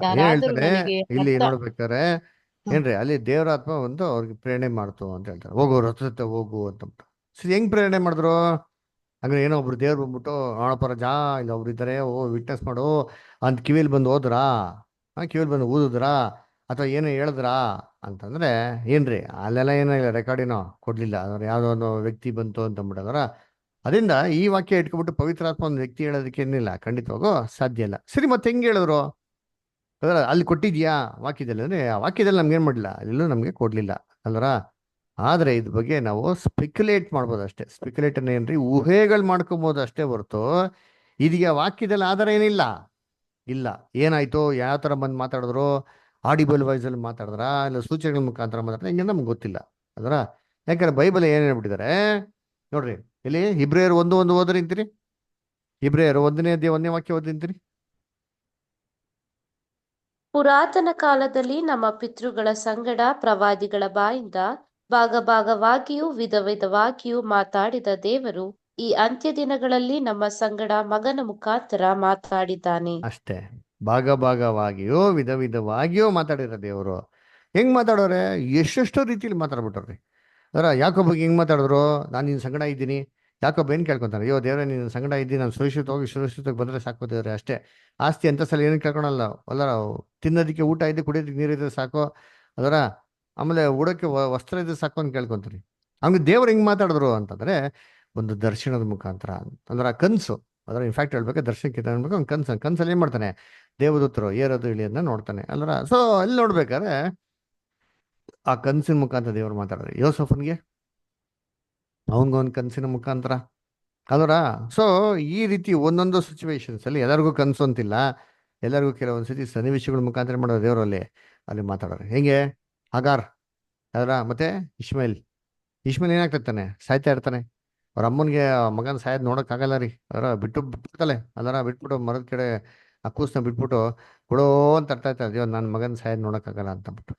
ಯಾರಾದರೂ ನನಗೆ ಇಲ್ಲಿ ನೋಡ್ಬೇಕಾರೆ ಏನ್ರಿ, ಅಲ್ಲಿ ದೇವರಾತ್ಮ ಒಂದು ಅವ್ರಿಗೆ ಪ್ರೇರಣೆ ಮಾಡ್ತು ಅಂತ ಹೇಳ್ತಾರೆ. ಹೋಗು, ರಥದ ಹೋಗು ಅಂತ. ಸರಿ, ಹೆಂಗ್ ಪ್ರೇರಣೆ ಮಾಡಿದ್ರು ಅಂದ್ರೆ, ಏನೋ ಒಬ್ರು ದೇವ್ರು ಬಂದ್ಬಿಟ್ಟು ಆಣಪರ ಜಾ ಇಲ್ಲ ಒಬ್ರು ಇದ್ದಾರೆ, ವಿಟ್ನೆಸ್ ಮಾಡು ಅಂತ ಕಿವಿಯಲ್ಲಿ ಬಂದು ಹೋದ್ರಾ, ಕಿವಿಯಲ್ಲಿ ಬಂದು ಊದಿದ್ರಾ, ಅಥವಾ ಏನೋ ಹೇಳಿದ್ರಾ ಅಂತಂದ್ರೆ ಏನ್ರಿ, ಅಲ್ಲೆಲ್ಲ ಏನೋ ಇಲ್ಲ, ರೆಕಾರ್ಡಿನೋ ಕೊಡ್ಲಿಲ್ಲ. ಅದ್ರ ಯಾವ್ದೋ ಒಂದು ವ್ಯಕ್ತಿ ಬಂತು ಅಂತ ಅಂದ್ಬಿಟ್ಟದ್ರ. ಅದರಿಂದ ಈ ವಾಕ್ಯ ಇಟ್ಕೊಬಿಟ್ಟು ಪವಿತ್ರಾತ್ಮ ಒಂದು ವ್ಯಕ್ತಿ ಹೇಳೋದಕ್ಕೆ ಏನಿಲ್ಲ, ಖಂಡಿತವಾಗೂ ಸಾಧ್ಯ ಇಲ್ಲ. ಸರಿ, ಮತ್ತೆ ಹೆಂಗೆ ಹೇಳಿದ್ರು? ಅದರ ಅಲ್ಲಿ ಕೊಟ್ಟಿದ್ಯಾ ವಾಕ್ಯದಲ್ಲಿ ಅಂದ್ರೆ, ಆ ವಾಕ್ಯದಲ್ಲಿ ನಮ್ಗೆ ಏನ್ ಮಾಡಿಲ್ಲ, ಅಲ್ಲೆಲ್ಲೂ ನಮ್ಗೆ ಕೊಡ್ಲಿಲ್ಲ ಅಲ್ವರ. ಆದ್ರೆ ಇದ್ರ ಬಗ್ಗೆ ನಾವು ಸ್ಪೆಕ್ಯುಲೇಟ್ ಮಾಡ್ಬೋದು ಅಷ್ಟೇ. ಸ್ಪೆಕ್ಯುಲೇಟ್ ಏನ್ರಿ, ಊಹೆಗಳು ಮಾಡ್ಕೊಬೋದು ಅಷ್ಟೇ ಹೊರತು ಇದೀಗ ವಾಕ್ಯದಲ್ಲಿ ಆಧಾರ ಏನಿಲ್ಲ. ಇಲ್ಲ, ಏನಾಯ್ತು, ಯಾವ ತರ ಬಂದು ಮಾತಾಡಿದ್ರು, ಆಡಿಬಲ್ ವಾಯ್ಸ್ ಅಲ್ಲಿ ಮಾತಾಡಿದ್ರ, ಇಲ್ಲ ಸೂಚನೆಗಳ ಮುಖಾಂತರ ಮಾತಾಡಿದ್ರೆ, ಹಿಂಗೆ ನಮ್ಗೆ ಗೊತ್ತಿಲ್ಲ ಅದರ. ಯಾಕಂದ್ರೆ ಬೈಬಲ್ ಏನ್ ಹೇಳ್ಬಿಟ್ಟಿದ್ದಾರೆ ನೋಡ್ರಿ. ಇಲ್ಲಿ ಇಬ್ರಿಯರು 1:1 ಓದ್ರಿಂತೀರಿ. ಇಬ್ರಿಯರು 1ನೇ ಅಧ್ಯಾಯ 1ನೇ ವಾಕ್ಯ ಓದಿಂತೀರಿ. ಪುರಾತನ ಕಾಲದಲ್ಲಿ ನಮ್ಮ ಪಿತೃಗಳ ಸಂಗಡ ಪ್ರವಾದಿಗಳ ಬಾಯಿಂದ ಭಾಗವಾಗಿಯೂ ವಿಧವಾಗಿಯೂ ಮಾತಾಡಿದ ದೇವರು ಈ ಅಂತ್ಯ ದಿನಗಳಲ್ಲಿ ನಮ್ಮ ಸಂಗಡ ಮಗನ ಮುಖಾಂತರ ಮಾತಾಡಿದ್ದಾನೆ. ಅಷ್ಟೇ, ಭಾಗವಾಗಿಯೂ ವಿಧವಾಗಿಯೂ ಮಾತಾಡಿರೋ ದೇವರು. ಹೆಂಗ್ ಮಾತಾಡೋರೆ? ಎಷ್ಟೆಷ್ಟೋ ರೀತಿಯಲ್ಲಿ ಮಾತಾಡ್ಬಿಟ್ಟವ್ರಿ. ಅದರ ಯಾಕೊಬ್ಬಗೆ ಹೆಂಗ್ ಮಾತಾಡಿದ್ರು, ನಾನು ನಿನ್ನ ಸಂಗಡ ಇದ್ದೀನಿ, ಯಾಕೋ ಬೇನ್ ಕೇಳ್ಕೊತಾನೆ, ಅಯ್ಯೋ ದೇವ್ರೆ ನೀನು ಸಂಗಡ ಇದ್ದು ನಾನು ಸುರಕ್ಷಿತವಾಗಿ ಬಂದರೆ ಸಾಕು ದೇವ್ರೆ ಅಷ್ಟೇ. ಆಸ್ತಿ ಅಂತ ಸಲ ಏನು ಕೇಳ್ಕೊಳಲ್ಲ ಅಲ್ಲ, ತಿನ್ನೋದಕ್ಕೆ ಊಟ ಇದ್ದು ಕುಡಿಯೋದಕ್ಕೆ ನೀರಿದ್ರೆ ಸಾಕು ಅದರ, ಆಮೇಲೆ ಉಡೋಕ್ಕೆ ವಸ್ತ್ರ ಇದ್ರೆ ಸಾಕು ಅಂತ ಕೇಳ್ಕೊಂತೀರಿ. ಹಂಗೆ ದೇವ್ರು ಹೆಂಗೆ ಮಾತಾಡಿದ್ರು ಅಂತಂದ್ರೆ ಒಂದು ದರ್ಶನದ ಮುಖಾಂತರ, ಅಂದ್ರೆ ಆ ಕನಸು, ಅದರ ಇನ್ಫ್ಯಾಕ್ಟ್ ಹೇಳ್ಬೇಕು ದರ್ಶನಕ್ಕೆ ಅನ್ಬೇಕು, ಒಂದು ಕನ್ಸಲ್ಲಿ ಏನು ಮಾಡ್ತಾನೆ, ದೇವದೂತರು ಏರೋದು ಇಳಿಯೋದನ್ನ ನೋಡ್ತಾನೆ ಅಲ್ರ. ಸೊ ಅಲ್ಲಿ ನೋಡ್ಬೇಕಾದ್ರೆ ಆ ಕನಸಿನ ಮುಖಾಂತರ ದೇವ್ರು ಮಾತಾಡಿದ್ರೆ ಯೋಸಫನ್ಗೆ ಅವನಿಗೊಂದು ಕನಸಿನ ಮುಖಾಂತರ ಅಲ್ವರ. ಸೊ ಈ ರೀತಿ ಒಂದೊಂದು ಸಿಚುವೇಶನ್ಸ್ ಅಲ್ಲಿ ಎಲ್ಲರಿಗೂ ಕನಸು ಅಂತಿಲ್ಲ, ಎಲ್ಲರಿಗೂ ಕೆಲವೊಂದು ಸತಿ ಸನ್ನಿವೇಶಗಳ ಮುಖಾಂತರ ಮಾಡೋದು ದೇವರಲ್ಲಿ ಅಲ್ಲಿ ಮಾತಾಡೋರು. ಹೆಂಗೆ ಹಗಾರ್ ಅದರ ಮತ್ತೆ ಇಶ್ಮೇಲ್ ಏನಾಗ್ತಿರ್ತಾನೆ, ಸಾಯ್ತಾ ಇರ್ತಾನೆ. ಅವ್ರ ಅಮ್ಮನಿಗೆ ಮಗನ ಸಾಯೋದು ನೋಡೋಕ್ಕಾಗಲ್ಲ ರೀ, ಅದರ ಬಿಟ್ಬಿಡ್ತಾಳೆ, ಅದರ ಬಿಟ್ಬಿಟ್ಟು ಮರದ ಕಡೆ ಆ ಕೂಸನ್ನ ಬಿಟ್ಬಿಟ್ಟು ಕೊಡೋ ಅಂತ ತರ್ತಾ ಇರ್ತಾರೆ, ಅಯ್ಯೋ ನನ್ನ ಮಗನ ಸಾಯೋದು ನೋಡೋಕ್ಕಾಗಲ್ಲ ಅಂತಬಿಟ್ಟು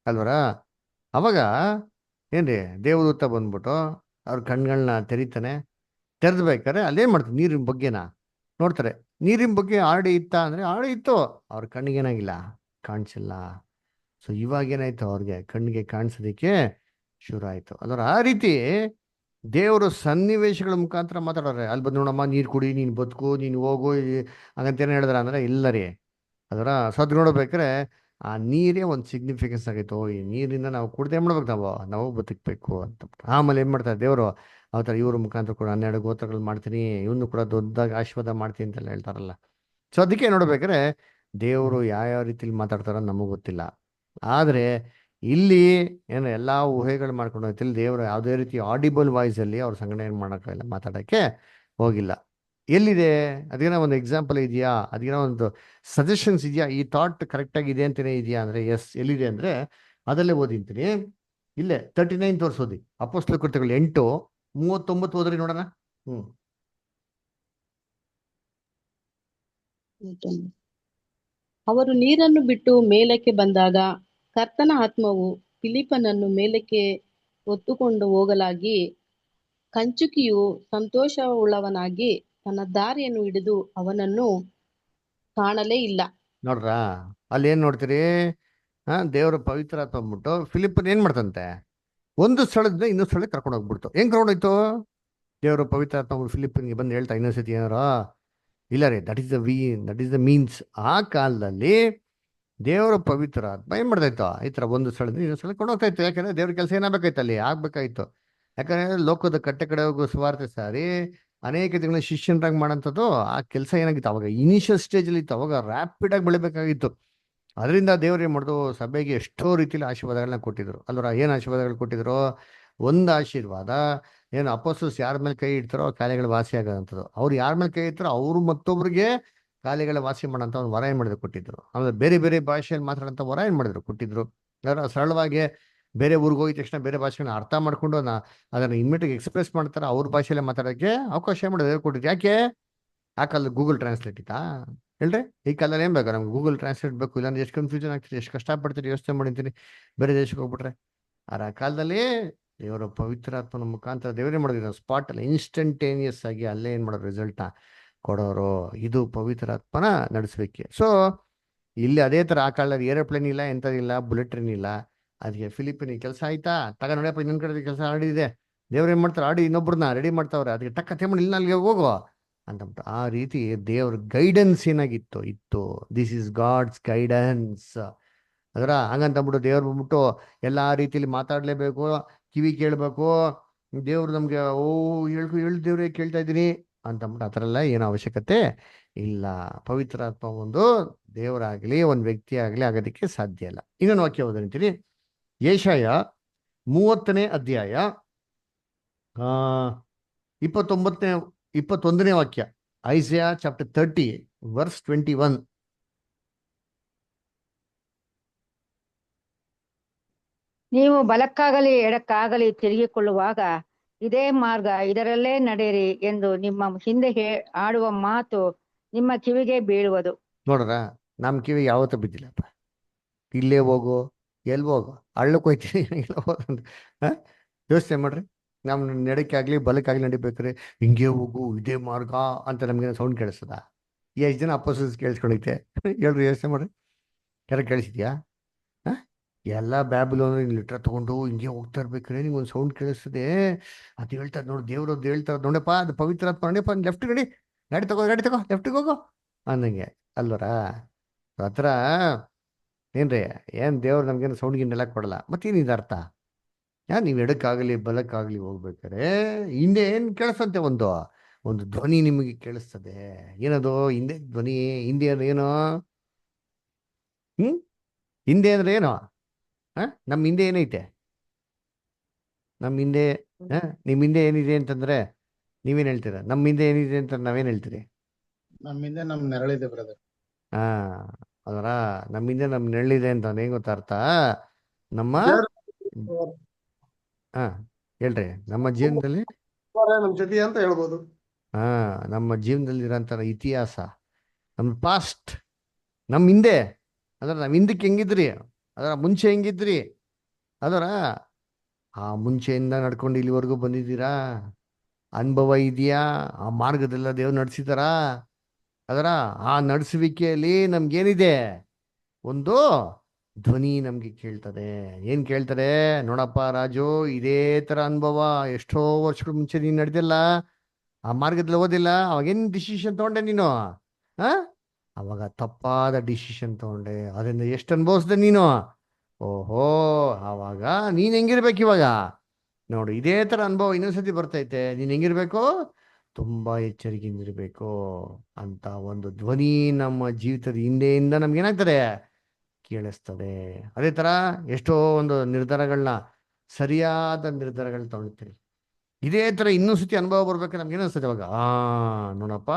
ಅಲ್ವರ. ಅವಾಗ ಏನ್ರಿ ದೇವದೂತ ಬಂದ್ಬಿಟ್ಟು ಅವ್ರ ಕಣ್ಗಳನ್ನ ತೆರಿತಾನೆ. ತೆರೆದ್ಬೇಕಾರೆ ಅಲ್ಲೇನು ಮಾಡ್ತಾರೆ, ನೀರಿನ ಬಗ್ಗೆನ ನೋಡ್ತಾರೆ. ನೀರಿನ ಬಗ್ಗೆ ಆಡಿ ಇತ್ತ ಅಂದರೆ ಆಡಿ ಇತ್ತು, ಅವ್ರ ಕಣ್ಣಿಗೇನಾಗಿಲ್ಲ, ಕಾಣಿಸಿಲ್ಲ. ಸೊ ಇವಾಗೇನಾಯ್ತು, ಅವ್ರಿಗೆ ಕಣ್ಣಿಗೆ ಕಾಣಿಸೋದಕ್ಕೆ ಶುರು ಆಯಿತು. ಅದರ ಆ ರೀತಿ ದೇವರು ಸನ್ನಿವೇಶಗಳ ಮುಖಾಂತರ ಮಾತಾಡೋರೆ. ಅಲ್ಲಿ ಬಂದು ನೋಡಮ್ಮ ನೀರು ಕುಡಿ, ನೀನು ಬದುಕು, ನೀನು ಹೋಗು ಹಾಗಂತೇನು ಹೇಳಿದ್ರ ಅಂದರೆ ಇಲ್ಲ ರೀ. ಅದರ ಸದ್ ನೋಡ್ಬೇಕಾರೆ ಆ ನೀರೇ ಒಂದು ಸಿಗ್ನಿಫಿಕೆನ್ಸ್ ಆಗಿತ್ತು. ಈ ನೀರಿಂದ ನಾವು ಕುಡ್ದೇ ಮಾಡ್ಬೇಕು, ನಾವು ಬದುಕಬೇಕು ಅಂತ. ಆಮೇಲೆ ಏನು ಮಾಡ್ತಾರೆ ದೇವರು, ಆ ಥರ ಇವ್ರ ಮುಖಾಂತರ ಕೂಡ 12 ಗೋತ್ರಗಳು ಮಾಡ್ತೀನಿ, ಇವನು ಕೂಡ ದೊಡ್ಡದಾಗಿ ಆಶೀರ್ವಾದ ಮಾಡ್ತೀನಿ ಅಂತೆಲ್ಲ ಹೇಳ್ತಾರಲ್ಲ. ಸೊ ಅದಕ್ಕೆ ನೋಡ್ಬೇಕಾದ್ರೆ ದೇವರು ಯಾವ ರೀತಿಲಿ ಮಾತಾಡ್ತಾರೋ ನಮಗೆ ಗೊತ್ತಿಲ್ಲ. ಆದರೆ ಇಲ್ಲಿ ಏನು ಎಲ್ಲ ಊಹೆಗಳು ಮಾಡ್ಕೊಂಡು ಹೋಗ್ತಿಲ್ಲ, ದೇವರು ಯಾವುದೇ ರೀತಿ ಆಡಿಬಲ್ ವಾಯ್ಸಲ್ಲಿ ಅವ್ರ ಸಂಗಡ ಏನು ಮಾಡೋಕ್ಕಾಗಿಲ್ಲ, ಮಾತಾಡೋಕ್ಕೆ ಹೋಗಿಲ್ಲ. ಎಲ್ಲಿದೆ ಅದಕ್ಕೇನೋ ಒಂದು ಎಕ್ಸಾಂಪಲ್ ಇದೆಯಾ, ಅದಕ್ಕೇನೋ ಒಂದು ಸಜೆಷನ್ಸ್ ಇದೆಯಾ, ಈ ಥಾಟ್ ಕರೆಕ್ಟಾಗಿದೆ ಅಂತಲೇ ಇದೆಯಾ ಅಂದರೆ ಎಸ್, ಎಲ್ಲಿದೆ ಅಂದರೆ ಅದಲ್ಲೇ ಓದಿಂತೀನಿ. ಇಲ್ಲೇ 39 ವರ್ಷ ಓದಿ, ಅಪೊಸ್ತಲ ಕೃತ್ಯಗಳು 8:39 ಓದ್ರಿ ನೋಡೋಣ. ಅವರು ನೀರನ್ನು ಬಿಟ್ಟು ಮೇಲಕ್ಕೆ ಬಂದಾಗ ಕರ್ತನ ಆತ್ಮವು ಫಿಲಿಪ್ಪನನ್ನು ಮೇಲಕ್ಕೆ ಹೊತ್ತುಕೊಂಡು ಹೋಗಲಾಗಿ, ಕಂಚುಕಿಯು ಸಂತೋಷವುಳ್ಳವನಾಗಿ ತನ್ನ ದಾರಿಯನ್ನು ಹಿಡಿದು ಅವನನ್ನು ಕಾಣಲೇ ಇಲ್ಲ. ನೋಡ್ರಾ, ಅಲ್ಲಿ ಏನ್ ನೋಡ್ತೀರಿ, ದೇವರ ಪವಿತ್ರ ಆತ್ಮ ಅಂದ್ಬಿಟ್ಟು ಫಿಲಿಪ್ಪನ್ ಏನ್ ಮಾಡ್ತಂತೆ, ಒಂದು ಸ್ಥಳದಿಂದ ಇನ್ನೊಂದು ಸ್ಥಳಕ್ಕೆ ಕರ್ಕೊಂಡು ಹೋಗ್ಬಿಡ್ತು. ಹೆಂಗ್ ಕರ್ಕೊಂಡು ಹೋಯ್ತು, ದೇವರ ಪವಿತ್ರ ಆತ್ಮ ಫಿಲಿಪ್ಪನ್ಗೆ ಬಂದು ಹೇಳ್ತಾ ಇನ್ನೊಂದ್ಸತಿ ಏನಾರ ಇಲ್ಲ ರೀ, ದಟ್ ಈಸ್ ದ ಮೀನ್ಸ್. ಆ ಕಾಲದಲ್ಲಿ ದೇವರ ಪವಿತ್ರ ಆತ್ಮ ಏನ್ ಮಾಡ್ತಾಯಿತ್ತು, ಈ ಥರ ಒಂದು ಸ್ಥಳದಿಂದ ಇನ್ನೊಂದು ಸ್ಥಳಕ್ಕೆ ಕೊಂಡು ಹೋಗ್ತಾ ಇತ್ತು. ಯಾಕಂದ್ರೆ ದೇವ್ರ ಕೆಲಸ ಏನಾಗಬೇಕಾಯ್ತು, ಅಲ್ಲಿ ಆಗ್ಬೇಕಾಯ್ತು. ಯಾಕಂದ್ರೆ ಲೋಕದ ಕಟ್ಟೆ ಕಡೆ ಹೋಗೋ ಸುವಾರ್ತೆ ಸಾರಿ ಅನೇಕ ತಿಂಗಳ ಶಿಷ್ಯನರಾಗಿ ಮಾಡೋಂಥದ್ದು ಆ ಕೆಲಸ ಏನಾಗಿತ್ತು, ಅವಾಗ ಇನಿಷಿಯಲ್ ಸ್ಟೇಜಲ್ಲಿ ಇತ್ತು, ಅವಾಗ ರ್ಯಾಪಿಡ್ ಆಗಿ ಬೆಳಿಬೇಕಾಗಿತ್ತು. ಅದರಿಂದ ದೇವ್ರು ಏನು ಮಾಡಿದ್ರು, ಸಭೆಗೆ ಎಷ್ಟೋ ರೀತಿಯಲ್ಲಿ ಆಶೀರ್ವಾದಗಳನ್ನ ಕೊಟ್ಟಿದ್ರು ಅಲ್ವರ. ಏನು ಆಶೀರ್ವಾದಗಳು ಕೊಟ್ಟಿದ್ರು, ಒಂದು ಆಶೀರ್ವಾದ ಏನು, ಅಪೊಸ್ತಲರು ಯಾರ ಮೇಲೆ ಕೈ ಇಡ್ತಾರೋ ಕಾಯಿಲೆಗಳು ವಾಸಿ ಆಗೋದಂಥದ್ದು. ಅವ್ರು ಯಾರ ಮೇಲೆ ಕೈ ಇಡ್ತಾರೋ ಅವರು ಮತ್ತೊಬ್ಬರಿಗೆ ಕಾಯಿಲೆಗಳ ವಾಸಿ ಮಾಡೋಂಥ ಒಂದು ವರ ಏನು ಮಾಡಿದ್ರು, ಕೊಟ್ಟಿದ್ರು. ಆಮೇಲೆ ಬೇರೆ ಬೇರೆ ಭಾಷೆಯಲ್ಲಿ ಮಾತಾಡೋಂಥ ವರ ಏನು ಮಾಡಿದ್ರು, ಕೊಟ್ಟಿದ್ರು. ಅದರ ಸರಳವಾಗಿ ಬೇರೆ ಊರಿಗೆ ಹೋಗಿದ ತಕ್ಷಣ ಬೇರೆ ಭಾಷೆಗಳನ್ನ ಅರ್ಥ ಮಾಡ್ಕೊಂಡು ಅದನ್ನು ಇಮ್ಮಿಡಿಯೇಟ್ ಎಕ್ಸ್ಪ್ರೆಸ್ ಮಾಡ್ತಾರೆ, ಅವ್ರ ಭಾಷೆಯಲ್ಲೇ ಮಾತಾಡೋಕ್ಕೆ ಅವಕಾಶ ಮಾಡಿದ್ರು, ಕೊಟ್ಟಿದ್ರು. ಯಾಕೆ, ಆ ಕಾಲದಲ್ಲಿ ಗೂಗಲ್ ಟ್ರಾನ್ಸ್ಲೇಟ್ ಇತ್ತಾ ಹೇಳ್ರಿ? ಈ ಕಾಲದಲ್ಲಿ ಏನು ಬೇಕು ನಮ್ಗೆ, ಗೂಗಲ್ ಟ್ರಾನ್ಸ್ಲೇಟ್ ಬೇಕು, ಇಲ್ಲಾಂದ್ರೆ ಎಷ್ಟು ಕನ್ಫ್ಯೂಷನ್ ಆಗ್ತೀರಿ, ಎಷ್ಟು ಕಷ್ಟಪಡ್ತೀರಿ ಯೋಚನೆ ಮಾಡಿರ್ತೀನಿ ಬೇರೆ ದೇಶಕ್ಕೆ ಹೋಗ್ಬಿಟ್ರೆ. ಆ ಕಾಲದಲ್ಲಿ ದೇವರ ಪವಿತ್ರಾತ್ಮನ ಮುಖಾಂತರ ದೇವರೇ ಮಾಡಿದ್ರು, ಸ್ಪಾಟಲ್ಲಿ ಇನ್ಸ್ಟಂಟೇನಿಯಸ್ ಆಗಿ ಅಲ್ಲೇ ಏನು ಮಾಡೋರು, ರಿಸಲ್ಟ್ನ ಕೊಡೋರು. ಇದು ಪವಿತ್ರಾತ್ಮನ ನಡೆಸಲಿಕ್ಕೆ. ಸೊ ಇಲ್ಲಿ ಅದೇ ಥರ ಆ ಕಾಲದಲ್ಲಿ ಏರೋಪ್ಲೇನ್ ಇಲ್ಲ, ಎಂಥದಿಲ್ಲ, ಬುಲೆಟ್ ಟ್ರೈನ್ ಇಲ್ಲ. ಅದಕ್ಕೆ ಫಿಲಿಪಿನಿಗೆ ಕೆಲಸ ಆಯ್ತಾ, ತಗ ನೋಡ್ಯಪ್ಪ ಇನ್ನೊಂದು ಕಡೆ ಕೆಲಸ ಆಡಿದೆ, ದೇವ್ರು ಏನು ಮಾಡ್ತಾರೆ, ಆಡಿ ಇನ್ನೊಬ್ರನ್ನ ರೆಡಿ ಮಾಡ್ತಾವ್ರೆ, ಅದಕ್ಕೆ ಟಕ್ಕ ಮಾಡಿ ಇಲ್ಲ ಅಲ್ಲಿಗೆ ಹೋಗುವ ಅಂತಂದ್ಬಿಟ್ಟು. ಆ ರೀತಿ ದೇವ್ರ ಗೈಡೆನ್ಸ್ ಇತ್ತು. This is God's guidance. ಅದರ ಹಂಗಂತಂದ್ಬಿಟ್ಟು ದೇವ್ರು ಬಂದ್ಬಿಟ್ಟು ಎಲ್ಲ ರೀತಿಯಲ್ಲಿ ಮಾತಾಡಲೇಬೇಕು, ಕಿವಿ ಕೇಳಬೇಕು, ದೇವ್ರು ನಮಗೆ ಹೇಳು ದೇವ್ರೇ ಕೇಳ್ತಾ ಇದ್ದೀನಿ ಅಂತಂದ್ಬಿಟ್ಟು ಆ ಥರ ಎಲ್ಲ ಏನೋ ಅವಶ್ಯಕತೆ ಇಲ್ಲ. ಪವಿತ್ರಾತ್ಮ ಒಂದು ದೇವರಾಗಲಿ ಒಂದು ವ್ಯಕ್ತಿ ಆಗಲಿ ಆಗೋದಕ್ಕೆ ಸಾಧ್ಯ ಇಲ್ಲ. ಇನ್ನೊಂದು ವಾಕ್ಯ ಓದಂತೀರಿ, ಯೆಶಾಯ 30ನೇ ಅಧ್ಯಾಯ 21ನೇ ವಾಕ್ಯ. ಐಸಾಯ ಚಾಪ್ಟರ್ 30 ವರ್ಸ್ 21. ನೀವು ಬಲಕ್ಕಾಗಲಿ ಎಡಕ್ಕಾಗಲಿ ತಿರುಗಿಕೊಳ್ಳುವಾಗ ಇದೇ ಮಾರ್ಗ, ಇದರಲ್ಲೇ ನಡೆಯಿರಿ ಎಂದು ನಿಮ್ಮ ಹಿಂದೆ ಆಡುವ ಮಾತು ನಿಮ್ಮ ಕಿವಿಗೆ ಬೀಳುವುದು. ನೋಡ್ರ, ನಮ್ಮ ಕಿವಿಗೆ ಯಾವತ್ತೂ ಬಿದ್ದಿಲ್ಲಪ್ಪ. ಇಲ್ಲೇ ಹೋಗು, ಎಲ್ಲಿ ಹೋಗು, ಹಳ್ಳಕ್ಕೆ ಹೋಯ್ತೀನಿ ಎಲ್ಲ ಹೋಗಂತ ಯೋಚನೆ ಮಾಡ್ರಿ. ನಮ್ಮ ನಡಕ್ಕಾಗ್ಲಿ ಬಲಕ್ಕಾಗ್ಲಿ ನಡಿಬೇಕ್ರಿ, ಹಿಂಗೆ ಹೋಗು ಇದೇ ಮಾರ್ಗ ಅಂತ ನಮ್ಗೆ ಸೌಂಡ್ ಕೇಳಿಸ್ತದ? ಎಷ್ಟು ಜನ ಅಪೋಸಿಸ್ ಕೇಳಿಸ್ಕೊಳೈತೆ ಹೇಳ್ರಿ, ಯೋಚನೆ ಮಾಡ್ರಿ. ಯಾರು ಕೇಳಿಸಿದ್ಯಾ? ಎಲ್ಲ ಬ್ಯಾಬಿಲೋನ್ ಲಿಟ್ರ ತಗೊಂಡು ಹಿಂಗೆ ಹೋಗ್ತಾ ಇರ್ಬೇಕಾದ್ರೆ ನಿಂಗೆ ಒಂದು ಸೌಂಡ್ ಕೇಳಿಸ್ತದೆ. ಅದು ಹೇಳ್ತಾರೆ ನೋಡು, ದೇವ್ರು ಅದು ಹೇಳ್ತಾರೆ ನೋಡಪ್ಪ, ಅದು ಪವಿತ್ರಾತ್ಮ ನೋಡಿಯಪ್ಪ, ಲೆಫ್ಟ್ ನಡಿ, ಗಾಡಿ ತಗೋ ಲೆಫ್ಟಿಗೆ ಹೋಗೋ ಅನ್ನಂಗೆ ಅಲ್ವರಾ. ಆ ಥರ ಏನ್ರಿ, ಏನು ದೇವ್ರು ನಮ್ಗೇನು ಸೌಂಡ್ ಗಿನ್ನೆಲ್ಲ ಕೊಡಲ್ಲ. ಮತ್ತೇನಿದೆ ಅರ್ಥ? ನೀವು ಎಡಕ್ಕಾಗಲಿ ಬಲಕ್ಕಾಗಲಿ ಹೋಗ್ಬೇಕಾರೆ ಹಿಂದೆ ಏನು ಕೇಳಿಸ್ತಂತೆ, ಒಂದು ಒಂದು ಧ್ವನಿ ನಿಮಗೆ ಕೇಳಿಸ್ತದೆ. ಏನದು ಹಿಂದೆ ಧ್ವನಿ? ಹಿಂದೆ ಅಂದ್ರೆ ಏನು? ಹಿಂದೆ ಅಂದ್ರೆ ಏನು? ನಮ್ಮ ಹಿಂದೆ ಏನೈತೆ? ನಮ್ಮ ಹಿಂದೆ ನಿಮ್ಮ ಹಿಂದೆ ಏನಿದೆ ಅಂತಂದ್ರೆ ನೀವೇನು ಹೇಳ್ತೀರಾ? ನಮ್ಮ ಹಿಂದೆ ಏನಿದೆ ಅಂತ ನಾವೇನು ಹೇಳ್ತೀರಿ? ನಮ್ಮಿಂದ ನಮ್ ನೆರಳಿದೆ ಬ್ರದರ್. ಹಾ, ಅದರ ನಮ್ಮ ಹಿಂದೆ ನಮ್ಮ ನೆರಳಿದೆ ಅಂತ ಹೆಂಗ್ ಗೊತ್ತಾ ಅರ್ಥ? ನಮ್ಮ ಹಾ ಹೇಳ್ರಿ, ನಮ್ಮ ಜೀವನದಲ್ಲಿ ನಮ್ ಜೊತೆ ಅಂತ ಹೇಳ್ಬೋದು. ಹಾ, ನಮ್ಮ ಜೀವನದಲ್ಲಿ ಇರೋಂಥ ಇತಿಹಾಸ, ನಮ್ಮ ಪಾಸ್ಟ್, ನಮ್ಮ ಹಿಂದೆ, ಅದರ ನಮ್ಮ ಹಿಂದಕ್ಕೆ ಹೆಂಗಿದ್ರಿ, ಅದರ ಮುಂಚೆ ಹೆಂಗಿದ್ರಿ, ಅದರ ಆ ಮುಂಚೆಯಿಂದ ನಡ್ಕೊಂಡು ಇಲ್ಲಿವರೆಗೂ ಬಂದಿದ್ದೀರಾ? ಅನುಭವ ಇದೆಯಾ? ಆ ಮಾರ್ಗದೆಲ್ಲ ದೇವ್ರು ನಡೆಸಿದಾರಾ? ಅದರ ಆ ನಡೆಸುವಿಕೆಯಲ್ಲಿ ನಮ್ಗೇನಿದೆ? ಒಂದು ಧ್ವನಿ ನಮ್ಗೆ ಕೇಳ್ತದೆ. ಏನ್ ಕೇಳ್ತಾರೆ? ನೋಡಪ್ಪ ರಾಜು, ಇದೇ ತರ ಅನುಭವ ಎಷ್ಟೋ ವರ್ಷಗಳ ಮುಂಚೆ ನೀನ್ ನಡೆದಿಲ್ಲ, ಆ ಮಾರ್ಗದಲ್ಲಿ ಓದಿಲ್ಲ, ಅವಾಗೇನ್ ಡಿಸಿಷನ್ ತಗೊಂಡೆ ನೀನು? ಆ ಅವಾಗ ತಪ್ಪಾದ ಡಿಸಿಷನ್ ತಗೊಂಡೆ, ಅದರಿಂದ ಎಷ್ಟು ಅನುಭವಿಸ್ದೆ ನೀನು? ಓಹೋ, ಆವಾಗ ನೀನ್ ಹೆಂಗಿರ್ಬೇಕು ಇವಾಗ? ನೋಡು, ಇದೇ ತರ ಅನುಭವ ಇನ್ನೊಂದ್ಸತಿ ಬರ್ತೈತೆ, ನೀನ್ ಹೆಂಗಿರ್ಬೇಕು? ತುಂಬಾ ಎಚ್ಚರಿಕೆಯಿಂದಿರ್ಬೇಕು ಅಂತ ಒಂದು ಧ್ವನಿ ನಮ್ಮ ಜೀವಿತದ ಹಿಂದೆಯಿಂದ ನಮ್ಗೇನಾಗ್ತದೆ? ಕೇಳಿಸ್ತದೆ. ಅದೇ ತರ ಎಷ್ಟೋ ಒಂದು ನಿರ್ಧಾರಗಳನ್ನ, ಸರಿಯಾದ ನಿರ್ಧಾರಗಳನ್ನ ತಗೊಳ್ತೀವಿ. ಇದೇ ತರ ಇನ್ನೊಂದು ಸತಿ ಅನುಭವ ಬರ್ಬೇಕಾದ್ರೆ ನಮ್ಗೆ ಏನಿಸ್ತದೆ ಅವಾಗ? ನೋಡಪ್ಪ,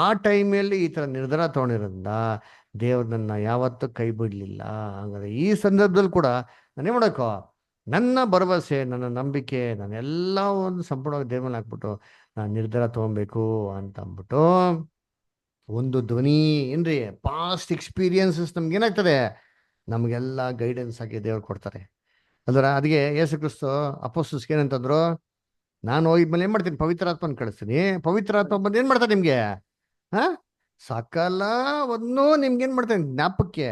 ಆ ಟೈಮಲ್ಲಿ ಈ ತರ ನಿರ್ಧಾರ ತಗೊಂಡಿರೋದ್ರಿಂದ ದೇವ್ರು ನನ್ನ ಯಾವತ್ತೂ ಕೈ ಬಿಡ್ಲಿಲ್ಲ. ಹಂಗಾದ್ರೆ ಈ ಸಂದರ್ಭದಲ್ಲಿ ಕೂಡ ನಾನೇ ಮಾಡಬೇಕು? ನನ್ನ ಭರವಸೆ, ನನ್ನ ನಂಬಿಕೆ, ನಾನೆಲ್ಲ ಒಂದು ಸಂಪೂರ್ಣವಾಗಿ ದೇವ್ರ ಮೇಲೆ ಹಾಕ್ಬಿಟ್ಟು ನಾನು ನಿರ್ಧಾರ ತಗೊಬೇಕು ಅಂತ ಅಂದ್ಬಿಟ್ಟು ಒಂದು ಧ್ವನಿ ಏನ್ರಿ, ಪಾಸ್ಟ್ ಎಕ್ಸ್ಪೀರಿಯನ್ಸಸ್ ನಮ್ಗೆ ಏನಾಗ್ತದೆ? ನಮಗೆಲ್ಲ ಗೈಡೆನ್ಸ್ ಆಗಿ ದೇವ್ರು ಕೊಡ್ತಾರೆ. ಅದರ ಅದಕ್ಕೆ ಯೇಸು ಕ್ರಿಸ್ತು ಅಪೊಸ್ತಲರಿಗೆ ಏನಂತಂದ್ರು? ನಾನು ಹೋಗಿದ್ಮೇಲೆ ಏನ್ ಮಾಡ್ತೀನಿ? ಪವಿತ್ರಾತ್ಮನ ಕಳಿಸ್ತೀನಿ. ಪವಿತ್ರಾತ್ಮ ಬಂದು ಏನ್ ಮಾಡ್ತಾರೆ ನಿಮ್ಗೆ? ಸಕಲವನ್ನು ನಿಮ್ಗೆ ಏನ್ ಮಾಡ್ತೇನೆ? ಜ್ಞಾಪಕಕ್ಕೆ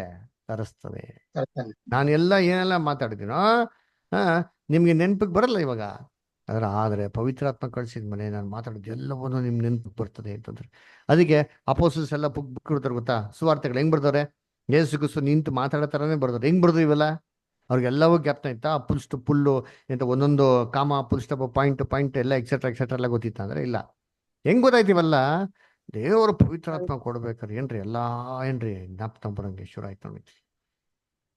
ತರಿಸ್ತದೆ. ನಾನು ಏನೆಲ್ಲ ಮಾತಾಡಿದ್ದೀನೋ ನಿಮ್ಗೆ ನೆನಪಿಗೆ ಬರಲ್ಲ ಇವಾಗ. ಆದ್ರೆ ಪವಿತ್ರಾತ್ಮ ಕಳಿಸಿದ್ಮೇಲೆ ನಾನು ಮಾತಾಡಿದ್ದು ಎಲ್ಲವನ್ನೂ ನಿಮ್ ನೆನಪಿಗೆ ಬರ್ತದೆ ಅಂತಂದ್ರೆ. ಅದಕ್ಕೆ ಅಪೊಸ್ತಲರು ಎಲ್ಲ ಬುಕ್ ಕೊಡ್ತಾರೆ ಗೊತ್ತಾ? ಸುವಾರ್ತೆಗಳು ಹೆಂಗ್ ಬರ್ದವ್ರೆ? ಯೇಸು ಕ್ರಿಸ್ತು ನಿಂತು ಮಾತಾಡೋ ಥರನೇ ಬರ್ದವ್ರೆ. ಹೆಂಗ್ ಬರ್ದು ಇವೆಲ್ಲ? ಅವ್ರಿಗೆಲ್ಲವೂ ಜ್ಞಾಪನ ಇತ್ತಾ? ಪುಲ್ಲು ಎಂತ ಒಂದೊಂದು ಕಾಮ, ಪುಲ್ ಸ್ಟಾಪ್, ಪಾಯಿಂಟ್ ಎಲ್ಲ ಎಕ್ಸೆಟ್ರಾ ಎಲ್ಲ ಗೊತ್ತಿತ್ತ ಅಂದ್ರೆ ಇಲ್ಲ. ಹೆಂಗ್ ಗೊತ್ತಾಯ್ತಿವಲ್ಲ? ದೇವರು ಪವಿತ್ರಾತ್ಮ ಕೊಡ್ಬೇಕಾದ್ರೆ ಏನ್ರಿ ಎಲ್ಲ ಏನ್ರಿ ಜ್ಞಾಪಕ ಬರಂಗೆ ಶುರು ಆಯ್ತು ನೋಡಿ.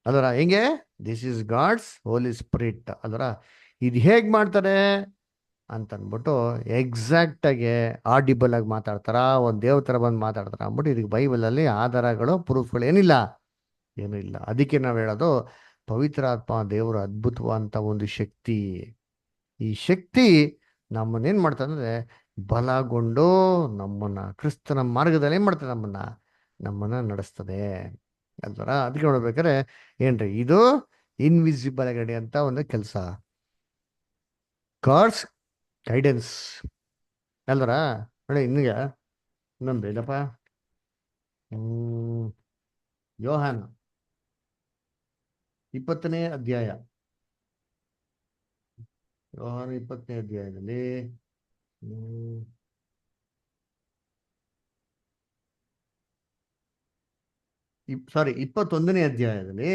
ಅದರ ಹೆಂಗೆ? This is God's Holy Spirit. ಅದರ ಇದು ಹೇಗ್ ಮಾಡ್ತಾರೆ ಅಂತನ್ಬಿಟ್ಟು ಎಕ್ಸಾಕ್ಟ್ ಆಗಿ ಆಡಿಬಲ್ ಆಗಿ ಮಾತಾಡ್ತಾರ, ಒಂದು ದೇವತರ ಬಂದು ಮಾತಾಡ್ತಾರ ಅಂದ್ಬಿಟ್ಟು ಇದಕ್ಕೆ ಬೈಬಲಲ್ಲಿ ಆಧಾರಗಳು, ಪ್ರೂಫ್ಗಳು ಏನಿಲ್ಲ, ಏನೂ ಇಲ್ಲ. ಅದಕ್ಕೆ ನಾವು ಹೇಳೋದು, ಪವಿತ್ರಾತ್ಮ ದೇವರು ಅದ್ಭುತವಾದಂಥ ಒಂದು ಶಕ್ತಿ. ಈ ಶಕ್ತಿ ನಮ್ಮನ್ನೇನು ಮಾಡ್ತಂದ್ರೆ ಬಲಗೊಂಡು ನಮ್ಮನ್ನ ಕ್ರಿಸ್ತನ ಮಾರ್ಗದಲ್ಲಿ ಏನ್ ಮಾಡ್ತದೆ? ನಮ್ಮನ್ನ ನಡೆಸ್ತದೆ ಅಲ್ವರ. ಅದಕ್ಕೆ ನೋಡ್ಬೇಕಾರೆ ಏನ್ರಿ, ಇದು ಇನ್ವಿಸಿಬಲ್ ಗಡಿ ಅಂತ ಒಂದು ಕೆಲಸ, ಗಾಡ್ಸ್ ಗೈಡೆನ್ಸ್ ಅಲ್ವರ. ನೋಡಿ ಇನ್ನೀಗ ಇನ್ನೊಂದು ಇಲ್ಲಪ್ಪ, ಯೋಹಾನ 20ನೇ ಅಧ್ಯಾಯ. ಯೋಹಾನ 20ನೇ ಅಧ್ಯಾಯದಲ್ಲಿ 21ನೇ ಅಧ್ಯಾಯದಲ್ಲಿ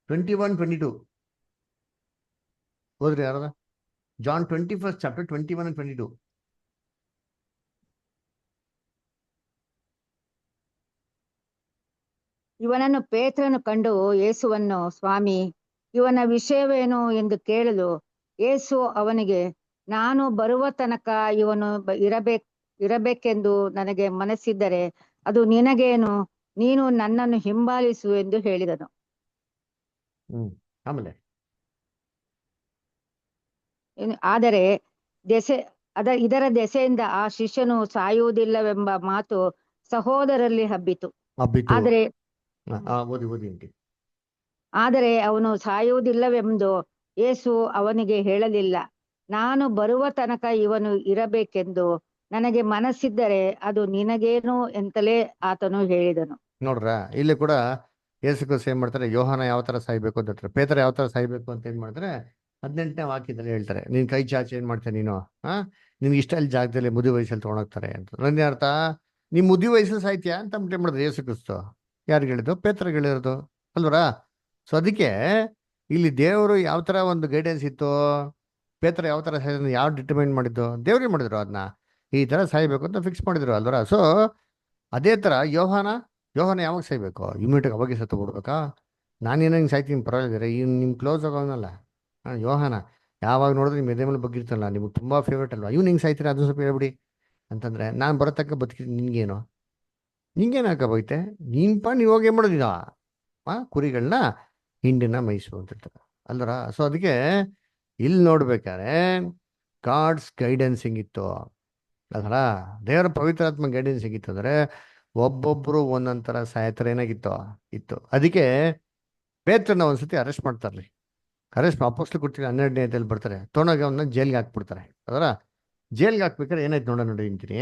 21-22 ಹೋದ್ರಿ ಯಾರದ? John 21st chapter 21 and 22. ಇವನನ್ನು ಪೇತ್ರನು ಕಂಡು ಯೇಸುವನ್ನು, ಸ್ವಾಮಿ, ಇವನ ವಿಷಯವೇನು ಎಂದು ಕೇಳಲು, ಯೇಸು ಅವನಿಗೆ, ನಾನು ಬರುವ ತನಕ ಇವನು ಇರಬೇಕೆಂದು ನನಗೆ ಮನಸ್ಸಿದ್ದರೆ ಅದು ನಿನಗೇನು, ನೀನು ನನ್ನನ್ನು ಹಿಂಬಾಲಿಸು ಎಂದು ಹೇಳಿದನು. ಆಮೇಲೆ ಆದರೆ ಇದರ ದೆಸೆಯಿಂದ ಆ ಶಿಷ್ಯನು ಸಾಯುವುದಿಲ್ಲವೆಂಬ ಮಾತು ಸಹೋದರಲ್ಲಿ ಹಬ್ಬಿತು. ಆದರೆ ಅವನು ಸಾಯುವುದಿಲ್ಲವೆಂದು ಯೇಸು ಅವನಿಗೆ ಹೇಳಲಿಲ್ಲ. ನಾನು ಬರುವ ತನಕ ಇವನು ಇರಬೇಕೆಂದು ನನಗೆ ಮನಸ್ಸಿದ್ದರೆ ಅದು ನಿನಗೇನು ಎಂತಲೇ ಆತನು ಹೇಳಿದನು. ನೋಡ್ರ ಇಲ್ಲಿ ಕೂಡ ಯೇಸು ಕ್ರಿಸ್ತ ಏನ್ ಮಾಡ್ತಾರೆ, ಯೋಹಾನ ಯಾವ ತರ ಸಾಯ್ಬೇಕು ಅಂತ ಹೇಳ್ತಾರೆ, ಪೇತ್ರ ಯಾವ ತರ ಸಾಯ್ಬೇಕು ಅಂತ ಏನ್ ಮಾಡ್ತಾರೆ, 18ನೇ ವಾಕ್ಯದಲ್ಲಿ ಹೇಳ್ತಾರೆ, ನೀನ್ ಕೈ ಚಾಚಿ ಏನ್ ಮಾಡ್ತೇನೆ ನೀನು, ನಿನ್ಗೆ ಇಷ್ಟ ಅಲ್ಲಿ ಜಾಗದಲ್ಲಿ ಮುದಿ ವಯಸ್ಸಲ್ಲಿ ತೊಗೊಂಡೋಗ್ತಾರೆ ಅಂತ. ನನ್ನ ಅರ್ಥ, ನೀ ಮುದಿ ವಯಸ್ಸಲ್ಲಿ ಸಾಯ್ತೀಯಾ ಅಂತ ಏನ್ ಮಾಡಿದ್ರು ಯೇಸು ಕ್ರಿಸ್ತ. ಯಾರಿಗೆ ಹೇಳಿದ್ದು? ಪೇತ್ರಗೆ ಹೇಳಿರೋದು ಅಲ್ವರಾ? ಸೊ ಅದಕ್ಕೆ ಇಲ್ಲಿ ದೇವರು ಯಾವ ತರ ಒಂದು ಗೈಡೆನ್ಸ್ ಇತ್ತು, ಪೇತ್ರ ಯಾವ ತರ ಸಾಯ್ತಾನೆ, ಯಾವ ಡಿಟರ್ಮೈನ್ ಮಾಡಿದ್ದು, ದೇವ್ರೇ ಮಾಡಿದ್ರು ಅದನ್ನ ಈ ತರ ಸಾಯ್ಬೇಕು ಅಂತ ಫಿಕ್ಸ್ ಮಾಡಿದ್ರು ಅಲ್ವರ. ಸೊ ಅದೇ ತರ ಯೋಹಾನ ಯಾವಾಗ ಸಾಯ್ಬೇಕು? ಇಮ್ಮಿಡಿಯೇಟ್ ಅವಾಗೆ ಸತ್ತು ಬಿಡ್ಬೇಕಾ? ನಾನೇನೋ ಹಿಂಗೆ ಸಾಯ್ತೀನಿ ಪರವಾಗಿಲ್ಲ, ಈ ನಿಮ್ ಕ್ಲೋಸ್ ಆಗೋನಲ್ಲ ಯೋಹಾನ, ಯಾವಾಗ ನೋಡಿದ್ರೆ ನಿಮ್ಮ ಎದೆ ಮೇಲೆ ಬಗ್ಗಿರ್ತಾನಲ್ಲ, ನಿಮ್ಗೆ ತುಂಬಾ ಫೇವ್ರೇಟ್ ಅಲ್ವಾ, ಇವ್ನು ಹಿಂಗೆ ಸಾಯ್ತೀರಾ ಅದನ್ನ ಸ್ವಲ್ಪ ಹೇಳ್ಬಿಡಿ ಅಂತಂದ್ರೆ, ನಾನು ಬರತಕ್ಕ ಬದುಕಿದ್ದೀನಿ, ನಿಂಗೇನು ಹಾಕಬೋಯ್ತೆ, ನೀವು ಹೋಗಿ ಏನು ಮಾಡೋದಿಲ್ಲ, ಕುರಿಗಳನ್ನ ಹಿಂಡಿನ ಮೈಸು ಅಂತ ಹೇಳ್ತಾರೆ ಅಲ್ವರ. ಸೊ ಅದಕ್ಕೆ ಇಲ್ಲಿ ನೋಡ್ಬೇಕಾದ್ರೆ ಗಾಡ್ಸ್ ಗೈಡೆನ್ಸ್ ಹೆಂಗಿತ್ತು ಅದರ, ದೇವರ ಪವಿತ್ರಾತ್ಮ ಗೈಡೆನ್ಸ್ ಹೆಂಗಿತ್ತು ಅಂದ್ರೆ ಒಬ್ಬೊಬ್ರು ಒಂದೊಂಥರ ಸಾಯತರ ಏನಾಗಿತ್ತು ಇತ್ತು. ಅದಕ್ಕೆ ಪೇತ್ರನ ಒಂದ್ಸತಿ ಅರೆಸ್ಟ್ ಮಾಡ್ತಾರ್ರಿ. ಅಪೊಸ್ತಲರ ಕೃತ್ಯಗಳು 12ನೇ ಅಧ್ಯಾಯದಲ್ಲಿ ಬರ್ತಾರೆ, ತೊಗೊಂಡೋಗಿ ಅವನ್ನ ಜೈಲ್ಗೆ ಹಾಕ್ಬಿಡ್ತಾರೆ. ಅದರ ಜೈಲ್ಗೆ ಹಾಕ್ಬೇಕಾದ್ರೆ ಏನಾಯ್ತು ನೋಡಿ ಅಂತೀನಿ,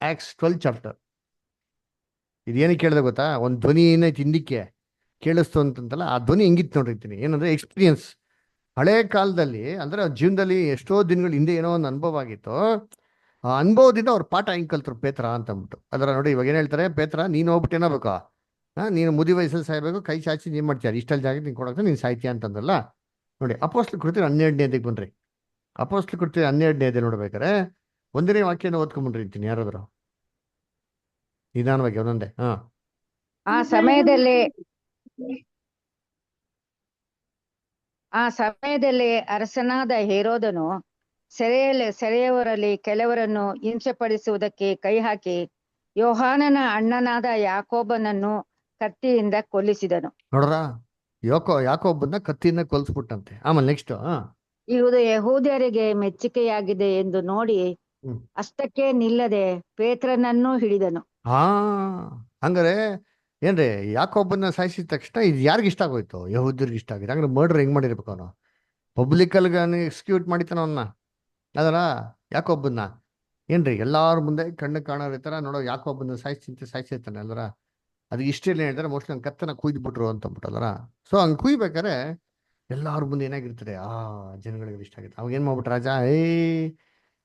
ಆಕ್ಟ್ಸ್ 12 ಚಾಪ್ಟರ್. ಇದೇನಕ್ಕೆ ಕೇಳಿದೆ ಗೊತ್ತಾ? ಒಂದು ಧ್ವನಿ ಏನಾಯ್ತು ಹಿಂದಕ್ಕೆ ಕೇಳಿಸ್ತು ಅಂತಂತಲ್ಲ, ಆ ಧ್ವನಿ ಹೆಂಗಿತ್ತು ನೋಡಿರ್ತೀನಿ, ಏನಂದ್ರೆ ಎಕ್ಸ್ಪೀರಿಯನ್ಸ್. ಹಳೆ ಕಾಲದಲ್ಲಿ ಅಂದ್ರೆ ಜೀವನದಲ್ಲಿ ಎಷ್ಟೋ ದಿನಗಳ ಹಿಂದೆ ಏನೋ ಒಂದು ಅನುಭವ ಆಗಿತ್ತು, ಆ ಅನುಭವದಿಂದ ಅವ್ರ ಪಾಠ ಹೆಂಗ್ ಕಲ್ತರು ಪೇತ್ರ ಅಂತ ಅಂದ್ಬಿಟ್ಟು. ಅದರ ನೋಡಿ ಇವಾಗ ಏನ್ ಹೇಳ್ತಾರೆ, ಪೇತ್ರ ನೀನು ಹೋಗ್ಬಿಟ್ಟು ಏನಾಗಬೇಕು, ನೀನು ಮುದಿ ವಯಸ್ಸಲ್ಲಿ ಸಾಯ್ಬೇಕು, ಕೈ ಚಾಚಿ ನೀನ್ ಮಾಡ್ತೀಯ, ಇಷ್ಟಲ್ಲಿ ಜಾಗ ನೀನು ಕೊಡೋಕೆ ನೀನು ಸಾಯ್ತೀಯ ಅಂತಂದಲ್ಲ. ನೋಡಿ ಅಪೊಸ್ತಲರ ಕೃತ್ಯಗಳು 12ನೇ ಅಧ್ಯಾಯಕ್ಕೆ ಬನ್ರಿ. ಅಪೊಸ್ತಲರ ಕೃತ್ಯಗಳು 12ನೇ ಅಧ್ಯಾಯ ನೋಡ್ಬೇಕಾರೆ ಒಂದನೇ ವಾಕ್ಯನ ಓದ್ಕೊಂಡ್ಬಿಟ್ರಿ ಇರ್ತೀನಿ, ಯಾರಾದ್ರು ನಿಧಾನವಾಗಿ ಒಂದೊಂದೇ. ಆ ಸಮಯದಲ್ಲಿ ಅರಸನಾದ ಹೇರೋದನು ಸೆರೆಯವರಲ್ಲಿ ಕೆಲವರನ್ನು ಹಿಂಸೆಪಡಿಸುವುದಕ್ಕೆ ಕೈ ಹಾಕಿ ಯೋಹಾನನ ಅಣ್ಣನಾದ ಯಾಕೋಬನನ್ನು ಕತ್ತಿಯಿಂದ ಕೊಲ್ಲಿಸಿದನು. ನೋಡ್ರ, ಯಾಕೋಬನ್ನ ಕತ್ತಿಯಿಂದ ಕೊಲ್ಸ್ಬಿಟ್ಟಂತೆ. ಆಮೇಲೆ ನೆಕ್ಸ್ಟ್, ಇದು ಯಹೂದ್ಯರಿಗೆ ಮೆಚ್ಚುಗೆಯಾಗಿದೆ ಎಂದು ನೋಡಿ ಅಷ್ಟಕ್ಕೆ ನಿಲ್ಲದೆ ಪೇತ್ರನನ್ನು ಹಿಡಿದನು. ಹಂಗಾರೆ ಏನ್ರಿ, ಯಾಕೋಬನ್ನ ಸಾಯಿಸಿದ ತಕ್ಷಣ ಇದು ಯಾರಿಗ ಇಷ್ಟ ಆಗೋಯ್ತು? ಯಹೂದ್ಯರಿಗೆ ಇಷ್ಟ ಆಗಿದೆ. ಹಂಗಾರೆ ಮರ್ಡರ್ ಹೆಂಗ್ ಮಾಡಿರ್ಬೇಕು ಅವನು? ಪಬ್ಲಿಕಲ್ಗ ಎಕ್ಸಿಕ್ಯೂಟ್ ಮಾಡಿತಾನ ಅವನ್ನ. ಅದರ ಯಾಕೋಬನ್ನ ಏನ್ರಿ ಎಲ್ಲಾರ ಮುಂದೆ ಕಣ್ಣು ಕಾಣೋರ ತರ ನೋಡೋ ಯಾಕೋಬನ್ನ ಸಾಯಿಸಿರ್ತಾನೆ ಅಲ್ವರ. ಅದು ಇಷ್ಟೇಲಿ ಹೇಳ್ತಾರೆ, ಮೋಸ್ಟ್ಲಿ ಹಂಗೆ ಕತ್ತನ ಕುಯ್ದ್ಬಿಟ್ರು ಅಂತ ಅಂದ್ಬಿಟ್ಟಲ್ವರ. ಸೊ ಹಂಗೆ ಕುಯ್ಬೇಕಾರೆ ಎಲ್ಲಾರ ಮುಂದೆ ಏನಾಗಿರ್ತದೆ, ಜನಗಳಿಗೆ ಇಷ್ಟ ಆಗುತ್ತೆ. ಅವಾಗ ಏನ್ ಮಾಡ್ಬಿಟ್ಟ ರಾಜ,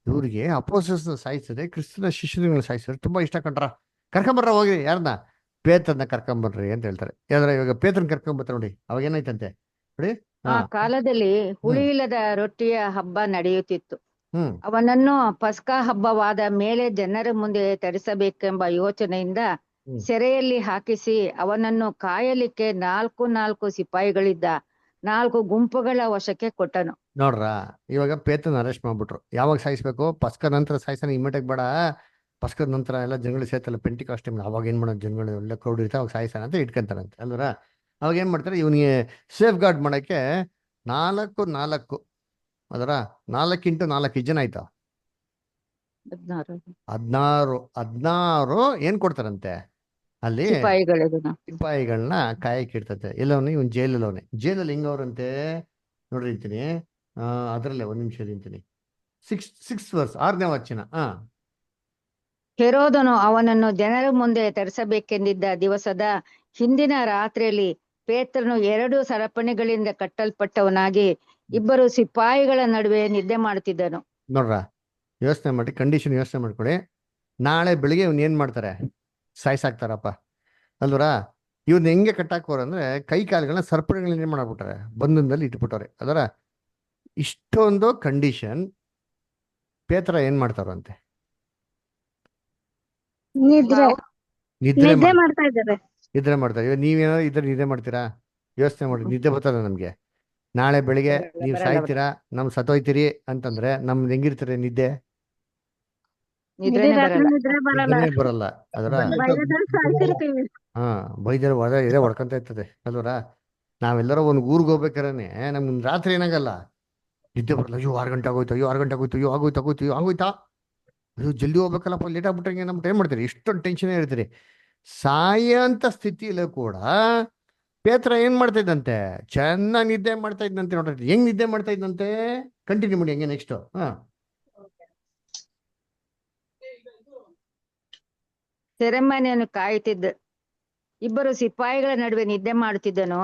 ಇವ್ರಿಗೆ ಅಪೋಸ್ತಲರನ್ನ ಸಾಯಿಸಿದ್ರೆ, ಕ್ರಿಸ್ತನ ಶಿಷ್ಯರುಗಳನ್ನ ಸಾಯಿಸಿದ್ರೆ ತುಂಬಾ ಇಷ್ಟ ಕಂಡ್ರ, ಕರ್ಕೊಂಬರ್ರ ಹೋಗಿ ಯಾರನ್ನ, ಪೇತ್ರನ ಕರ್ಕೊಂಬರ್ರಿ ಅಂತ ಹೇಳ್ತಾರೆ. ಯಾವ್ದ್ರ ಇವಾಗ ಪೇತ್ರನ ಕರ್ಕೊಂಬರ್ತಾರೆ ನೋಡಿ, ಅವಾಗ ಏನಾಯ್ತಂತೆ ನೋಡಿ. ಆ ಕಾಲದಲ್ಲಿ ಹುಳಿಯಿಲ್ಲದ ರೊಟ್ಟಿಯ ಹಬ್ಬ ನಡೆಯುತ್ತಿತ್ತು. ಅವನನ್ನು ಪಸ್ಕಾ ಹಬ್ಬವಾದ ಮೇಲೆ ಜನರ ಮುಂದೆ ತರಿಸಬೇಕೆಂಬ ಯೋಚನೆಯಿಂದ ಸೆರೆಯಲ್ಲಿ ಹಾಕಿಸಿ ಅವನನ್ನು ಕಾಯಲಿಕ್ಕೆ 4 ಸಿಪಾಯಿಗಳಿದ್ದ 4 ಗುಂಪುಗಳ ವಶಕ್ಕೆ ಕೊಟ್ಟನು. ನೋಡ್ರ, ಇವಾಗ ಪೇತ್ರನ ಅರೆಸ್ಟ್ ಮಾಡ್ಬಿಟ್ರು. ಯಾವಾಗ ಸಾಯಿಸ್ಬೇಕು? ಪಸ್ಕ ನಂತರ ಸಾಯಿಸ್ತಾನೆ, ಇಮ್ಮಿಡಿಯೇಟ್ ಬೇಡ. ಪಸ್ಕದ ನಂತರ ಎಲ್ಲ ಜನಗಳು ಸೇರ್ತಲ್ಲ, ಪೆಂಟಿಕಾಸ್ಟ್ ಟೈಮ್, ಅವಾಗ ಏನ್ ಮಾಡೋದು, ಜನಗಳು ಒಳ್ಳೆ ಕ್ರೌಡ್ ಇರ್ತಾರೆ, ಅವಾಗ ಸಾಯಿಸ್ತಾನೆ ಅಂತ ಇಟ್ಕೊಂತಾರಂತೆ ಅಲ್ವರ. ಅವಾಗ ಏನ್ ಮಾಡ್ತಾರೆ, ಇವನಿಗೆ ಸೇಫ್ ಗಾರ್ಡ್ ಮಾಡಕ್ಕೆ 4 ಅದರ 4x4 ಜನ ಆಯ್ತಾ, 16 ಏನ್ ಕೊಡ್ತಾರಂತೆ ಅಲ್ಲಿ ಸಿಪಾಯಿಗಳನ್ನ ಕಾಯಕ್ಕೆ ಇರ್ತದೆ. ಎಲ್ಲವನ್ನ ಇವನ್ ಜೈಲಲ್ಲಿ ಹೆಂಗವ್ರಂತೆ ನೋಡ್ರಿ ಅಂತೀನಿ. ಅದ್ರಲ್ಲೇ 1 ನಿಮಿಷ ಅಂತೀನಿ, 6 verse 6ನೇ ವಚನ. ಹೆರೋದನು ಅವನನ್ನು ಜನರ ಮುಂದೆ ತರಿಸಬೇಕೆಂದಿದ್ದ ದಿವಸದ ಹಿಂದಿನ ರಾತ್ರಿಯಲ್ಲಿ ಪೇತ್ರನು 2 ಸರಪಣಿಗಳಿಂದ ಕಟ್ಟಲ್ಪಟ್ಟವನಾಗಿ 2 ಸಿಪಾಯಿಗಳ ನಡುವೆ ನಿದ್ದೆ ಮಾಡುತ್ತಿದ್ದನು. ನೋಡ್ರ, ಯೋಚನೆ ಮಾಡಿ, ಕಂಡೀಷನ್ ಯೋಚನೆ ಮಾಡ್ಕೊಳ್ಳಿ. ನಾಳೆ ಬೆಳಿಗ್ಗೆ ಇವ್ನ ಏನ್ ಮಾಡ್ತಾರೆ, ಸಾಯ್ಸಾಕ್ತಾರಪ್ಪ ಅಲ್ವರ. ಇವ್ನ ಹೆಂಗೆ ಕಟ್ಟಾಕೋರು ಅಂದ್ರೆ ಕೈ ಕಾಲುಗಳನ್ನ ಸರಪಣಿಗಳನ್ನ ಏನ್ ಮಾಡ್ಬಿಟ್ಟಾರೆ, ಬಂಧನದಲ್ಲಿ ಇಟ್ಬಿಟ್ಟವ್ರೆ ಅದರ. ಇಷ್ಟೊಂದು ಕಂಡೀಷನ್ ಪೇತ್ರ ಏನ್ ಮಾಡ್ತಾರಂತೆ, ನಿದ್ರೆ ಮಾಡ್ತಾರೆ. ಇವಾಗ ನೀವೇನೋ ಇದ್ರ ನಿದ್ದೆ ಮಾಡ್ತೀರಾ? ಯೋಚನೆ ಮಾಡಿ, ನಿದ್ದೆ ಬರ್ತದ ನಮ್ಗೆ? ನಾಳೆ ಬೆಳಿಗ್ಗೆ ನೀವ್ ಸಾಯ್ತೀರಾ, ನಮ್ ಸತ್ತೋಯ್ತೀರಿ ಅಂತಂದ್ರೆ ನಮ್ದು ಹೆಂಗಿರ್ತಾರೆ ನಿದ್ದೆ? ನಿದ್ರೆನೇ ಬರಲ್ಲ ಅದರ. ಬೈದರ ಇದೇ ಹೊಡ್ಕೊಂತ ಇರ್ತದೆ ಅಲ್ವರ. ನಾವೆಲ್ಲರೂ ಒಂದ್ ಊರ್ಗ್ ಹೋಗ್ಬೇಕಾರೆ ನಮ್ಗೆ ರಾತ್ರಿ ಏನಾಗಲ್ಲ, ನಿದ್ದೆ ಬರಲ್ಲ. ಅಯ್ಯೋ 6 ಗಂಟೆ ಆಗೋಯ್ತು, ಅಯ್ಯೋ 6 ಗಂಟೆ ಆಗೋಯ್ತು, ಅಯ್ಯೋ ಆಗೋಯ್ತಾ, ಅಯ್ಯೋ ಜಲ್ದಿ ಹೋಗ್ಬೇಕಲ್ಲಪ್ಪ, ಲೇಟ್ ಆಗ್ಬಿಟ್ರೆ ನಮ್ಗೆ ಏನ್ ಮಾಡ್ತೀರಿ, ಇಷ್ಟೊಂದು ಟೆನ್ಷನ್ ಇರ್ತೀರಿ. ಸಾಯಂತ ಸ್ಥಿತಿಯಲ್ಲೂ ಕೂಡ ಪೇತ್ರ ಏನ್ ಮಾಡ್ತಾ ಇದ್ದಂತೆ, ಚೆನ್ನಾಗಿ ನಿದ್ದೆ ಮಾಡ್ತಾ ಇದ್ದಂತೆ. ನೋಡ್ರಿ ಹೆಂಗ್ ನಿದ್ದೆ ಮಾಡ್ತಾ ಇದ್ದಂತೆ, ಕಂಟಿನ್ಯೂ ಮಾಡಿ ಹಂಗೆ ನೆಕ್ಸ್ಟ್. ಸೆರೆಮನೆಯನ್ನು ಕಾಯುತ್ತಿದ್ದ. ಇಬ್ಬರು ಸಿಪಾಯಿಗಳ ನಡುವೆ ನಿದ್ದೆ ಮಾಡುತ್ತಿದ್ದನು.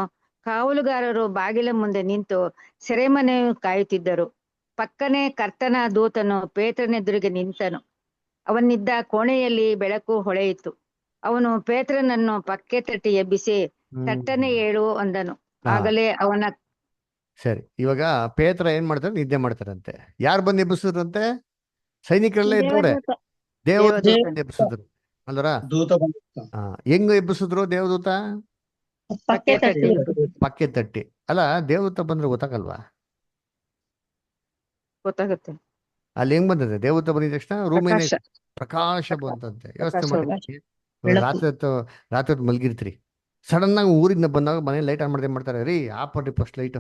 ಕಾವಲುಗಾರರು ಬಾಗಿಲ ಮುಂದೆ ನಿಂತು ಸೆರೆಮನೆಯನ್ನು ಕಾಯುತ್ತಿದ್ದರು. ಪಕ್ಕನೆ ಕರ್ತನ ದೂತನು ಪೇತ್ರನೆದುರಿಗೆ ನಿಂತನು. ಅವನಿದ್ದ ಕೋಣೆಯಲ್ಲಿ ಬೆಳಕು ಹೊಳೆಯಿತು. ಅವನು ಪೇತ್ರನನ್ನು ಪಕ್ಕೆ ತಟ್ಟಿ ಎಬ್ಬಿಸಿ, ತಟ್ಟನೆ ಏಳು ಅಂದನು. ಹಾ ಆಗಲೇ ಅವನ ಸರಿ. ಇವಾಗ ಪೇತ್ರ ಏನ್ ಮಾಡ್ತಾರೆ? ನಿದ್ದೆ ಮಾಡ್ತಾರಂತೆ. ಯಾರು ಬಂದು ಎಬ್ಬಿಸಿದ್ರಂತೆ? ಸೈನಿಕರೆಲ್ಲ ಇದ್ದವ್ರೆ. ದೇವದೂತ ದೇವದೂತನು ಎಬ್ಬಿಸಿದ್ರು ಅಲ್ವರ? ದೂತ ಬಂದಿತ್ತ. ಹೆಂಗ್ ಎಬ್ಬಿಸಿದ್ರು ದೇವದೂತ? ಪಕ್ಕೆ ತಟ್ಟಿ ಪಕ್ಕೆ ತಟ್ಟಿ. ಅಲ್ಲ, ದೇವದೂತ ಬಂದ್ರೆ ಗೊತ್ತಾಗಲ್ವಾ? ಗೊತ್ತಾಗುತ್ತೆ. ಅಲ್ಲಿ ಹೆಂಗ್ ಬಂದದೆ? ದೇವದೂತ ಬಂದಿದ ತಕ್ಷಣ ರೂಮೇನೆ ಪ್ರಕಾಶ ಪ್ರಕಾಶ ಬಂತಂತೆ. ಯೋಚನೆ ಪ್ರಕಾಶ ಮಾಡಿ, ಬೆಳಕು. ರಾತ್ರಿ ಹೊತ್ತು ಮಲ್ಗಿರ್ತೀರಿ, ಸಡನ್ ಆಗಿ ಊರಿಂದ ಬಂದಾಗ ಮನೆ ಲೈಟ್ ಆನ್ ಮಾಡ್ದೆ ಮಾಡ್ತಾರೆ. ರೀ ಆಫ್ ಮಾಡ್ರಿ ಫಸ್ಟ್ ಲೈಟ್,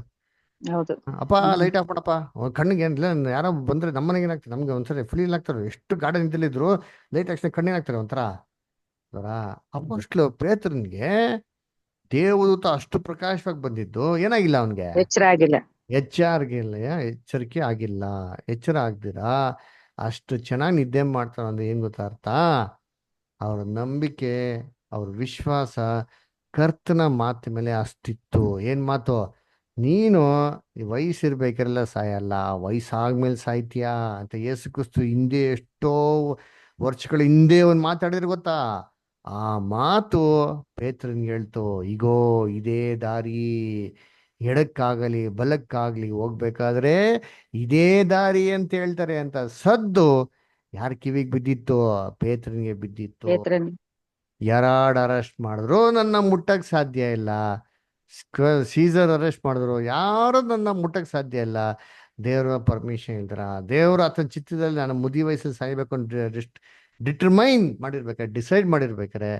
ಹೌದು. ಅಪ್ಪ ಲೈಟ್ ಆಫ್ ಮಾಡಪ್ಪ. ಅವ್ರ ಕಣ್ಣಿಗೆ ಏನಿಲ್ಲ, ಯಾರೋ ಬಂದ್ರೆ ನಮ್ಮನೆಗೆ ಏನಾಗ್ತದೆ, ನಮ್ಗೆ ಒಂದ್ಸರಿ ಫೀಲ್ ಆಗ್ತಾರೆ. ಎಷ್ಟು ಗಾರ್ಡನ್ ನಿಂತಲ್ಲಿದ್ರು ಲೈಟ್ ತಕ್ಷಣ ಕಣ್ಣಿಗೆ ಆಗ್ತಾರೆ ಒಂಥರ. ಅಪೊಸ್ತಲ ಪೇತ್ರನಿಗೆ ದೇವದೂತ ಅಷ್ಟು ಪ್ರಕಾಶವಾಗಿ ಬಂದಿದ್ದು ಏನಾಗಿಲ್ಲ ಅವನ್ಗೆ? ಎಚ್ಚರ ಆಗಿಲ್ಲ. ಎಚ್ಚರಿಕೆ ಆಗಿಲ್ಲ. ಎಚ್ಚರ ಆಗ್ದಿರಾ ಅಷ್ಟು ಚೆನ್ನಾಗಿ ನಿದ್ದೆ ಮಾಡ್ತಾರ ಅಂದ್ರೆ ಏನ್ ಗೊತ್ತಾ ಅರ್ಥ? ಅವ್ರ ನಂಬಿಕೆ, ಅವ್ರ ವಿಶ್ವಾಸ ಕರ್ತನ ಮಾತು ಮೇಲೆ ಅಷ್ಟಿತ್ತು. ಏನ್ ಮಾತು? ನೀನು ವಯಸ್ಸಿರ್ಬೇಕಾರೆಲ್ಲ ಸಾಯಲ್ಲ, ವಯಸ್ಸಾದ್ಮೇಲೆ ಸಾಯ್ತೀಯಾ ಅಂತ ಯೇಸು ಕ್ರಿಸ್ತು ಹಿಂದೆ ಎಷ್ಟೋ ವರ್ಷಗಳ ಹಿಂದೆ ಒಂದು ಮಾತಾಡಿದ್ರೆ ಗೊತ್ತಾ? ಆ ಮಾತು ಪೇತ್ರನ್ಗೆ ಹೇಳ್ತು, ಇಗೋ ಇದೇ ದಾರಿ, ಎಡಕ್ಕಾಗಲಿ ಬಲಕ್ಕಾಗ್ಲಿ ಹೋಗ್ಬೇಕಾದ್ರೆ ಇದೇ ದಾರಿ ಅಂತ ಹೇಳ್ತಾರೆ ಅಂತ ಸದ್ದು ಯಾರ ಕಿವಿಗೆ ಬಿದ್ದಿತ್ತು? ಪೇತ್ರನಿಗೆ ಬಿದ್ದಿತ್ತು. ಪೇತ್ರನ್ ಯಾರಾಡ್ ಅರೆಸ್ಟ್ ಮಾಡಿದ್ರು ನನ್ನ ಮುಟ್ಟಕ್ ಸಾಧ್ಯ ಇಲ್ಲ. ಸೀಸರ್ ಅರೆಸ್ಟ್ ಮಾಡಿದ್ರು, ಯಾರು ನನ್ನ ಮುಟ್ಟಕ್ ಸಾಧ್ಯ ಇಲ್ಲ. ದೇವ್ರ ಪರ್ಮಿಷನ್ ಇಲ್ದ್ರ, ದೇವ್ರ ಆತನ ಚಿತ್ತದಲ್ಲಿ ನಾನು ಮುದಿ ವಯಸ್ಸಲ್ಲಿ ಸಾಯ್ಬೇಕು ಅಂತ ಡಿಟರ್ಮೈನ್ ಮಾಡಿರ್ಬೇಕಾರೆ, ಡಿಸೈಡ್ ಮಾಡಿರ್ಬೇಕಾರೆ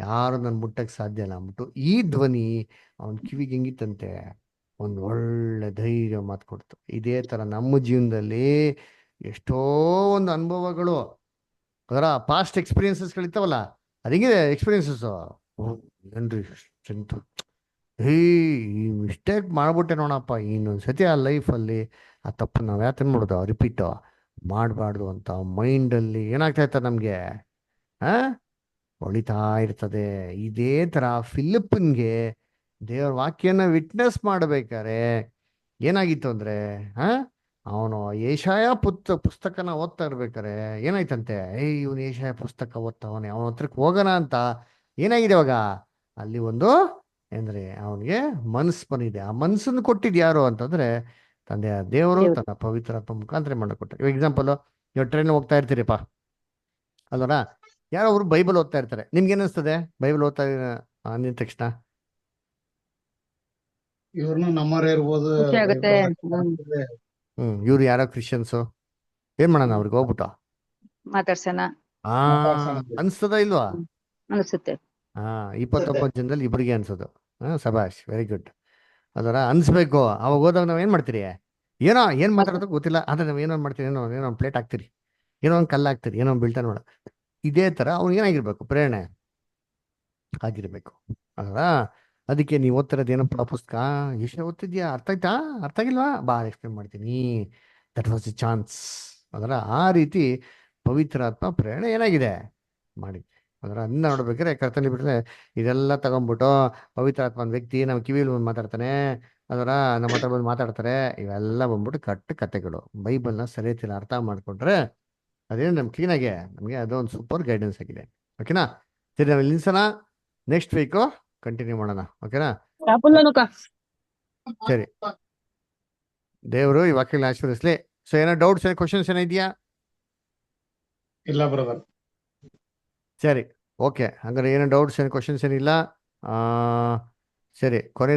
ಯಾರು ನನ್ನ ಮುಟ್ಟಕ್ ಸಾಧ್ಯ ಇಲ್ಲ ಅಂದ್ಬಿಟ್ಟು ಈ ಧ್ವನಿ ಅವನ ಕಿವಿಗೆ ಹೆಂಗಿತ್ತಂತೆ? ಒಂದು ಒಳ್ಳೆ ಧೈರ್ಯ ಮಾತು ಕೊಡ್ತು. ಇದೇ ತರ ನಮ್ಮ ಜೀವನದಲ್ಲಿ ಎಷ್ಟೋ ಒಂದು ಅನುಭವಗಳು, ಅದರ ಪಾಸ್ಟ್ ಎಕ್ಸ್ಪೀರಿಯನ್ಸಸ್ಗಳಿರ್ತಾವಲ್ಲ, ಅದಿಂಗಿದೆ ಎಕ್ಸ್ಪೀರಿಯನ್ಸಸ್. ಏನ್ರಿ ಸ್ಟ್ರೆಂತ್, ಈ ಮಿಸ್ಟೇಕ್ ಮಾಡ್ಬಿಟ್ಟೆ ನೋಡಪ್ಪ, ಇನ್ನೊಂದ್ಸತಿ ಆ ಲೈಫಲ್ಲಿ ಆ ತಪ್ಪು ನಾವು ಯಾತನ್ ಮಾಡೋದು, ರಿಪೀಟ್ ಮಾಡಬಾರ್ದು ಅಂತ ಮೈಂಡಲ್ಲಿ ಏನಾಗ್ತಾ ಇರ್ತದೆ ನಮಗೆ? ಹೊಳಿತಾ ಇರ್ತದೆ. ಇದೇ ಥರ ಫಿಲಿಪ್ಪನ್ಗೆ ದೇವರ ವಾಕ್ಯನ ವಿಟ್ನೆಸ್ ಮಾಡಬೇಕಾರೆ ಏನಾಗಿತ್ತು ಅಂದರೆ, ಅವನು ಏಷಾಯ ಪುಸ್ತಕನ ಓದ್ತಾ ಇರ್ಬೇಕಾರೆ ಏನಾಯ್ತಂತೆ? ಇವನು ಏಷಾಯ ಪುಸ್ತಕ ಓದ್ತಾವನೆ, ಅವನ ಹತ್ರಕ್ಕೆ ಹೋಗೋಣ ಅಂತ ಏನಾಗಿದೆ ಅವಾಗ? ಅಲ್ಲಿ ಒಂದು ಅಂದರೆ ಅವನಿಗೆ ಮನಸ್ಸು ಬಂದಿದೆ. ಆ ಮನಸ್ಸನ್ನು ಕೊಟ್ಟಿದ್ದು ಯಾರು ಅಂತಂದ್ರೆ ತಂದೆಯ ದೇವರು ತನ್ನ ಪವಿತ್ರಾತ್ಮ ಮುಖಾಂತರ ಮಾಡಿಕೊಟ್ಟ. ಇವಾಗ ಎಕ್ಸಾಂಪಲ್, ಇವಾಗ ಟ್ರೈನ್ ಹೋಗ್ತಾ ಇರ್ತೀರಿಪ್ಪ ಅಲ್ವರ, ಯಾರೋ ಅವರು ಬೈಬಲ್ ಓದ್ತಾ ಇರ್ತಾರೆ. ನಿಮ್ಗೆ ಏನಿಸ್ತದೆ ಬೈಬಲ್ ಓದ್ತಾ ಅಂದಿದ ತಕ್ಷಣ? ಇವ್ರನ್ನು ನಮ್ಮರೇ ಇರ್ಬೋದು. ಖುಷಿ ಆಗುತ್ತೆ. ಇವ್ರು ಯಾರೋ ಕ್ರಿಶ್ಚಿಯನ್ಸು, ಏನ್ ಮಾಡೋಣ ಅವ್ರಿಗೆ ಹೋಗ್ಬಿಟ್ಟು ಮಾತಾಡ್ಸೋಣ ಅನ್ಸ್ತದ ಇಲ್ವಾ? ಅನಿಸುತ್ತೆ. 29 ಜನದಲ್ಲಿ ಇಬ್ಬರಿಗೆ ಅನ್ಸೋದು. ಸಬಾಷ್, ವೆರಿ ಗುಡ್. ಅದರ ಅನ್ಸ್ಬೇಕು. ಅವಾಗ ಹೋದಾಗ ನಾವ್ ಏನ್ ಮಾಡ್ತೀರಿ? ಏನ್ ಮಾತಾಡೋದು ಗೊತ್ತಿಲ್ಲ, ಆದ್ರೆ ನಾವ್ ಏನೋ ಮಾಡ್ತೀರಿ, ಏನೋ ಒಂದು ಪ್ಲೇಟ್ ಹಾಕ್ತಿರಿ, ಏನೋ ಒಂದು ಕಲ್ಲು ಹಾಕ್ತಿರಿ, ಏನೋ ಒಂದು ಬೀಳ್ತಾ ನೋಡ. ಇದೇ ತರ ಅವ್ನು ಏನಾಗಿರ್ಬೇಕು? ಪ್ರೇರಣೆ ಆಗಿರ್ಬೇಕು ಅಲ್ವಾ? ಅದಕ್ಕೆ ನೀವು ಓದ್ತಿರೋದು ಏನಪ್ಪ ಪುಸ್ತಕ? ಎಷ್ಟು ಓದ್ತಿದ್ಯಾ? ಅರ್ಥ ಆಯ್ತಾ? ಅರ್ಥ ಆಗಿಲ್ವಾ? ಬಾ ಎಕ್ಸ್ಪ್ಲೇನ್ ಮಾಡ್ತೀನಿ. That was A chance. ಅದರ ಆ ರೀತಿ ಪವಿತ್ರಾತ್ಮ ಪ್ರೇರಣೆ ಏನಾಗಿದೆ ಮಾಡಿ. ಅದರ ಅದನ್ನ ನೋಡ್ಬೇಕಾದ್ರೆ ಕರ್ತನಲ್ಲಿ ಬಿಟ್ಟರೆ ಇದೆಲ್ಲ ತಗೊಂಡ್ಬಿಟ್ಟು ಪವಿತ್ರಾತ್ಮ ಒಂದು ವ್ಯಕ್ತಿ ನಮ್ಮ ಕಿವಿಯಲ್ಲಿ ಬಂದು ಮಾತಾಡ್ತಾನೆ, ಅದರ ನಮ್ಮ ಹತ್ರ ಬಂದು ಮಾತಾಡ್ತಾರೆ, ಇವೆಲ್ಲ ಬಂದ್ಬಿಟ್ಟು ಕತೆಗಳು. ಬೈಬಲ್ನ ಸರಿಯತಿಲ್ಲ ಅರ್ಥ ಮಾಡ್ಕೊಂಡ್ರೆ ಅದೇನು ನಮ್ ಕ್ಲೀನಾಗೆ ನಮಗೆ ಅದೊಂದು ಸೂಪರ್ ಗೈಡೆನ್ಸ್ ಆಗಿದೆ. ಓಕೆನಾ? ಸರಿ, ನಾವು ಇಲ್ಲಿ ನಿಲ್ಸೋಣ. ನೆಕ್ಸ್ಟ್ ವೀಕು ಕಂಟಿನ್ಯೂ ಮಾಡೋಣ. ಓಕೆನಾ? ಸರಿ, ದೇವರು ಈ ವಾಕ್ಯಗಳನ್ನ ಆಶೀರ್ವದಿಸ್ಲಿ. ಸೊ ಏನೋ ಡೌಟ್ಸ್, ಏನೋ ಕ್ವಶನ್ಸ್ ಏನೋ ಇದೆಯಾ? ಇಲ್ಲ ಬ್ರದರ್. ಸರಿ, ಓಕೆ. ಹಂಗಾರೆ ಏನೋ ಡೌಟ್ಸ್, ಏನೋ ಕ್ವಶನ್ಸ್ ಏನಿಲ್ಲ. ಸರಿ, ಕೊನೆ